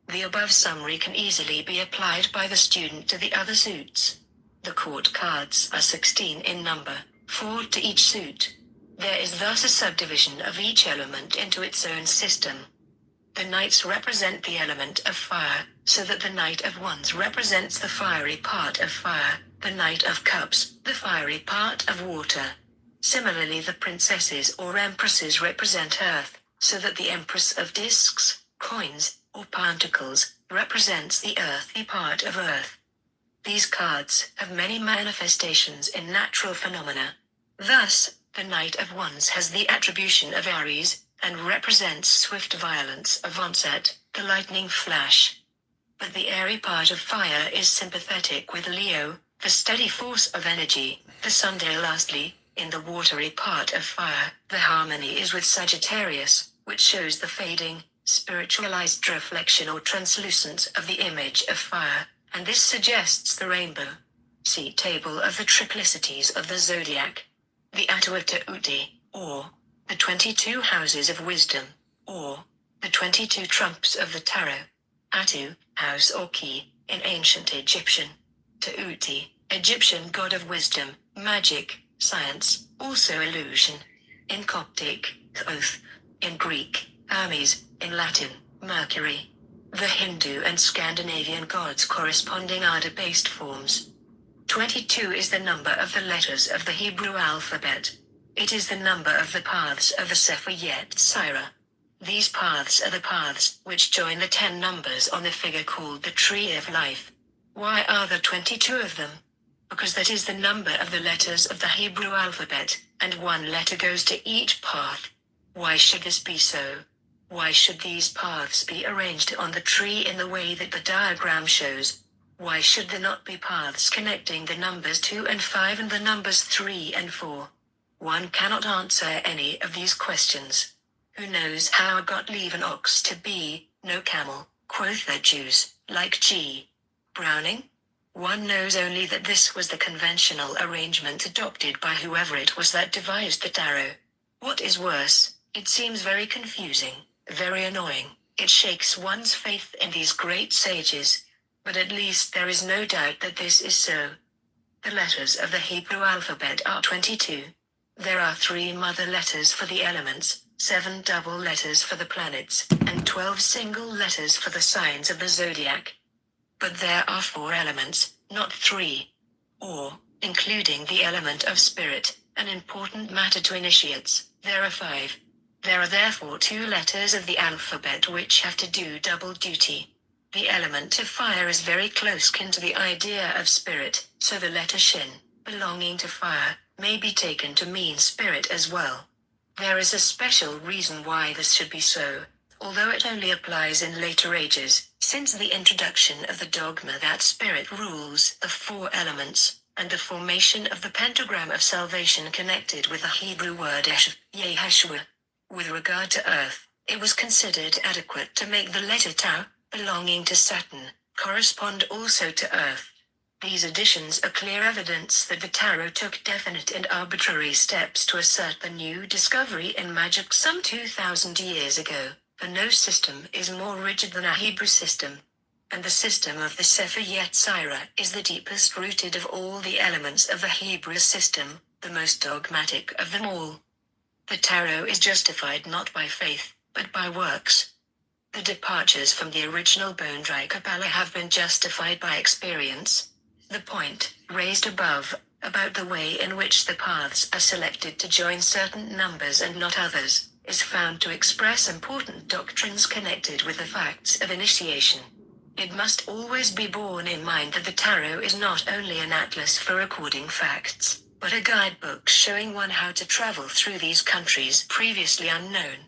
The above summary can easily be applied by the student to the other suits. The court cards are 16 in number, 4 to each suit. There is thus a subdivision of each element into its own system. The knights represent the element of fire, so that the Knight of Wands represents the fiery part of fire, the Knight of Cups, the fiery part of water. Similarly, the princesses or empresses represent earth, so that the Empress of Discs, Coins, or Pentacles represents the earthy part of earth. These cards have many manifestations in natural phenomena. Thus, the Knight of Wands has the attribution of Aries, and represents swift violence of onset, the lightning flash. But the airy part of fire is sympathetic with Leo, the steady force of energy, the Sunday. Lastly, in the watery part of fire, the harmony is with Sagittarius, which shows the fading, spiritualized reflection or translucence of the image of fire, and this suggests the rainbow. See Table of the Triplicities of the Zodiac. The Atuata Uti, or the 22 Houses of Wisdom, or the 22 Trumps of the Tarot. Atu, house or key, in ancient Egyptian. Ta'uti, Egyptian god of wisdom, magic, science, also illusion. In Coptic, Thoth. In Greek, Hermes. In Latin, Mercury. The Hindu and Scandinavian gods corresponding are debased forms. 22 is the number of the letters of the Hebrew alphabet. It is the number of the paths of the Sefer Yetzirah. These paths are the paths which join the 10 numbers on the figure called the Tree of Life. Why are there 22 of them? Because that is the number of the letters of the Hebrew alphabet, and one letter goes to each path. Why should this be so? Why should these paths be arranged on the tree in the way that the diagram shows? Why should there not be paths connecting the numbers 2 and 5 and the numbers 3 and 4? One cannot answer any of these questions. Who knows how God leave an ox to be, no camel, quoth the Jews, like G. Browning? One knows only that this was the conventional arrangement adopted by whoever it was that devised the tarot. What is worse, it seems very confusing, very annoying. It shakes one's faith in these great sages. But at least there is no doubt that this is so. The letters of the Hebrew alphabet are 22. There are 3 mother letters for the elements, 7 double letters for the planets, and 12 single letters for the signs of the zodiac. But there are 4 elements, not 3. Or, including the element of spirit, an important matter to initiates, there are 5. There are therefore 2 letters of the alphabet which have to do double duty. The element of fire is very close kin to the idea of spirit, so the letter Shin, belonging to fire, may be taken to mean spirit as well. There is a special reason why this should be so, although it only applies in later ages, since the introduction of the dogma that spirit rules the 4 elements, and the formation of the pentagram of salvation connected with the Hebrew word Yeshua. With regard to earth, it was considered adequate to make the letter Tau, belonging to Saturn, correspond also to Earth. These additions are clear evidence that the tarot took definite and arbitrary steps to assert the new discovery in magic some 2,000 years ago, for no system is more rigid than a Hebrew system. And the system of the Sefer Yetzirah is the deepest rooted of all the elements of the Hebrew system, the most dogmatic of them all. The tarot is justified not by faith, but by works. The departures from the original bone dry Kabbalah have been justified by experience. The point, raised above, about the way in which the paths are selected to join certain numbers and not others, is found to express important doctrines connected with the facts of initiation. It must always be borne in mind that the tarot is not only an atlas for recording facts, but a guidebook showing one how to travel through these countries previously unknown.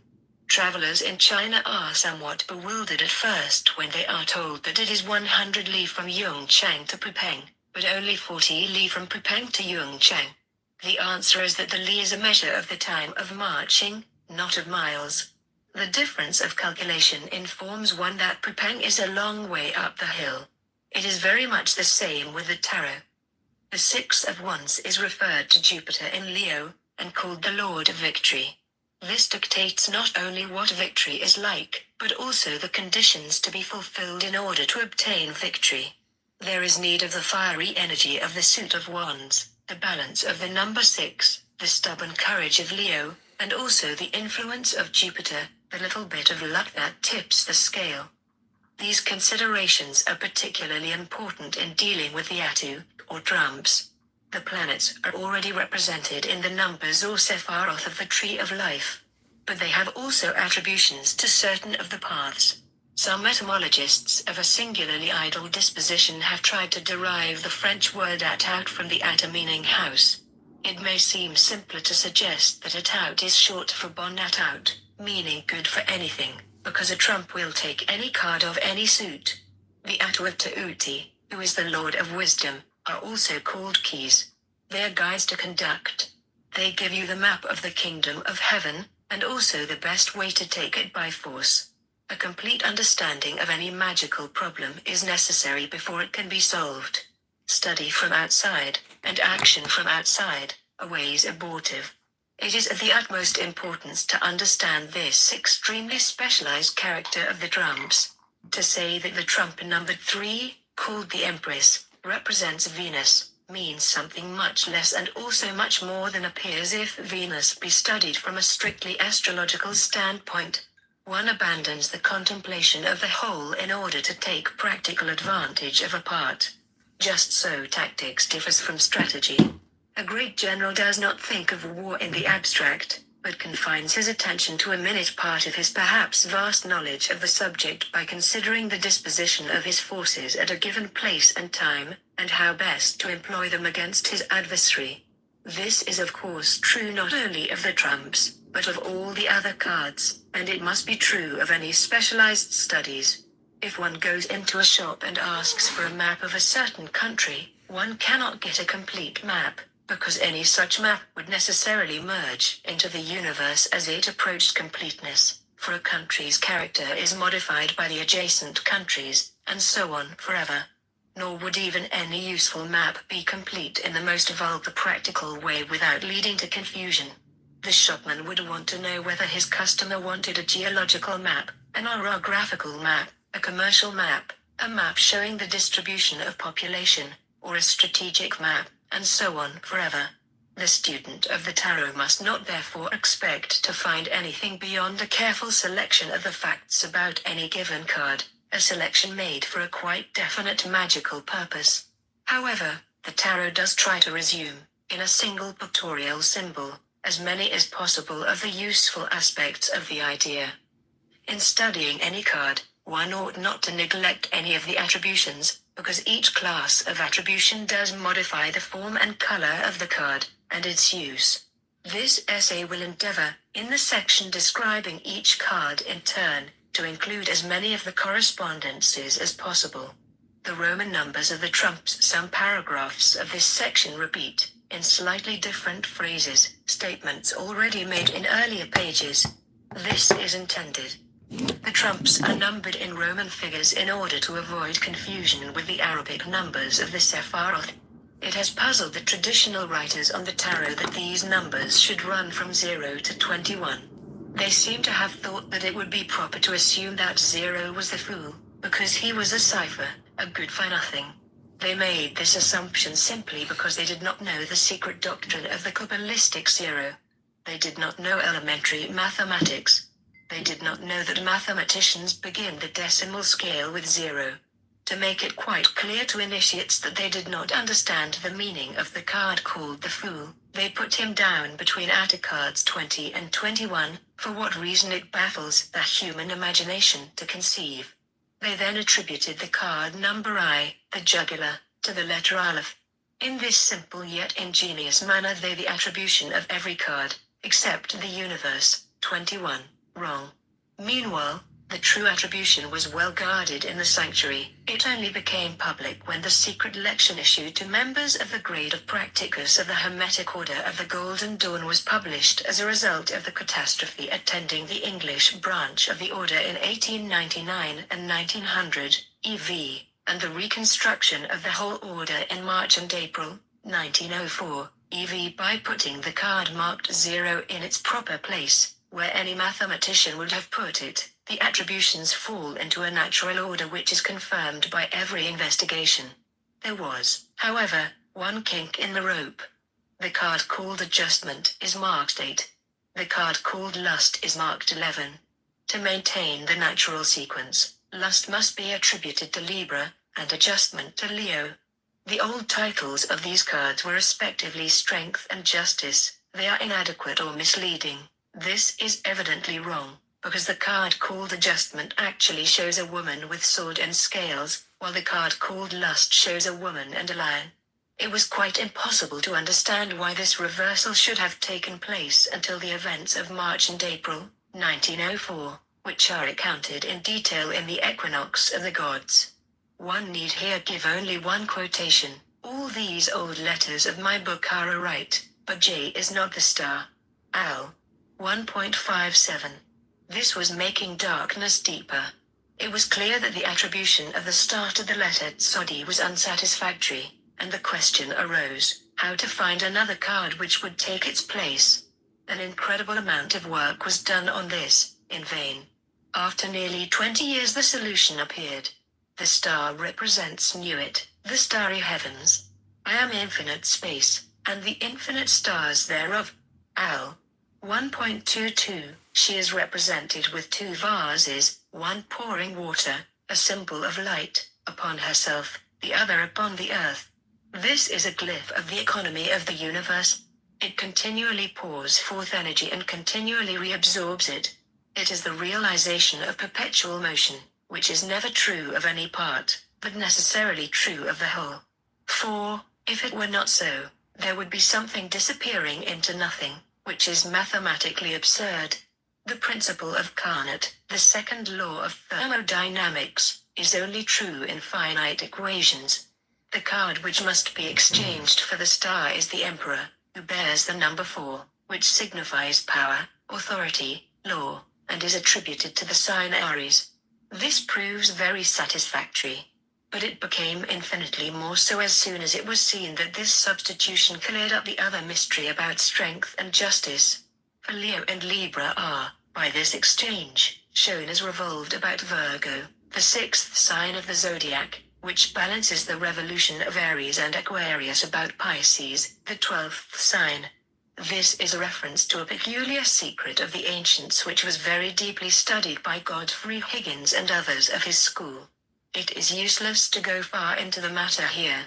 Travelers in China are somewhat bewildered at first when they are told that it is 100 li from Yongchang to Pupeng, but only 40 li from Pupeng to Yongchang. The answer is that the li is a measure of the time of marching, not of miles. The difference of calculation informs one that Pupeng is a long way up the hill. It is very much the same with the tarot. The Six of Wands is referred to Jupiter in Leo, and called the Lord of Victory. This dictates not only what victory is like, but also the conditions to be fulfilled in order to obtain victory. There is need of the fiery energy of the suit of wands, the balance of the number 6, the stubborn courage of Leo, and also the influence of Jupiter, the little bit of luck that tips the scale. These considerations are particularly important in dealing with the Atu, or trumps. The planets are already represented in the numbers or Sephiroth of the Tree of Life. But they have also attributions to certain of the paths. Some etymologists of a singularly idle disposition have tried to derive the French word atout from the Ata meaning house. It may seem simpler to suggest that atout is short for bon atout, meaning good for anything, because a trump will take any card of any suit. The Atu of Ta'uti, who is the Lord of Wisdom, are also called keys. They are guides to conduct. They give you the map of the kingdom of heaven, and also the best way to take it by force. A complete understanding of any magical problem is necessary before it can be solved. Study from outside, and action from outside, are ways abortive. It is of the utmost importance to understand this extremely specialized character of the trumps. To say that the trump numbered 3, called the Empress, represents Venus, means something much less and also much more than appears if Venus be studied from a strictly astrological standpoint. One abandons the contemplation of the whole in order to take practical advantage of a part. Just so tactics differs from strategy. A great general does not think of war in the abstract, but confines his attention to a minute part of his perhaps vast knowledge of the subject by considering the disposition of his forces at a given place and time, and how best to employ them against his adversary. This is of course true not only of the trumps, but of all the other cards, and it must be true of any specialized studies. If one goes into a shop and asks for a map of a certain country, one cannot get a complete map, because any such map would necessarily merge into the universe as it approached completeness, for a country's character is modified by the adjacent countries, and so on forever. Nor would even any useful map be complete in the most vulgar practical way without leading to confusion. The shopman would want to know whether his customer wanted a geological map, an orographical map, a commercial map, a map showing the distribution of population, or a strategic map, and so on forever. The student of the tarot must not therefore expect to find anything beyond a careful selection of the facts about any given card, a selection made for a quite definite magical purpose. However, the tarot does try to resume, in a single pictorial symbol, as many as possible of the useful aspects of the idea. In studying any card, one ought not to neglect any of the attributions, because each class of attribution does modify the form and color of the card, and its use. This essay will endeavor, in the section describing each card in turn, to include as many of the correspondences as possible. The Roman numbers of the trumps. Some paragraphs of this section repeat, in slightly different phrases, statements already made in earlier pages. This is intended. The trumps are numbered in Roman figures in order to avoid confusion with the Arabic numbers of the Sephiroth. It has puzzled the traditional writers on the tarot that these numbers should run from 0 to 21. They seem to have thought that it would be proper to assume that 0 was the fool, because he was a cipher, a good for nothing. They made this assumption simply because they did not know the secret doctrine of the Kabbalistic 0. They did not know elementary mathematics. They did not know that mathematicians begin the decimal scale with 0. To make it quite clear to initiates that they did not understand the meaning of the card called the Fool, they put him down between Atta cards 20 and 21, for what reason it baffles the human imagination to conceive. They then attributed the card number I, the jugular, to the letter Aleph. In this simple yet ingenious manner they the attribution of every card, except the universe, 21, wrong. Meanwhile, the true attribution was well guarded in the sanctuary. It only became public when the secret lection issued to members of the grade of Practicus of the Hermetic Order of the Golden Dawn was published as a result of the catastrophe attending the English branch of the order in 1899 and 1900, EV, and the reconstruction of the whole order in March and April, 1904, EV by putting the card marked 0 in its proper place, where any mathematician would have put it. The attributions fall into a natural order which is confirmed by every investigation. There was, however, one kink in the rope. The card called Adjustment is marked 8. The card called Lust is marked 11. To maintain the natural sequence, Lust must be attributed to Libra, and Adjustment to Leo. The old titles of these cards were respectively Strength and Justice. They are inadequate or misleading. This is evidently wrong, because the card called Adjustment actually shows a woman with sword and scales, while the card called Lust shows a woman and a lion. It was quite impossible to understand why this reversal should have taken place until the events of March and April, 1904, which are recounted in detail in the Equinox of the Gods. One need here give only one quotation. All these old letters of my book are right, but J is not the star. Al. 1.57. This was making darkness deeper. It was clear that the attribution of the star to the letter Tsodi was unsatisfactory, and the question arose, how to find another card which would take its place. An incredible amount of work was done on this, in vain. After nearly 20 years the solution appeared. The star represents Nuit, the starry heavens. I am infinite space, and the infinite stars thereof. Al. 1.22, she is represented with two vases, one pouring water, a symbol of light, upon herself, the other upon the earth. This is a glyph of the economy of the universe. It continually pours forth energy and continually reabsorbs it. It is the realization of perpetual motion, which is never true of any part, but necessarily true of the whole. For, if it were not so, there would be something disappearing into nothing, which is mathematically absurd. The principle of Carnot, the second law of thermodynamics, is only true in finite equations. The card which must be exchanged for the star is the Emperor, who bears the number 4, which signifies power, authority, law, and is attributed to the sign Aries. This proves very satisfactory. But it became infinitely more so as soon as it was seen that this substitution cleared up the other mystery about strength and justice. For Leo and Libra are, by this exchange, shown as revolved about Virgo, the 6th sign of the zodiac, which balances the revolution of Aries and Aquarius about Pisces, the 12th sign. This is a reference to a peculiar secret of the ancients which was very deeply studied by Godfrey Higgins and others of his school. It is useless to go far into the matter here.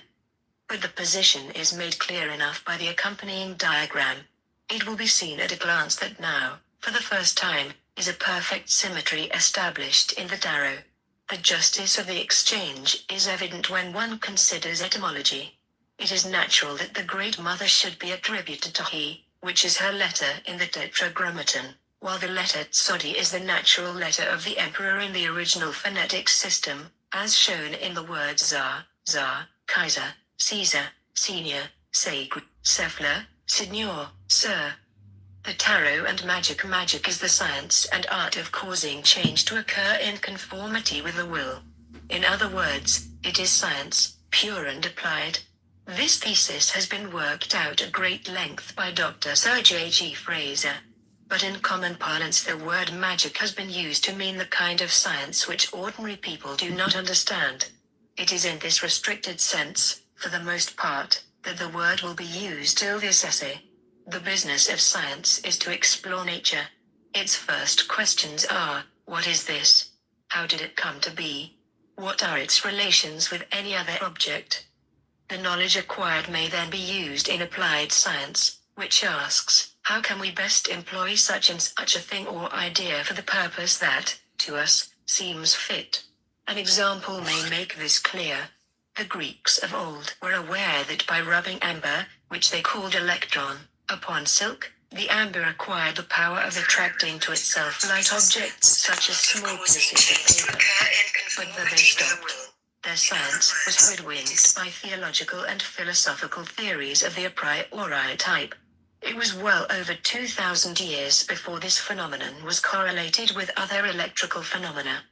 But the position is made clear enough by the accompanying diagram. It will be seen at a glance that now, for the first time, is a perfect symmetry established in the tarot. The justice of the exchange is evident when one considers etymology. It is natural that the Great Mother should be attributed to He, which is her letter in the Tetragrammaton, while the letter Tsodi is the natural letter of the Emperor in the original phonetic system, as shown in the words Tsar, Kaiser, Caesar, Senior, Sacred, Sephler, Signor, Sir. The tarot and magic is the science and art of causing change to occur in conformity with the will. In other words, it is science, pure and applied. This thesis has been worked out at great length by Dr. Sir J.G. Fraser. But in common parlance the word magic has been used to mean the kind of science which ordinary people do not understand. It is in this restricted sense, for the most part, that the word will be used till this essay. The business of science is to explore nature. Its first questions are, what is this? How did it come to be? What are its relations with any other object? The knowledge acquired may then be used in applied science, which asks, how can we best employ such and such a thing or idea for the purpose that, to us, seems fit? An example may make this clear. The Greeks of old were aware that by rubbing amber, which they called electron, upon silk, the amber acquired the power of attracting to itself light objects such as small pieces of paper. But there they stopped. Their science was hoodwinked by theological and philosophical theories of the a priori type. It was well over 2,000 years before this phenomenon was correlated with other electrical phenomena.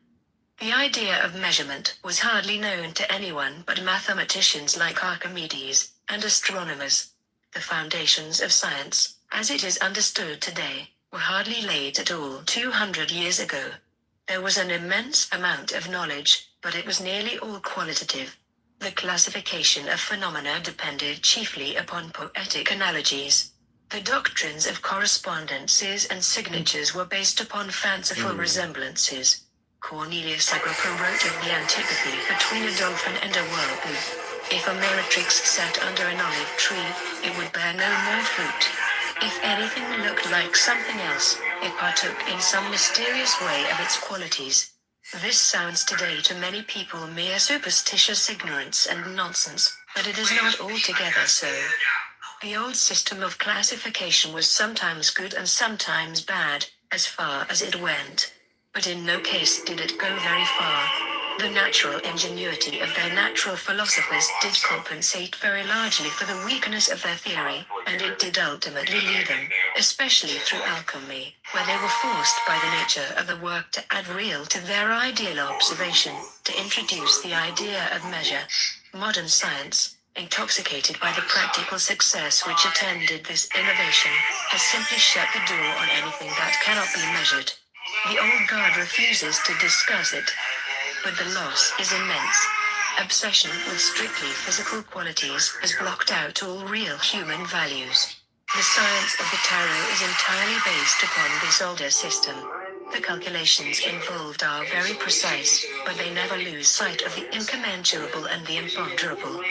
The idea of measurement was hardly known to anyone but mathematicians like Archimedes and astronomers. The foundations of science, as it is understood today, were hardly laid at all 200 years ago. There was an immense amount of knowledge, but it was nearly all qualitative. The classification of phenomena depended chiefly upon poetic analogies. The doctrines of correspondences and signatures were based upon fanciful resemblances. Cornelius Agrippa wrote of the antipathy between a dolphin and a whirlpool. If a meretrix sat under an olive tree, it would bear no more fruit. If anything looked like something else, it partook in some mysterious way of its qualities. This sounds today to many people mere superstitious ignorance and nonsense, but it is not altogether so. The old system of classification was sometimes good and sometimes bad, as far as it went. But in no case did it go very far. The natural ingenuity of their natural philosophers did compensate very largely for the weakness of their theory, and it did ultimately lead them, especially through alchemy, where they were forced by the nature of the work to add real to their ideal observation, to introduce the idea of measure. Modern science, intoxicated by the practical success which attended this innovation, has simply shut the door on anything that cannot be measured. The old guard refuses to discuss it. But the loss is immense. Obsession with strictly physical qualities has blocked out all real human values. The science of the tarot is entirely based upon this older system. The calculations involved are very precise, but they never lose sight of the incommensurable and the imponderable.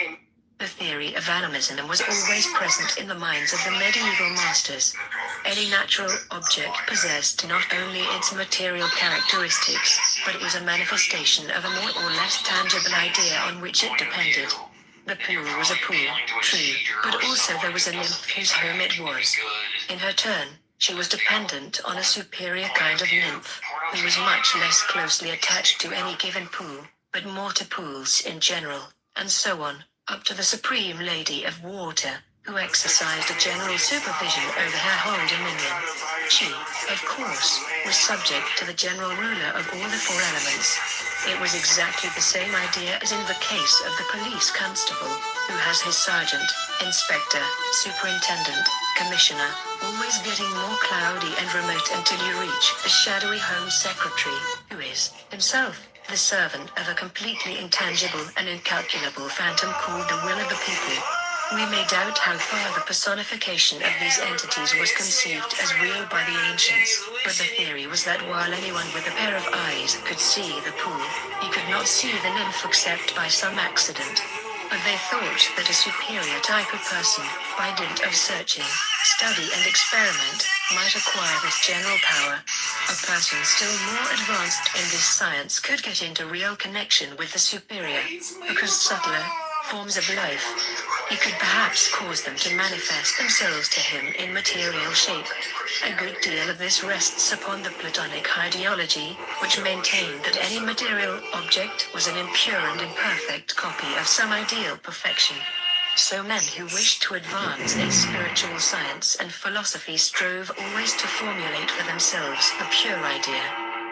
The theory of animism was always present in the minds of the medieval masters. Any natural object possessed not only its material characteristics, but it was a manifestation of a more or less tangible idea on which it depended. The pool was a pool, true, but also there was a nymph whose home it was. In her turn, she was dependent on a superior kind of nymph, who was much less closely attached to any given pool, but more to pools in general, and so on, up to the Supreme Lady of Water, who exercised a general supervision over her whole dominion. She, of course, was subject to the general ruler of all the four elements. It was exactly the same idea as in the case of the police constable, who has his sergeant, inspector, superintendent, commissioner, always getting more cloudy and remote until you reach the shadowy home secretary, who is, himself, the servant of a completely intangible and incalculable phantom called the will of the people. We may doubt how far the personification of these entities was conceived as real by the ancients, but the theory was that while anyone with a pair of eyes could see the pool, he could not see the nymph except by some accident. But they thought that a superior type of person, by dint of searching, study and experiment, might acquire this general power. A person still more advanced in this science could get into real connection with the superior, because subtler forms of life, he could perhaps cause them to manifest themselves to him in material shape. A good deal of this rests upon the Platonic ideology, which maintained that any material object was an impure and imperfect copy of some ideal perfection. So men who wished to advance in spiritual science and philosophy strove always to formulate for themselves the pure idea.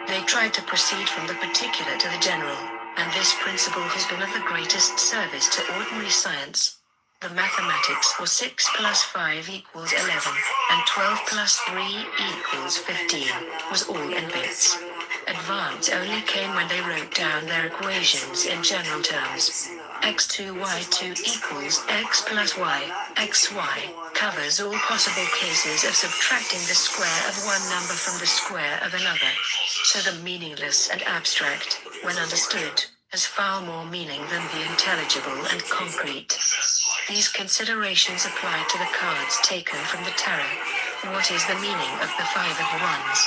They tried to proceed from the particular to the general, and this principle has been of the greatest service to ordinary science. The mathematics for 6 plus 5 equals 11, and 12 plus 3 equals 15, was all in bits. Advance only came when they wrote down their equations in general terms. x2 y2 equals x plus y, xy, covers all possible cases of subtracting the square of one number from the square of another. So the meaningless and abstract, when understood, has far more meaning than the intelligible and concrete. These considerations apply to the cards taken from the tarot. What is the meaning of the 5 of Wands?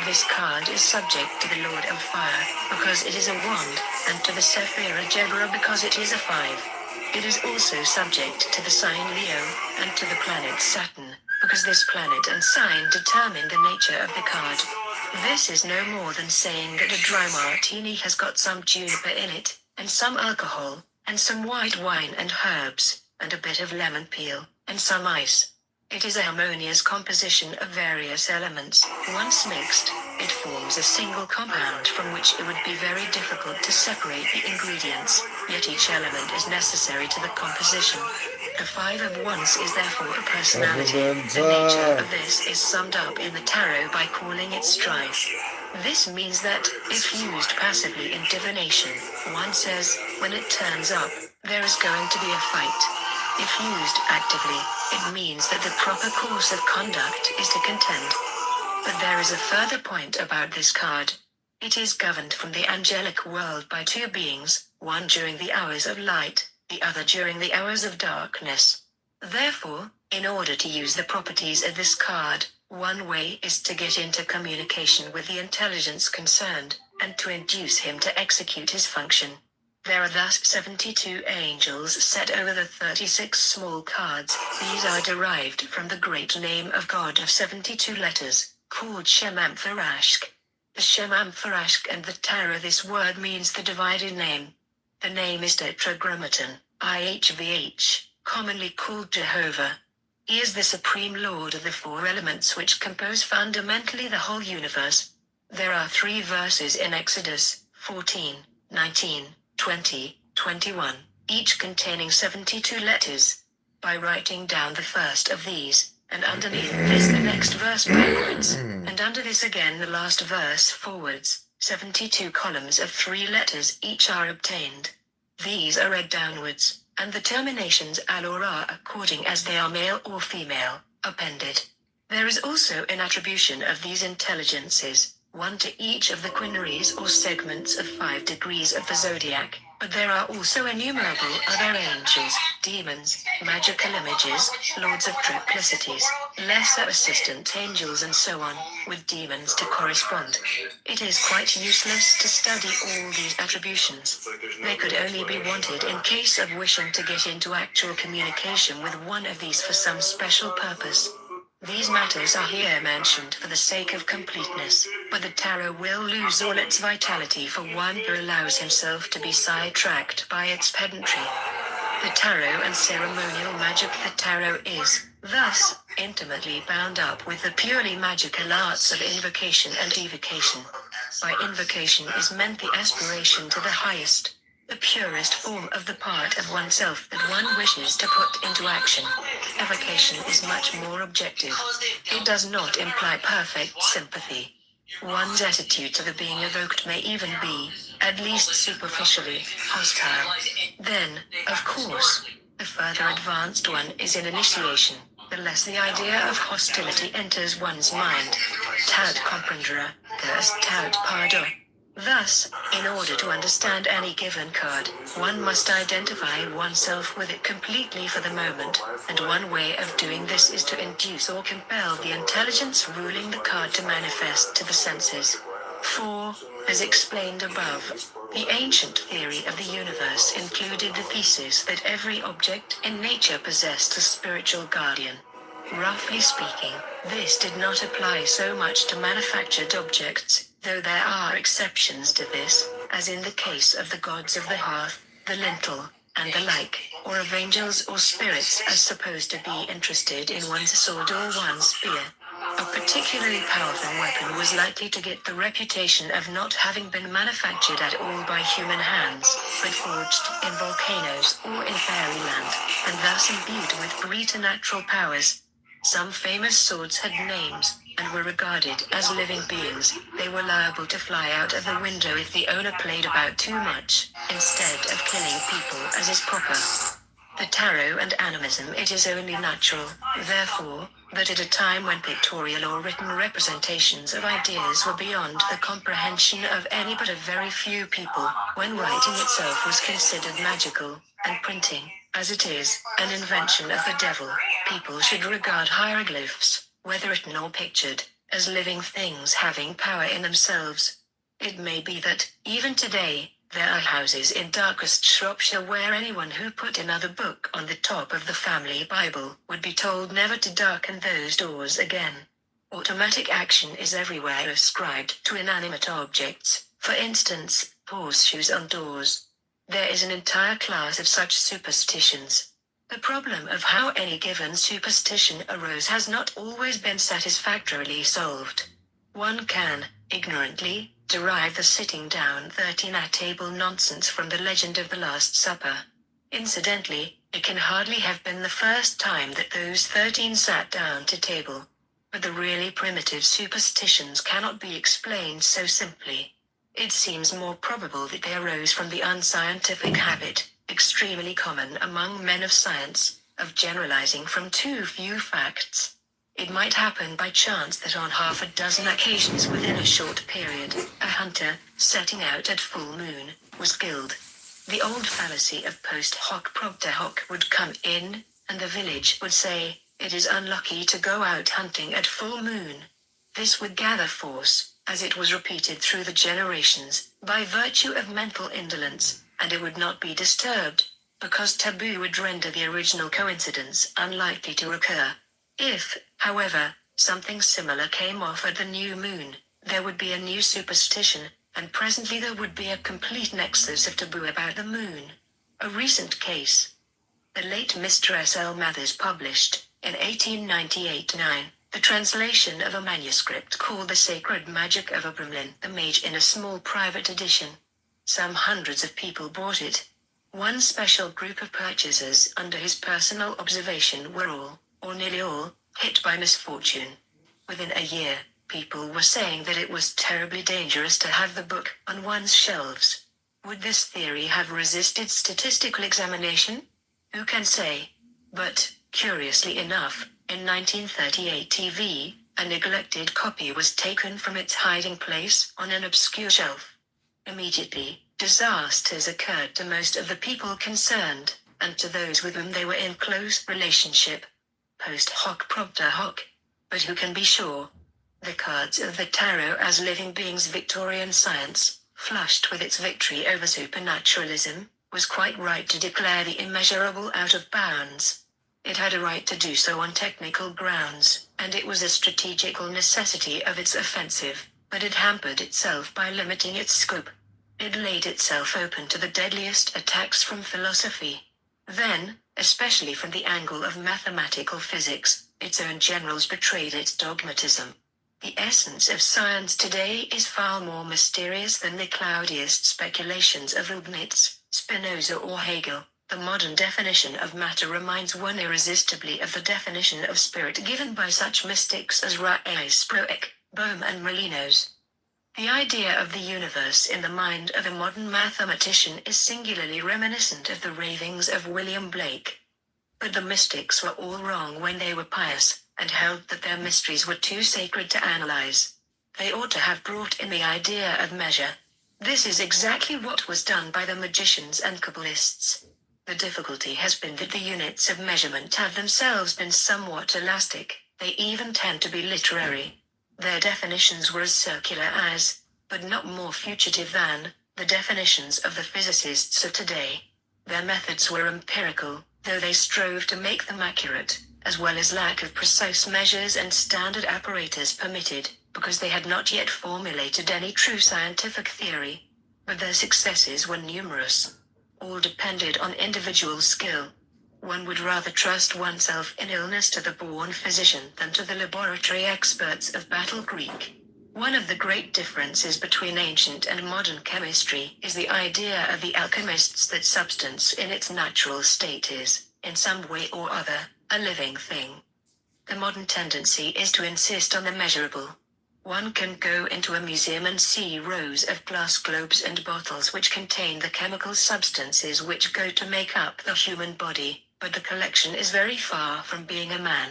This card is subject to the Lord of Fire, because it is a wand, and to the Sephira Jebra because it is a 5. It is also subject to the sign Leo, and to the planet Saturn, because this planet and sign determine the nature of the card. This is no more than saying that a dry martini has got some juniper in it, and some alcohol, and some white wine and herbs, and a bit of lemon peel, and some ice. It is a harmonious composition of various elements. Once mixed, it forms a single compound from which it would be very difficult to separate the ingredients, yet each element is necessary to the composition. The 5 of Wands is therefore a personality. The nature of this is summed up in the tarot by calling it strife. This means that, if used passively in divination, one says, when it turns up, there is going to be a fight. If used actively, it means that the proper course of conduct is to contend. But there is a further point about this card. It is governed from the angelic world by 2 beings, one during the hours of light, the other during the hours of darkness. Therefore, in order to use the properties of this card, one way is to get into communication with the intelligence concerned, and to induce him to execute his function. There are thus 72 angels set over the 36 small cards. These are derived from the great name of God of 72 letters, called Shemamfarashk. The Shemamfarashk and the tarot, this word means the divided name. The name is Tetragrammaton, IHVH, commonly called Jehovah. He is the supreme lord of the 4 elements which compose fundamentally the whole universe. There are 3 verses in Exodus 14, 19, 20, 21, each containing 72 letters. By writing down the first of these, and underneath this the next verse backwards, and under this again the last verse forwards, 72 columns of 3 letters each are obtained. These are read downwards, and the terminations al or are, according as they are male or female, appended. There is also an attribution of these intelligences, one to each of the quinaries or segments of 5 degrees of the zodiac, but there are also innumerable other angels, demons, magical images, lords of triplicities, lesser assistant angels and so on, with demons to correspond. It is quite useless to study all these attributions. They could only be wanted in case of wishing to get into actual communication with one of these for some special purpose. These matters are here mentioned for the sake of completeness, but the tarot will lose all its vitality for one who allows himself to be sidetracked by its pedantry. The tarot and ceremonial magic. The tarot is, thus, intimately bound up with the purely magical arts of invocation and evocation. By invocation is meant the aspiration to the highest, the purest form of the part of oneself that one wishes to put into action. Evocation is much more objective. It does not imply perfect sympathy. One's attitude to the being evoked may even be, at least superficially, hostile. Then, of course, the further advanced one is in initiation, the less the idea of hostility enters one's mind. Tad comprendra, thus tad pardon. Thus, in order to understand any given card, one must identify oneself with it completely for the moment, and one way of doing this is to induce or compel the intelligence ruling the card to manifest to the senses. For, as explained above, the ancient theory of the universe included the thesis that every object in nature possessed a spiritual guardian. Roughly speaking, this did not apply so much to manufactured objects, though there are exceptions to this, as in the case of the gods of the hearth, the lintel, and the like, or of angels or spirits as supposed to be interested in one's sword or one's spear. A particularly powerful weapon was likely to get the reputation of not having been manufactured at all by human hands, but forged in volcanoes or in fairyland, and thus imbued with preternatural powers. Some famous swords had names, and were regarded as living beings. They were liable to fly out of the window if the owner played about too much, instead of killing people as is proper. The tarot and animism, it is only natural, therefore, that at a time when pictorial or written representations of ideas were beyond the comprehension of any but a very few people, when writing itself was considered magical, and printing, as it is, an invention of the devil, people should regard hieroglyphs, whether written or pictured, as living things having power in themselves. It may be that, even today, there are houses in darkest Shropshire where anyone who put another book on the top of the family Bible would be told never to darken those doors again. Automatic action is everywhere ascribed to inanimate objects, for instance, horseshoes on doors. There is an entire class of such superstitions. The problem of how any given superstition arose has not always been satisfactorily solved. One can, ignorantly, derive the sitting down 13 at table nonsense from the legend of the Last Supper. Incidentally, it can hardly have been the first time that those 13 sat down to table. But the really primitive superstitions cannot be explained so simply. It seems more probable that they arose from the unscientific habit, extremely common among men of science, of generalizing from too few facts. It might happen by chance that on half a dozen occasions within a short period, a hunter, setting out at full moon, was killed. The old fallacy of post hoc propter hoc would come in, and the village would say, "It is unlucky to go out hunting at full moon." This would gather force, as it was repeated through the generations, by virtue of mental indolence, and it would not be disturbed, because taboo would render the original coincidence unlikely to recur. If, however, something similar came off at the new moon, there would be a new superstition, and presently there would be a complete nexus of taboo about the moon. A recent case. The late Mr. S. L. Mathers published, in 1898-9, the translation of a manuscript called The Sacred Magic of Abramlin the Mage in a small private edition. Some hundreds of people bought it. One special group of purchasers under his personal observation were all, or nearly all, hit by misfortune. Within a year, people were saying that it was terribly dangerous to have the book on one's shelves. Would this theory have resisted statistical examination? Who can say? But, curiously enough, in 1938 TV, a neglected copy was taken from its hiding place on an obscure shelf. Immediately, disasters occurred to most of the people concerned, and to those with whom they were in close relationship. Post hoc propter hoc. But who can be sure? The cards of the tarot as living beings Victorian science, flushed with its victory over supernaturalism, was quite right to declare the immeasurable out of bounds. It had a right to do so on technical grounds, and it was a strategical necessity of its offensive, but it hampered itself by limiting its scope. It laid itself open to the deadliest attacks from philosophy. Then, especially from the angle of mathematical physics, its own generals betrayed its dogmatism. The essence of science today is far more mysterious than the cloudiest speculations of Leibniz, Spinoza or Hegel. The modern definition of matter reminds one irresistibly of the definition of spirit given by such mystics as Rais Proek, Bohm and Molinos. The idea of the universe in the mind of a modern mathematician is singularly reminiscent of the ravings of William Blake. But the mystics were all wrong when they were pious, and held that their mysteries were too sacred to analyze. They ought to have brought in the idea of measure. This is exactly what was done by the magicians and Kabbalists. The difficulty has been that the units of measurement have themselves been somewhat elastic, they even tend to be literary. Their definitions were as circular as, but not more fugitive than, the definitions of the physicists of today. Their methods were empirical, though they strove to make them accurate, as well as lack of precise measures and standard apparatus permitted, because they had not yet formulated any true scientific theory. But their successes were numerous. All depended on individual skill. One would rather trust oneself in illness to the born physician than to the laboratory experts of Battle Creek. One of the great differences between ancient and modern chemistry is the idea of the alchemists that substance in its natural state is, in some way or other, a living thing. The modern tendency is to insist on the measurable. One can go into a museum and see rows of glass globes and bottles which contain the chemical substances which go to make up the human body, but the collection is very far from being a man.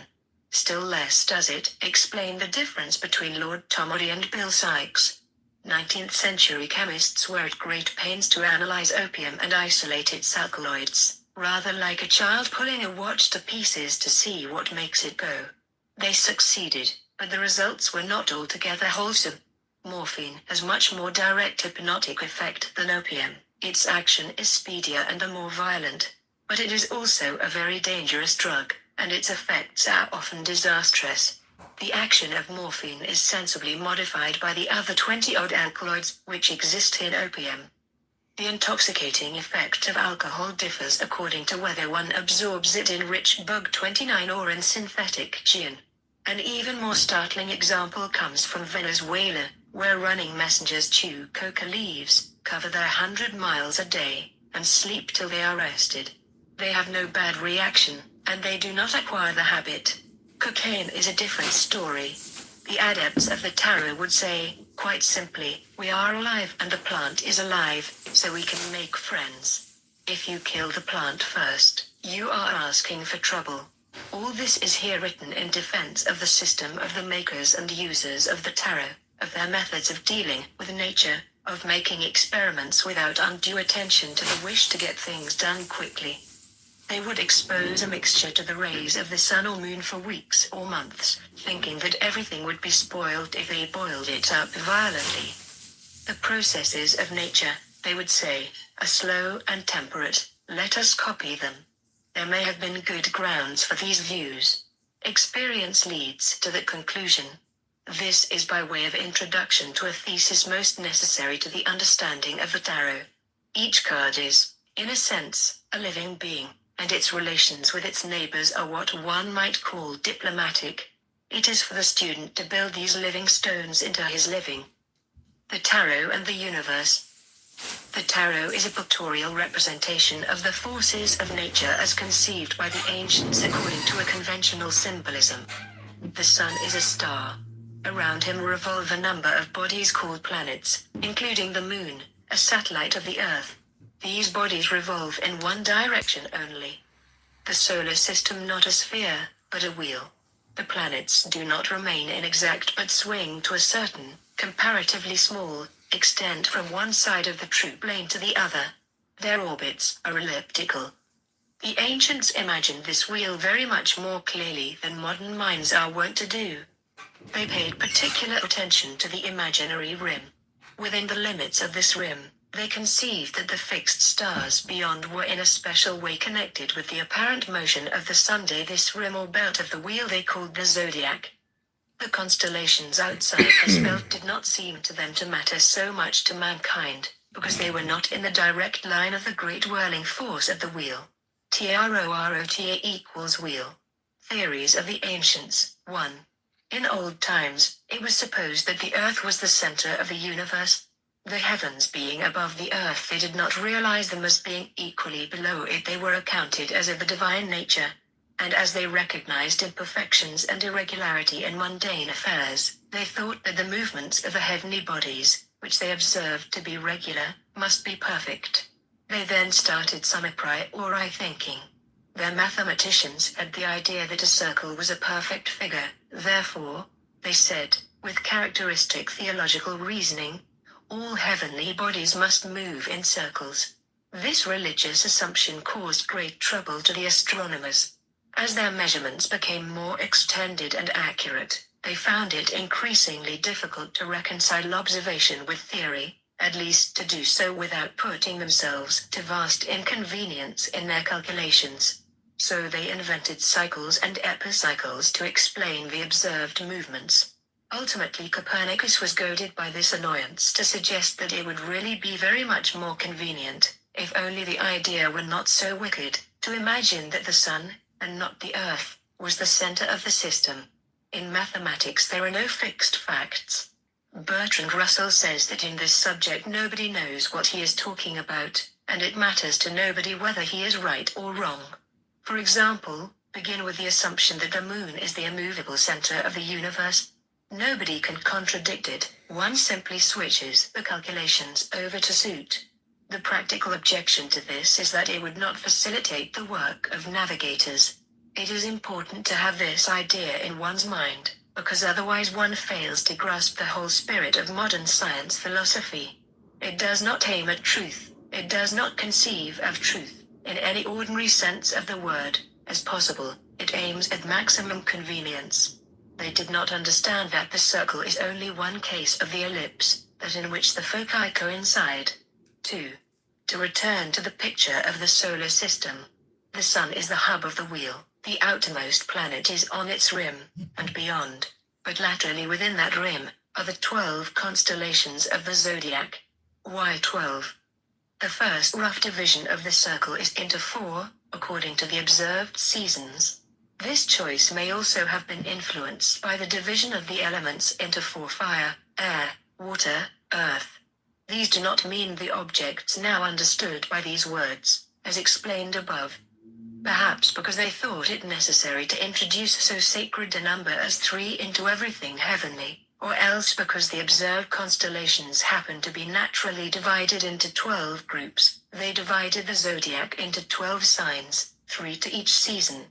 Still less does it explain the difference between Lord Tomory and Bill Sykes. 19th century chemists were at great pains to analyze opium and isolate its alkaloids, rather like a child pulling a watch to pieces to see what makes it go. They succeeded, but the results were not altogether wholesome. Morphine has much more direct hypnotic effect than opium. Its action is speedier and more violent, but it is also a very dangerous drug, and its effects are often disastrous. The action of morphine is sensibly modified by the other 20-odd alkaloids which exist in opium. The intoxicating effect of alcohol differs according to whether one absorbs it in rich bug 29 or in synthetic gin. An even more startling example comes from Venezuela, where running messengers chew coca leaves, cover their 100 miles a day, and sleep till they are rested. They have no bad reaction, and they do not acquire the habit. Cocaine is a different story. The adepts of the tarot would say, quite simply, we are alive and the plant is alive, so we can make friends. If you kill the plant first, you are asking for trouble. All this is here written in defense of the system of the makers and users of the tarot, of their methods of dealing with nature, of making experiments without undue attention to the wish to get things done quickly. They would expose a mixture to the rays of the sun or moon for weeks or months, thinking that everything would be spoiled if they boiled it up violently. The processes of nature, they would say, are slow and temperate, let us copy them. There may have been good grounds for these views. Experience leads to the conclusion. This is by way of introduction to a thesis most necessary to the understanding of the tarot. Each card is, in a sense, a living being, and its relations with its neighbors are what one might call diplomatic. It is for the student to build these living stones into his living. The tarot and the universe. The tarot is a pictorial representation of the forces of nature as conceived by the ancients according to a conventional symbolism. The sun is a star. Around him revolve a number of bodies called planets, including the moon, a satellite of the earth. These bodies revolve in one direction only. The solar system not a sphere, but a wheel. The planets do not remain inexact but swing to a certain, comparatively small, extent from one side of the true plane to the other. Their orbits are elliptical. The ancients imagined this wheel very much more clearly than modern minds are wont to do. They paid particular attention to the imaginary rim. Within the limits of this rim, they conceived that the fixed stars beyond were in a special way connected with the apparent motion of the Sunday. This rim or belt of the wheel they called the zodiac. The constellations outside this belt did not seem to them to matter so much to mankind, because they were not in the direct line of the great whirling force of the wheel. TROROTA equals wheel. Theories of the ancients. 1. In old times, it was supposed that the earth was the center of the universe. The heavens being above the earth, they did not realize them as being equally below it. They were accounted as of the divine nature. And as they recognized imperfections and irregularity in mundane affairs, they thought that the movements of the heavenly bodies, which they observed to be regular, must be perfect. They then started some a priori thinking. Their mathematicians had the idea that a circle was a perfect figure. Therefore, they said, with characteristic theological reasoning, all heavenly bodies must move in circles. This religious assumption caused great trouble to the astronomers. As their measurements became more extended and accurate, they found it increasingly difficult to reconcile observation with theory, at least to do so without putting themselves to vast inconvenience in their calculations. So they invented cycles and epicycles to explain the observed movements. Ultimately, Copernicus was goaded by this annoyance to suggest that it would really be very much more convenient, if only the idea were not so wicked, to imagine that the sun, and not the earth, was the center of the system. In mathematics there are no fixed facts. Bertrand Russell says that in this subject nobody knows what he is talking about, and it matters to nobody whether he is right or wrong. For example, begin with the assumption that the moon is the immovable center of the universe. Nobody can contradict it. One simply switches the calculations over to suit. The practical objection to this is that it would not facilitate the work of navigators. It is important to have this idea in one's mind, because otherwise one fails to grasp the whole spirit of modern science philosophy. It does not aim at truth, it does not conceive of truth, in any ordinary sense of the word, as possible, it aims at maximum convenience. They did not understand that the circle is only one case of the ellipse, that in which the foci coincide. 2. To return to the picture of the solar system. The sun is the hub of the wheel, the outermost planet is on its rim, and beyond. But laterally within that rim, are the 12 constellations of the zodiac. Why 12? The first rough division of the circle is into 4, according to the observed seasons. This choice may also have been influenced by the division of the elements into 4: fire, air, water, earth. These do not mean the objects now understood by these words, as explained above. Perhaps because they thought it necessary to introduce so sacred a number as 3 into everything heavenly, or else because the observed constellations happen to be naturally divided into 12 groups, they divided the zodiac into 12 signs, 3 to each season.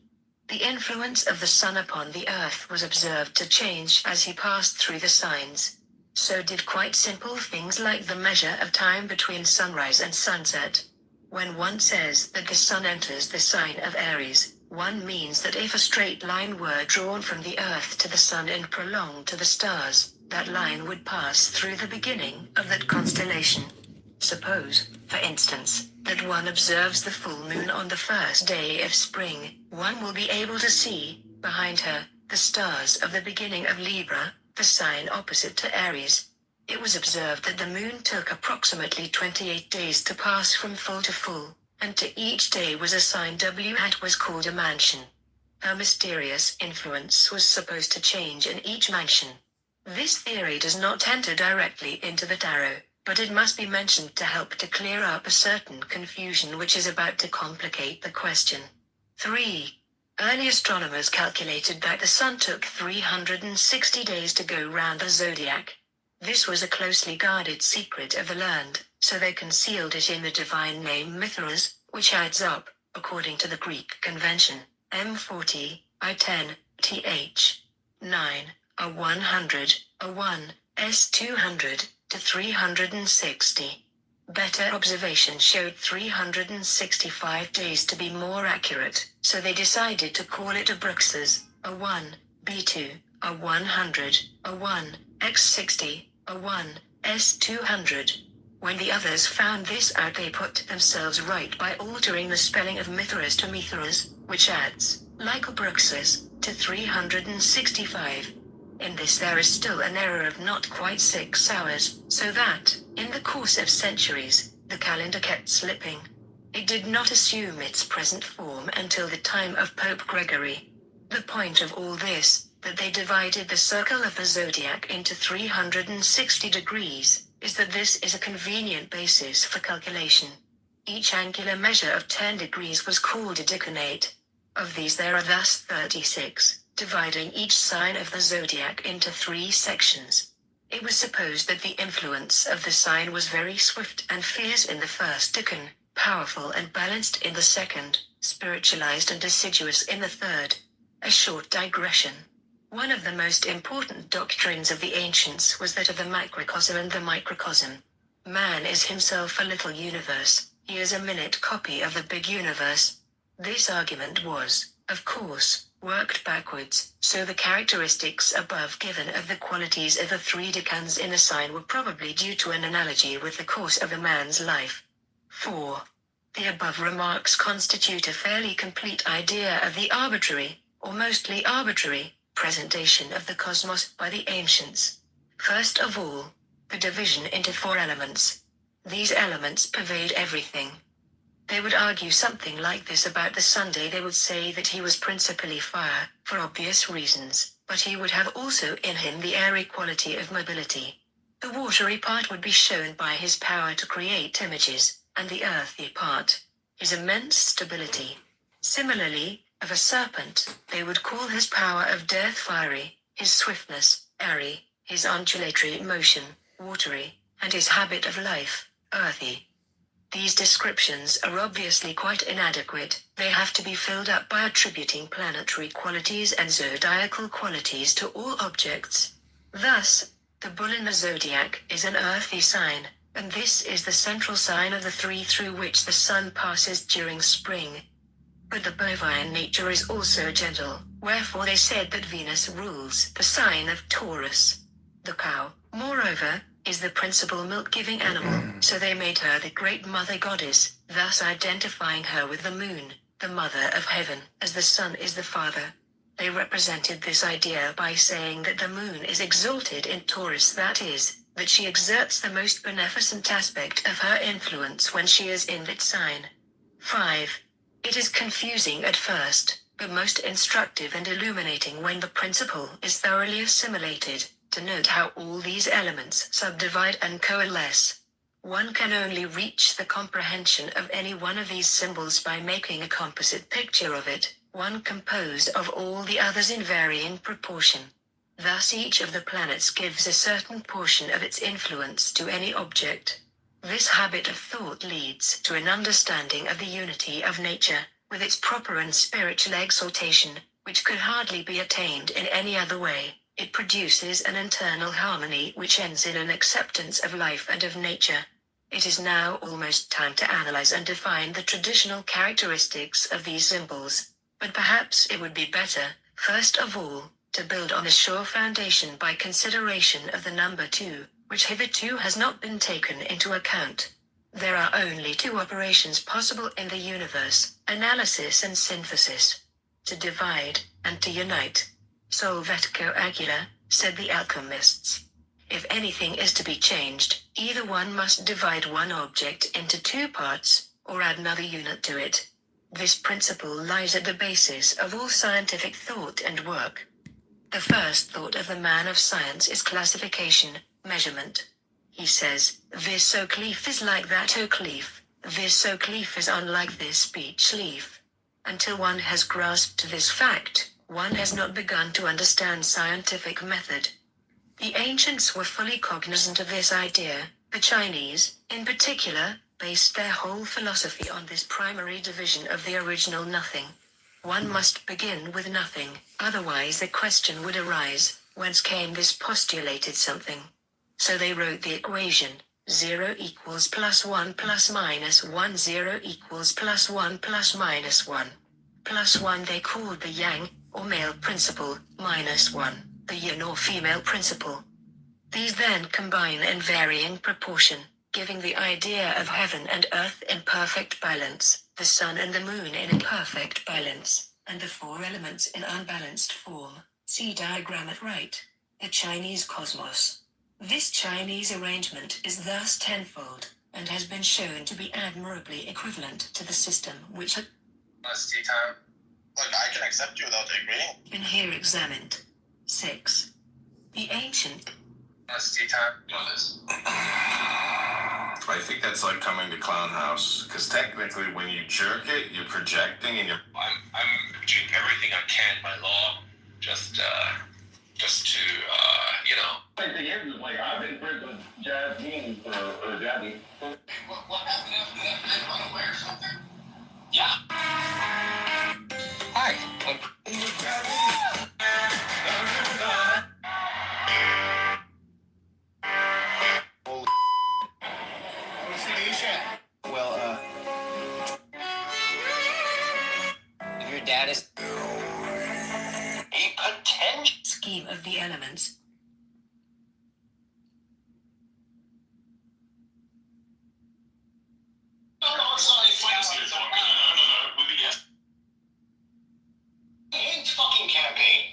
The influence of the sun upon the earth was observed to change as he passed through the signs. So did quite simple things like the measure of time between sunrise and sunset. When one says that the sun enters the sign of Aries, one means that if a straight line were drawn from the earth to the sun and prolonged to the stars, that line would pass through the beginning of that constellation. Suppose, for instance, that one observes the full moon on the first day of spring, one will be able to see, behind her, the stars of the beginning of Libra, the sign opposite to Aries. It was observed that the moon took approximately 28 days to pass from full to full, and to each day was assigned W hat was called a mansion. Her mysterious influence was supposed to change in each mansion. This theory does not enter directly into the tarot, but it must be mentioned to help to clear up a certain confusion which is about to complicate the question. 3. Early astronomers calculated that the sun took 360 days to go round the zodiac. This was a closely guarded secret of the learned, so they concealed it in the divine name Mithras, which adds up, according to the Greek convention, M40, I10, TH, 9, A100, A1, S200, to 360. Better observation showed 365 days to be more accurate, so they decided to call it a Brux's, A1, B2, A100, A1, X60, A1, S200. When the others found this out, they put themselves right by altering the spelling of Mithras to Mithras, which adds, like a Brux's, to 365. In this there is still an error of not quite 6 hours, so that, in the course of centuries, the calendar kept slipping. It did not assume its present form until the time of Pope Gregory. The point of all this, that they divided the circle of the zodiac into 360 degrees, is that this is a convenient basis for calculation. Each angular measure of 10 degrees was called a decanate. Of these there are thus 36. Dividing each sign of the zodiac into 3 sections. It was supposed that the influence of the sign was very swift and fierce in the first decan, powerful and balanced in the second, spiritualized and deciduous in the third. A short digression. One of the most important doctrines of the ancients was that of the macrocosm and the microcosm. Man is himself a little universe, he is a minute copy of the big universe. This argument was, of course, worked backwards, so the characteristics above given of the qualities of the 3 decans in a sign were probably due to an analogy with the course of a man's life. 4. The above remarks constitute a fairly complete idea of the arbitrary, or mostly arbitrary, presentation of the cosmos by the ancients. First of all, the division into 4 elements. These elements pervade everything. They would argue something like this about the Sunday. They would say that he was principally fire, for obvious reasons, but he would have also in him the airy quality of mobility. The watery part would be shown by his power to create images, and the earthy part, his immense stability. Similarly, of a serpent, they would call his power of death fiery, his swiftness, airy, his undulatory motion, watery, and his habit of life, earthy. These descriptions are obviously quite inadequate. They have to be filled up by attributing planetary qualities and zodiacal qualities to all objects. Thus, the bull in the zodiac is an earthy sign, and this is the central sign of the 3 through which the sun passes during spring. But the bovine nature is also gentle, wherefore they said that Venus rules the sign of Taurus. The cow, moreover, is the principal milk-giving animal, so they made her the great mother goddess, thus identifying her with the moon, the mother of heaven, as the sun is the father. They represented this idea by saying that the moon is exalted in Taurus, that is, that she exerts the most beneficent aspect of her influence when she is in that sign. 5. It is confusing at first, but most instructive and illuminating when the principle is thoroughly assimilated, to note how all these elements subdivide and coalesce. One can only reach the comprehension of any one of these symbols by making a composite picture of it, one composed of all the others in varying proportion. Thus each of the planets gives a certain portion of its influence to any object. This habit of thought leads to an understanding of the unity of nature, with its proper and spiritual exaltation, which could hardly be attained in any other way. It produces an internal harmony which ends in an acceptance of life and of nature. It is now almost time to analyze and define the traditional characteristics of these symbols. But perhaps it would be better, first of all, to build on a sure foundation by consideration of the number 2, which hitherto has not been taken into account. There are only 2 operations possible in the universe, analysis and synthesis. To divide, and to unite. Solvet coagula, said the alchemists. If anything is to be changed, either one must divide one object into 2 parts, or add another unit to it. This principle lies at the basis of all scientific thought and work. The first thought of the man of science is classification, measurement. He says, this oak leaf is like that oak leaf, this oak leaf is unlike this beech leaf. Until one has grasped this fact, one has not begun to understand scientific method. The ancients were fully cognizant of this idea. The Chinese, in particular, based their whole philosophy on this primary division of the original nothing. One must begin with nothing, otherwise the question would arise, whence came this postulated something? So they wrote the equation, 0 equals plus 1 plus minus 1, 0 equals plus 1 plus minus 1. Plus 1 they called the yang, or male principle, minus 1, the yin or female principle. These then combine in varying proportion, giving the idea of heaven and earth in perfect balance, the sun and the moon in perfect balance, and the 4 elements in unbalanced form. See diagram at right. The Chinese cosmos. This Chinese arrangement is thus tenfold, and has been shown to be admirably equivalent to the system which Tea time. Look, I can accept you without agreeing. been here examined. 6. The ancient Tea time. You know this. I think that's like coming to Clown House, because technically when you jerk it, you're projecting and you're... I'm doing everything I can by law, just to, you know. The thing is, like, I've been friends with Jasmine or Jabby. What happened after that? Did they run away or something? Yeah. Hi. Well, if your dad is A potential scheme of the elements. ain't fucking campaign.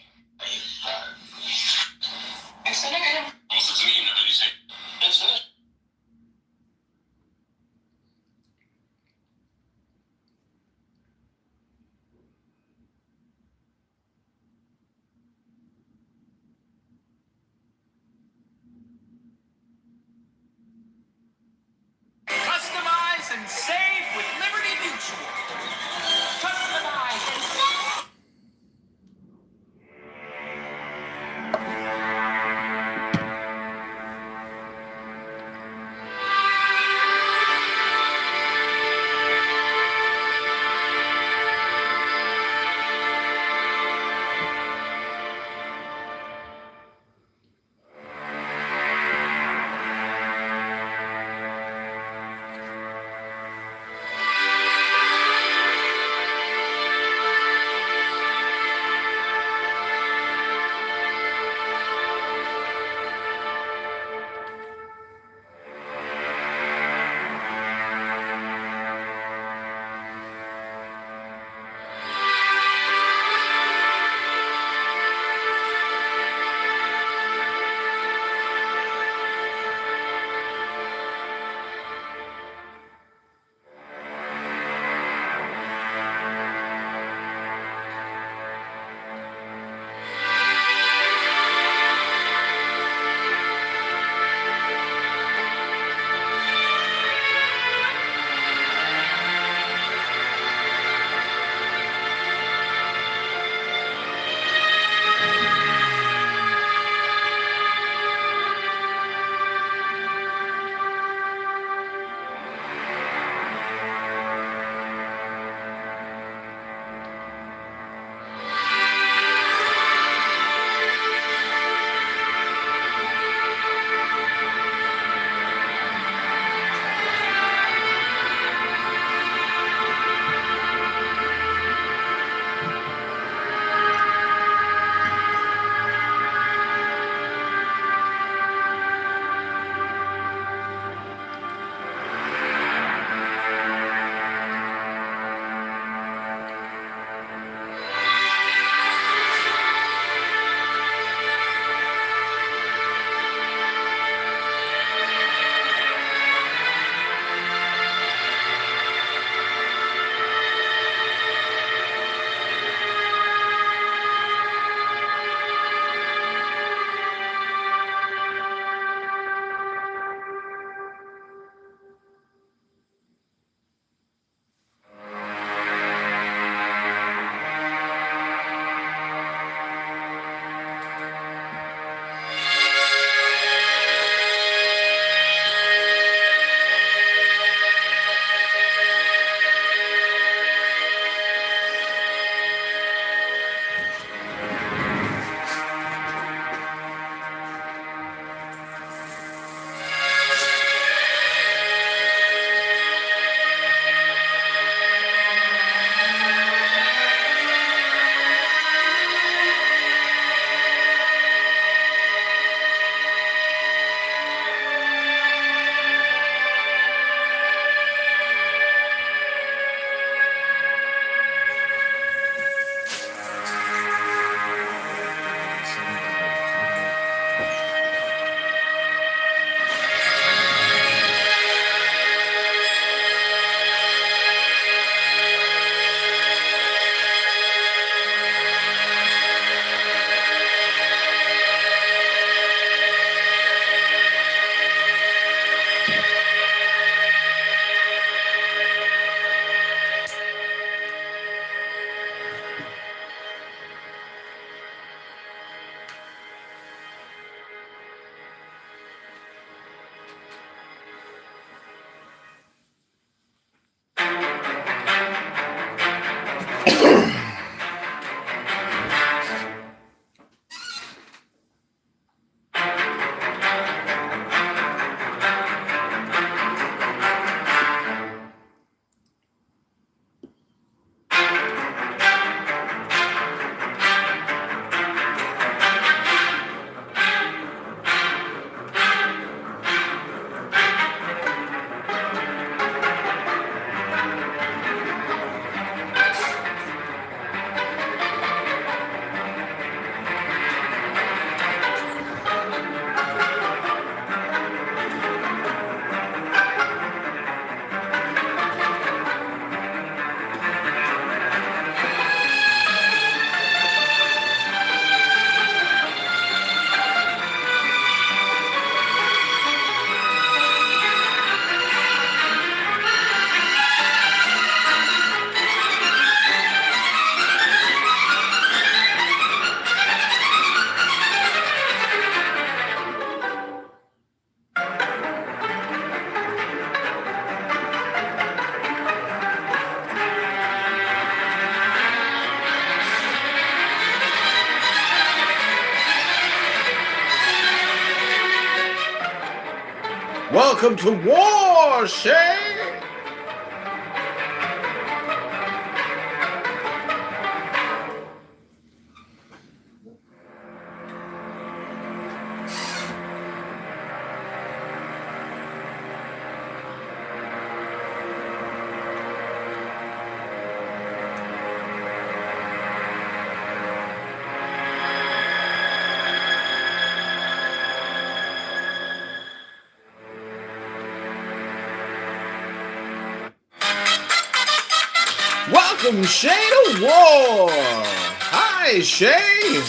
Customize and save with Liberty Mutual. Customize and save. Welcome to war, Shay. Welcome, Shay, to war. Hi, Shay.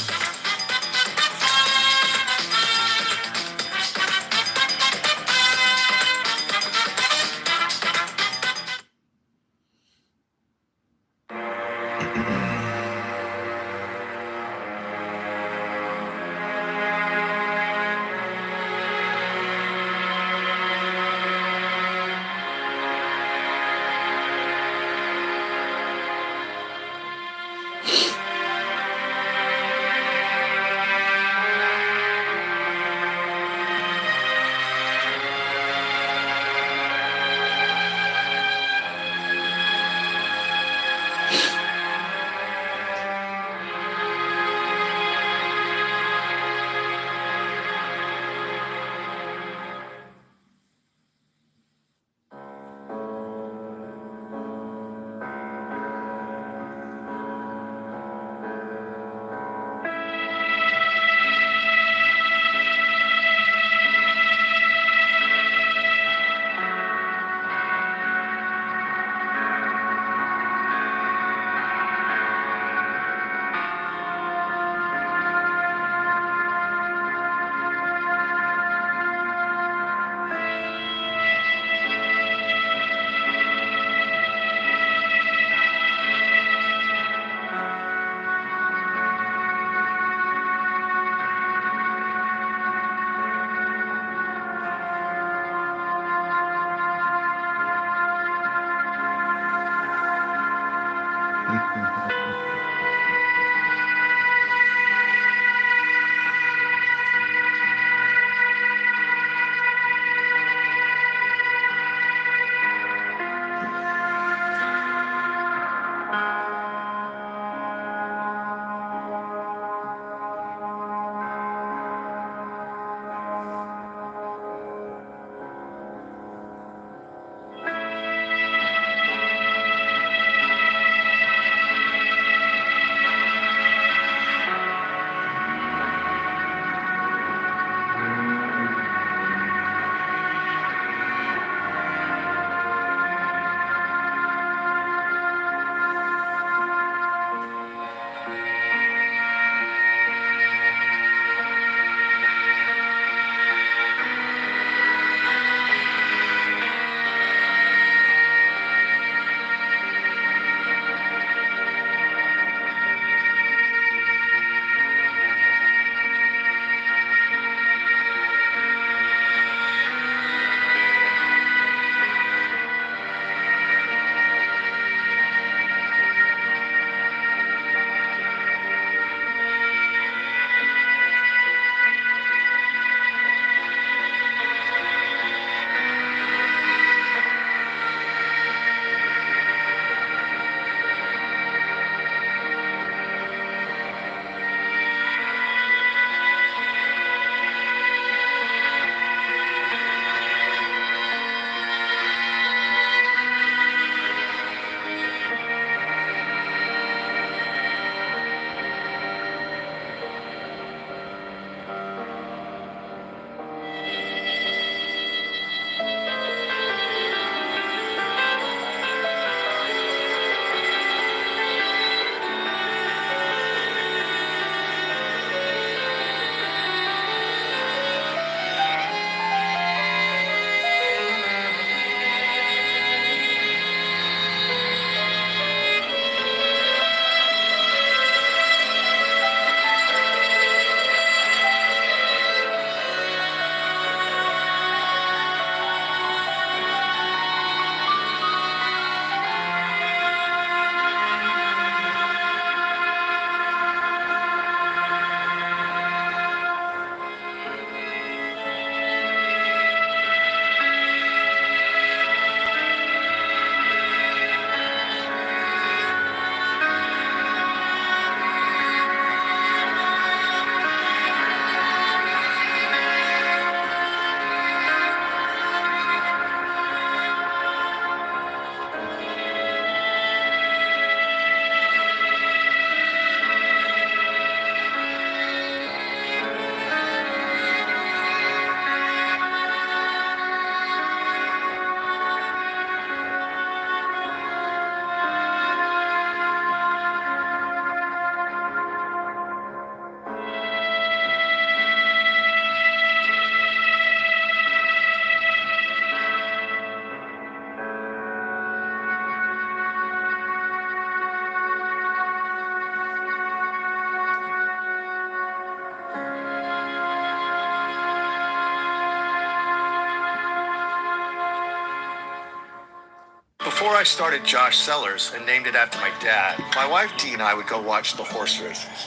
Before I started Josh Sellers and named it after my dad, my wife Dee and I would go watch the horse races.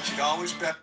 She'd always bet.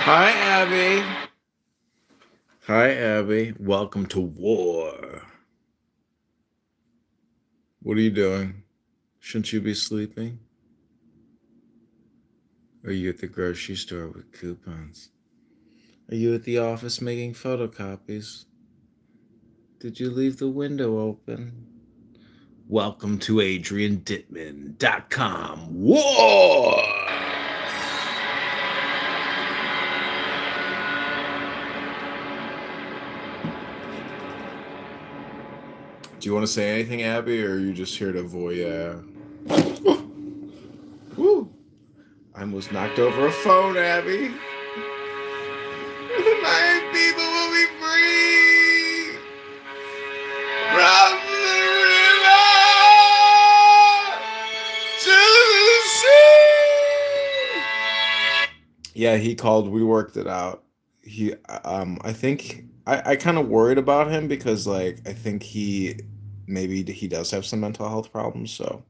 Hi, Abby. Hi, Abby. Welcome to war. What are you doing? Shouldn't you be sleeping? Are you at the grocery store with coupons? Are you at the office making photocopies? Did you leave the window open? Welcome to AdrianDittman.com. War! Do you want to say anything, Abby, or are you just here to voyeur? Woo! I almost knocked over a phone, Abby. My people will be free from the river to the sea. Yeah, he called. We worked it out. I think I kind of worried about him because, like, I think maybe he does have some mental health problems. So,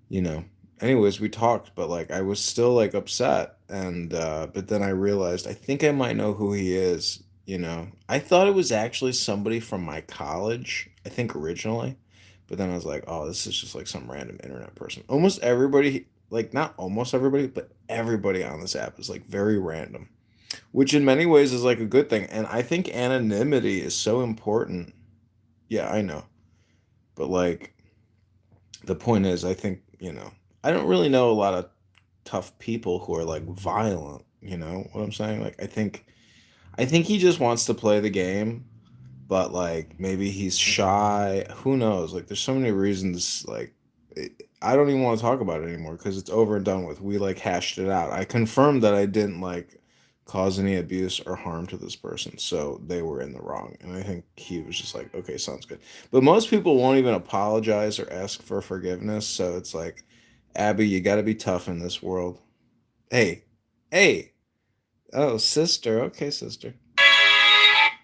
you know. Anyways, we talked, but like I was still like upset, and but then I realized I think I might know who he is. I thought it was actually somebody from my college. I think originally, but then I was like, oh, this is just like some random internet person. Almost everybody, like not almost everybody, but everybody on this app is like very random, which in many ways is like a good thing. And I think anonymity is so important. Yeah, I know, but like the point is, I think, I don't really know a lot of tough people who are like violent, you know what I'm saying? Like I think he just wants to play the game, but like maybe he's shy, who knows? Like there's so many reasons like I don't even want to talk about it anymore because it's over and done with. We like hashed it out. I confirmed that I didn't like cause any abuse or harm to this person, so they were in the wrong. And I think he was just like, okay, sounds good. But most people won't even apologize or ask for forgiveness, so it's like, Abby, you got to be tough in this world. Hey, hey, oh, sister, okay, sister.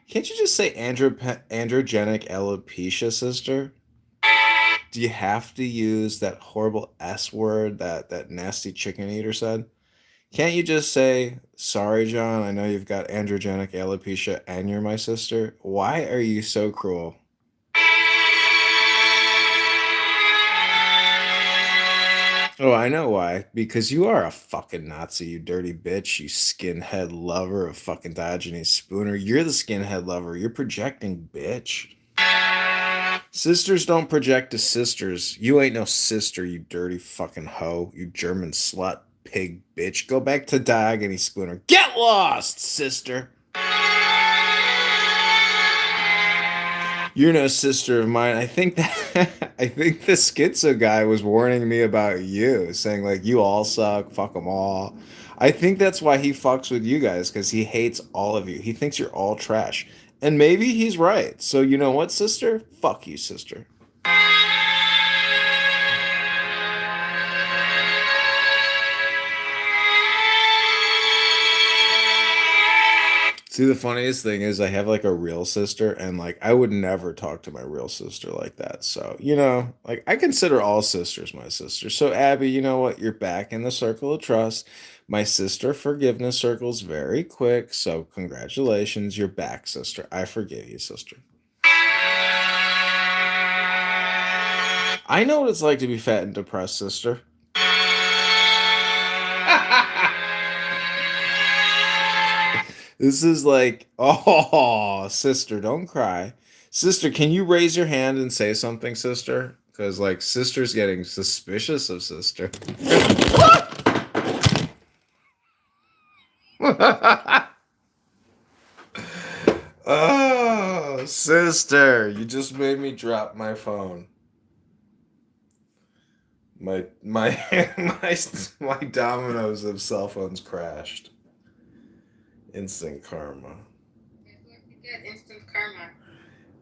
Can't you just say androgenic alopecia, sister? Do you have to use that horrible S word that nasty chicken eater said? Can't you just say, sorry, John, I know you've got androgenic alopecia and you're my sister? Why are you so cruel? Oh, I know why. Because you are a fucking Nazi, you dirty bitch, you skinhead lover of fucking Diogenes Spooner. You're the skinhead lover. You're projecting, bitch. Sisters don't project to sisters. You ain't no sister, you dirty fucking hoe. You German slut, pig, bitch. Go back to Diogenes Spooner. Get lost, sister. You're no sister of mine. I think the schizo guy was warning me about you, saying like you all suck, fuck them all. I think that's why he fucks with you guys, because he hates all of you. He thinks you're all trash. And maybe he's right. So you know what, sister? Fuck you, sister. See, the funniest thing is I have like a real sister, and like I would never talk to my real sister like that. So, like I consider all sisters my sister. So, Abby, you know what? You're back in the circle of trust. My sister forgiveness circle's very quick. So, congratulations. You're back, sister. I forgive you, sister. I know what it's like to be fat and depressed, sister. This is like, oh, sister, don't cry. Sister, can you raise your hand and say something, sister? Because, like, sister's getting suspicious of sister. Oh, sister, you just made me drop my phone. My dominoes of cell phones crashed. Instant karma. Instant karma.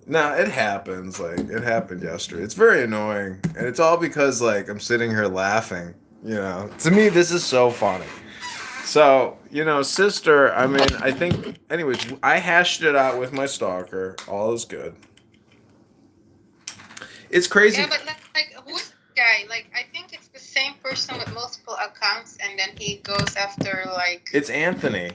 No, it happens. Like, it happened yesterday. It's very annoying. And it's all because, like, I'm sitting here laughing. To me, this is so funny. So, sister, I mean, I think, anyways, I hashed it out with my stalker. All is good. It's crazy. Yeah, but like who's the guy? Like, I think it's the same person person with multiple accounts and then he goes after like. It's Anthony.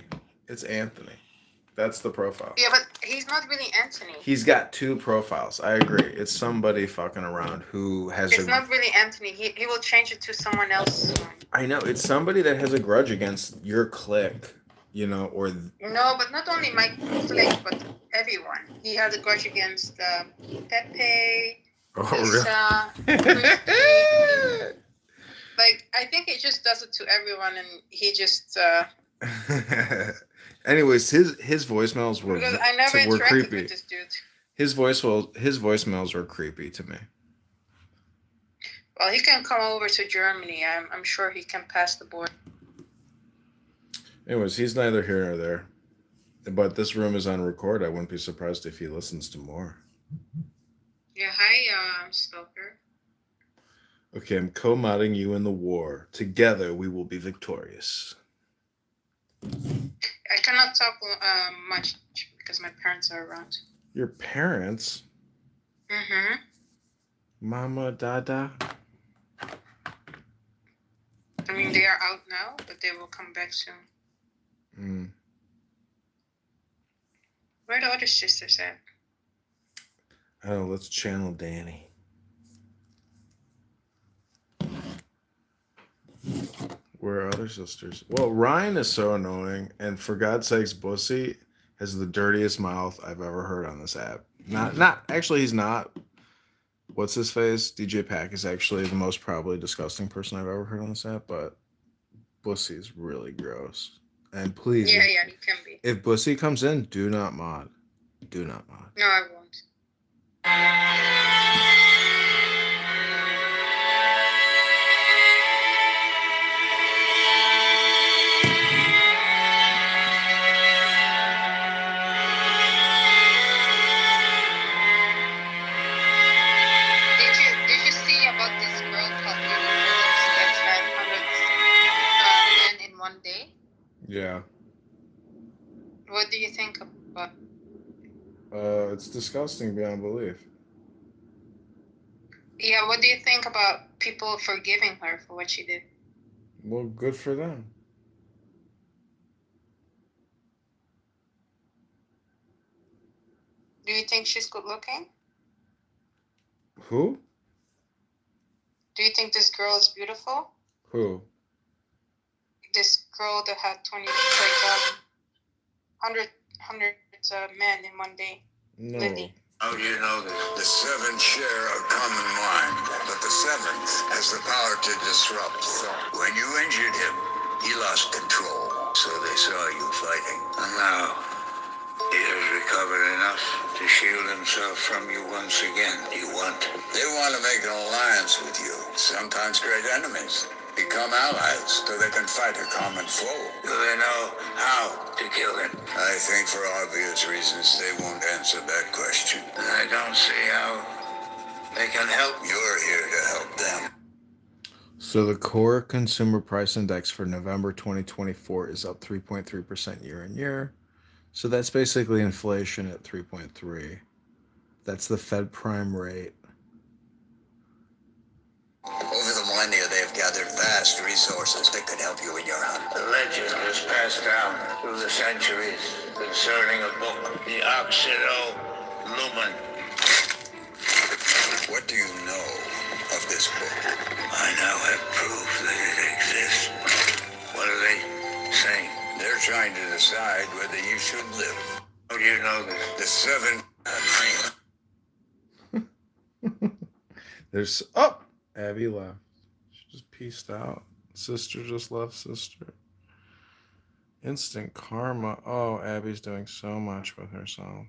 That's the profile. Yeah, but he's not really Anthony. He's got 2 profiles. I agree. It's somebody fucking around who has. It's not really Anthony. He will change it to someone else soon. I know. It's somebody that has a grudge against your clique, you know, or. No, but not only my clique, but everyone. He had a grudge against Pepe, Lisa, Christy. Like, I think he just does it to everyone, and he just. Anyways, his voicemails were because I never interacted creepy. with this dude. His voicemails were creepy to me. Well, he can come over to Germany. I'm sure he can pass the border. Anyways, he's neither here nor there. But this room is on record. I wouldn't be surprised if he listens to more. Yeah, hi, Stalker. Okay, I'm co-modding you in the war. Together, we will be victorious. I cannot talk much because my parents are around. Your parents? Mm-hmm. Mama, Dada? I mean, they are out now, but they will come back soon. Where are the other sisters at? I don't know, let's channel Danny. Where are other sisters? Well, Ryan is so annoying, and for God's sakes, Bussy has the dirtiest mouth I've ever heard on this app. Not actually, he's not. What's his face? DJ Pack is actually the most probably disgusting person I've ever heard on this app, but Bussy is really gross. And please, Yeah, he can be. if Bussy comes in, do not mod. Do not mod. No, I won't. Did you see about this girl called Lily Phillips that had 100 men in one day? Yeah. What do you think about? It's disgusting beyond belief. Yeah, what do you think about people forgiving her for what she did? Well, good for them. Do you think she's good looking? Who? Do you think this girl is beautiful? Who? This girl that had 100 men in one day. No. Lily. How do you know that? The 7 share a common mind, but the 7th has the power to disrupt thought. When you injured him, he lost control, so they saw you fighting. And now, he has recovered enough to shield himself from you once again. You want? They want to make an alliance with you. Sometimes great enemies become allies so they can fight a common foe. Do they know how to kill him? I think for obvious reasons they won't answer that question. I don't see how they can help. You're here to help them. So the core consumer price index for November 2024 is up 3.3% year on year. So that's basically inflation at 3.3. That's the Fed prime rate. Over the millennia, they have gathered vast resources that could help you in your hunt. The legend is passed down through the centuries concerning a book, the Oxydo Lumen. What do you know of this book? I now have proof that it exists. What are they saying? They're trying to decide whether you should live. How do you know that? The 7... There's... Oh! Abby left. She just peaced out. Sister just left sister. Instant karma. Oh, Abby's doing so much with herself.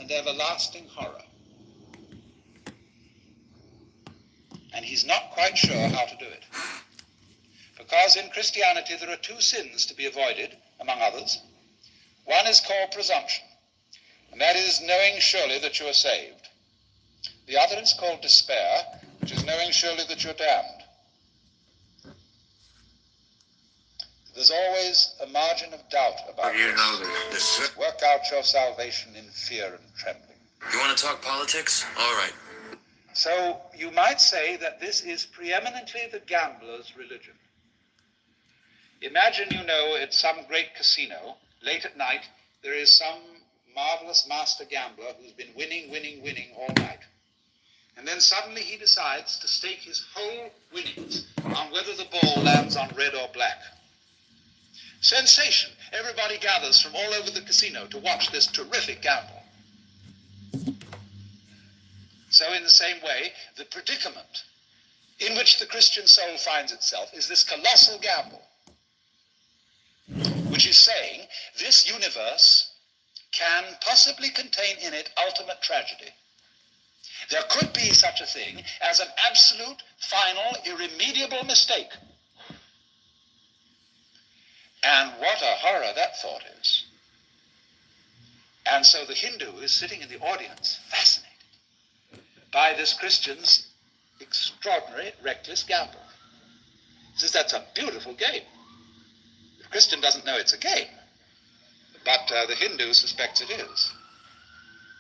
and everlasting horror. And he's not quite sure how to do it. Because in Christianity there are two sins to be avoided, among others. One is called presumption, and that is knowing surely that you are saved. The other is called despair, which is knowing surely that you're damned. There's always a margin of doubt about this. Work out your salvation in fear and trembling. You want to talk politics? All right. So you might say that this is preeminently the gambler's religion. Imagine, at some great casino, late at night, there is some marvelous master gambler who's been winning all night. And then suddenly he decides to stake his whole winnings on whether the ball lands on red or black. Sensation! Everybody gathers from all over the casino to watch this terrific gamble. So in the same way, the predicament in which the Christian soul finds itself is this colossal gamble, which is saying this universe can possibly contain in it ultimate tragedy. There could be such a thing as an absolute, final, irremediable mistake. And what a horror that thought is. And so the Hindu is sitting in the audience, fascinated by this Christian's extraordinary, reckless gamble. He says, that's a beautiful game. The Christian doesn't know it's a game, but the Hindu suspects it is.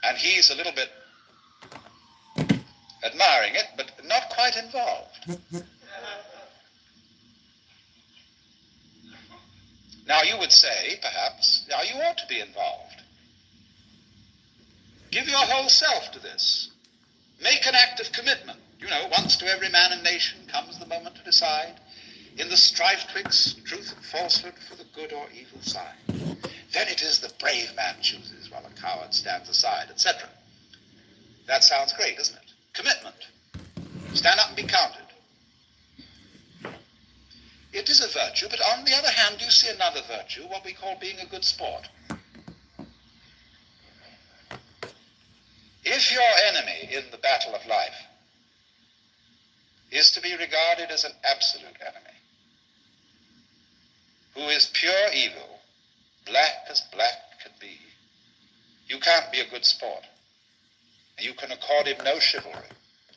And he's a little bit admiring it, but not quite involved. Now you would say, perhaps, now you ought to be involved. Give your whole self to this. Make an act of commitment. Once to every man and nation comes the moment to decide, in the strife twixt truth and falsehood for the good or evil side. Then it is the brave man chooses, while the coward stands aside, etc. That sounds great, doesn't it? Commitment. Stand up and be counted. It is a virtue, but on the other hand, you see another virtue, what we call being a good sport. If your enemy in the battle of life is to be regarded as an absolute enemy, who is pure evil, black as black can be, you can't be a good sport. You can accord him no chivalry,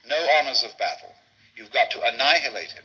no honors of battle. You've got to annihilate him.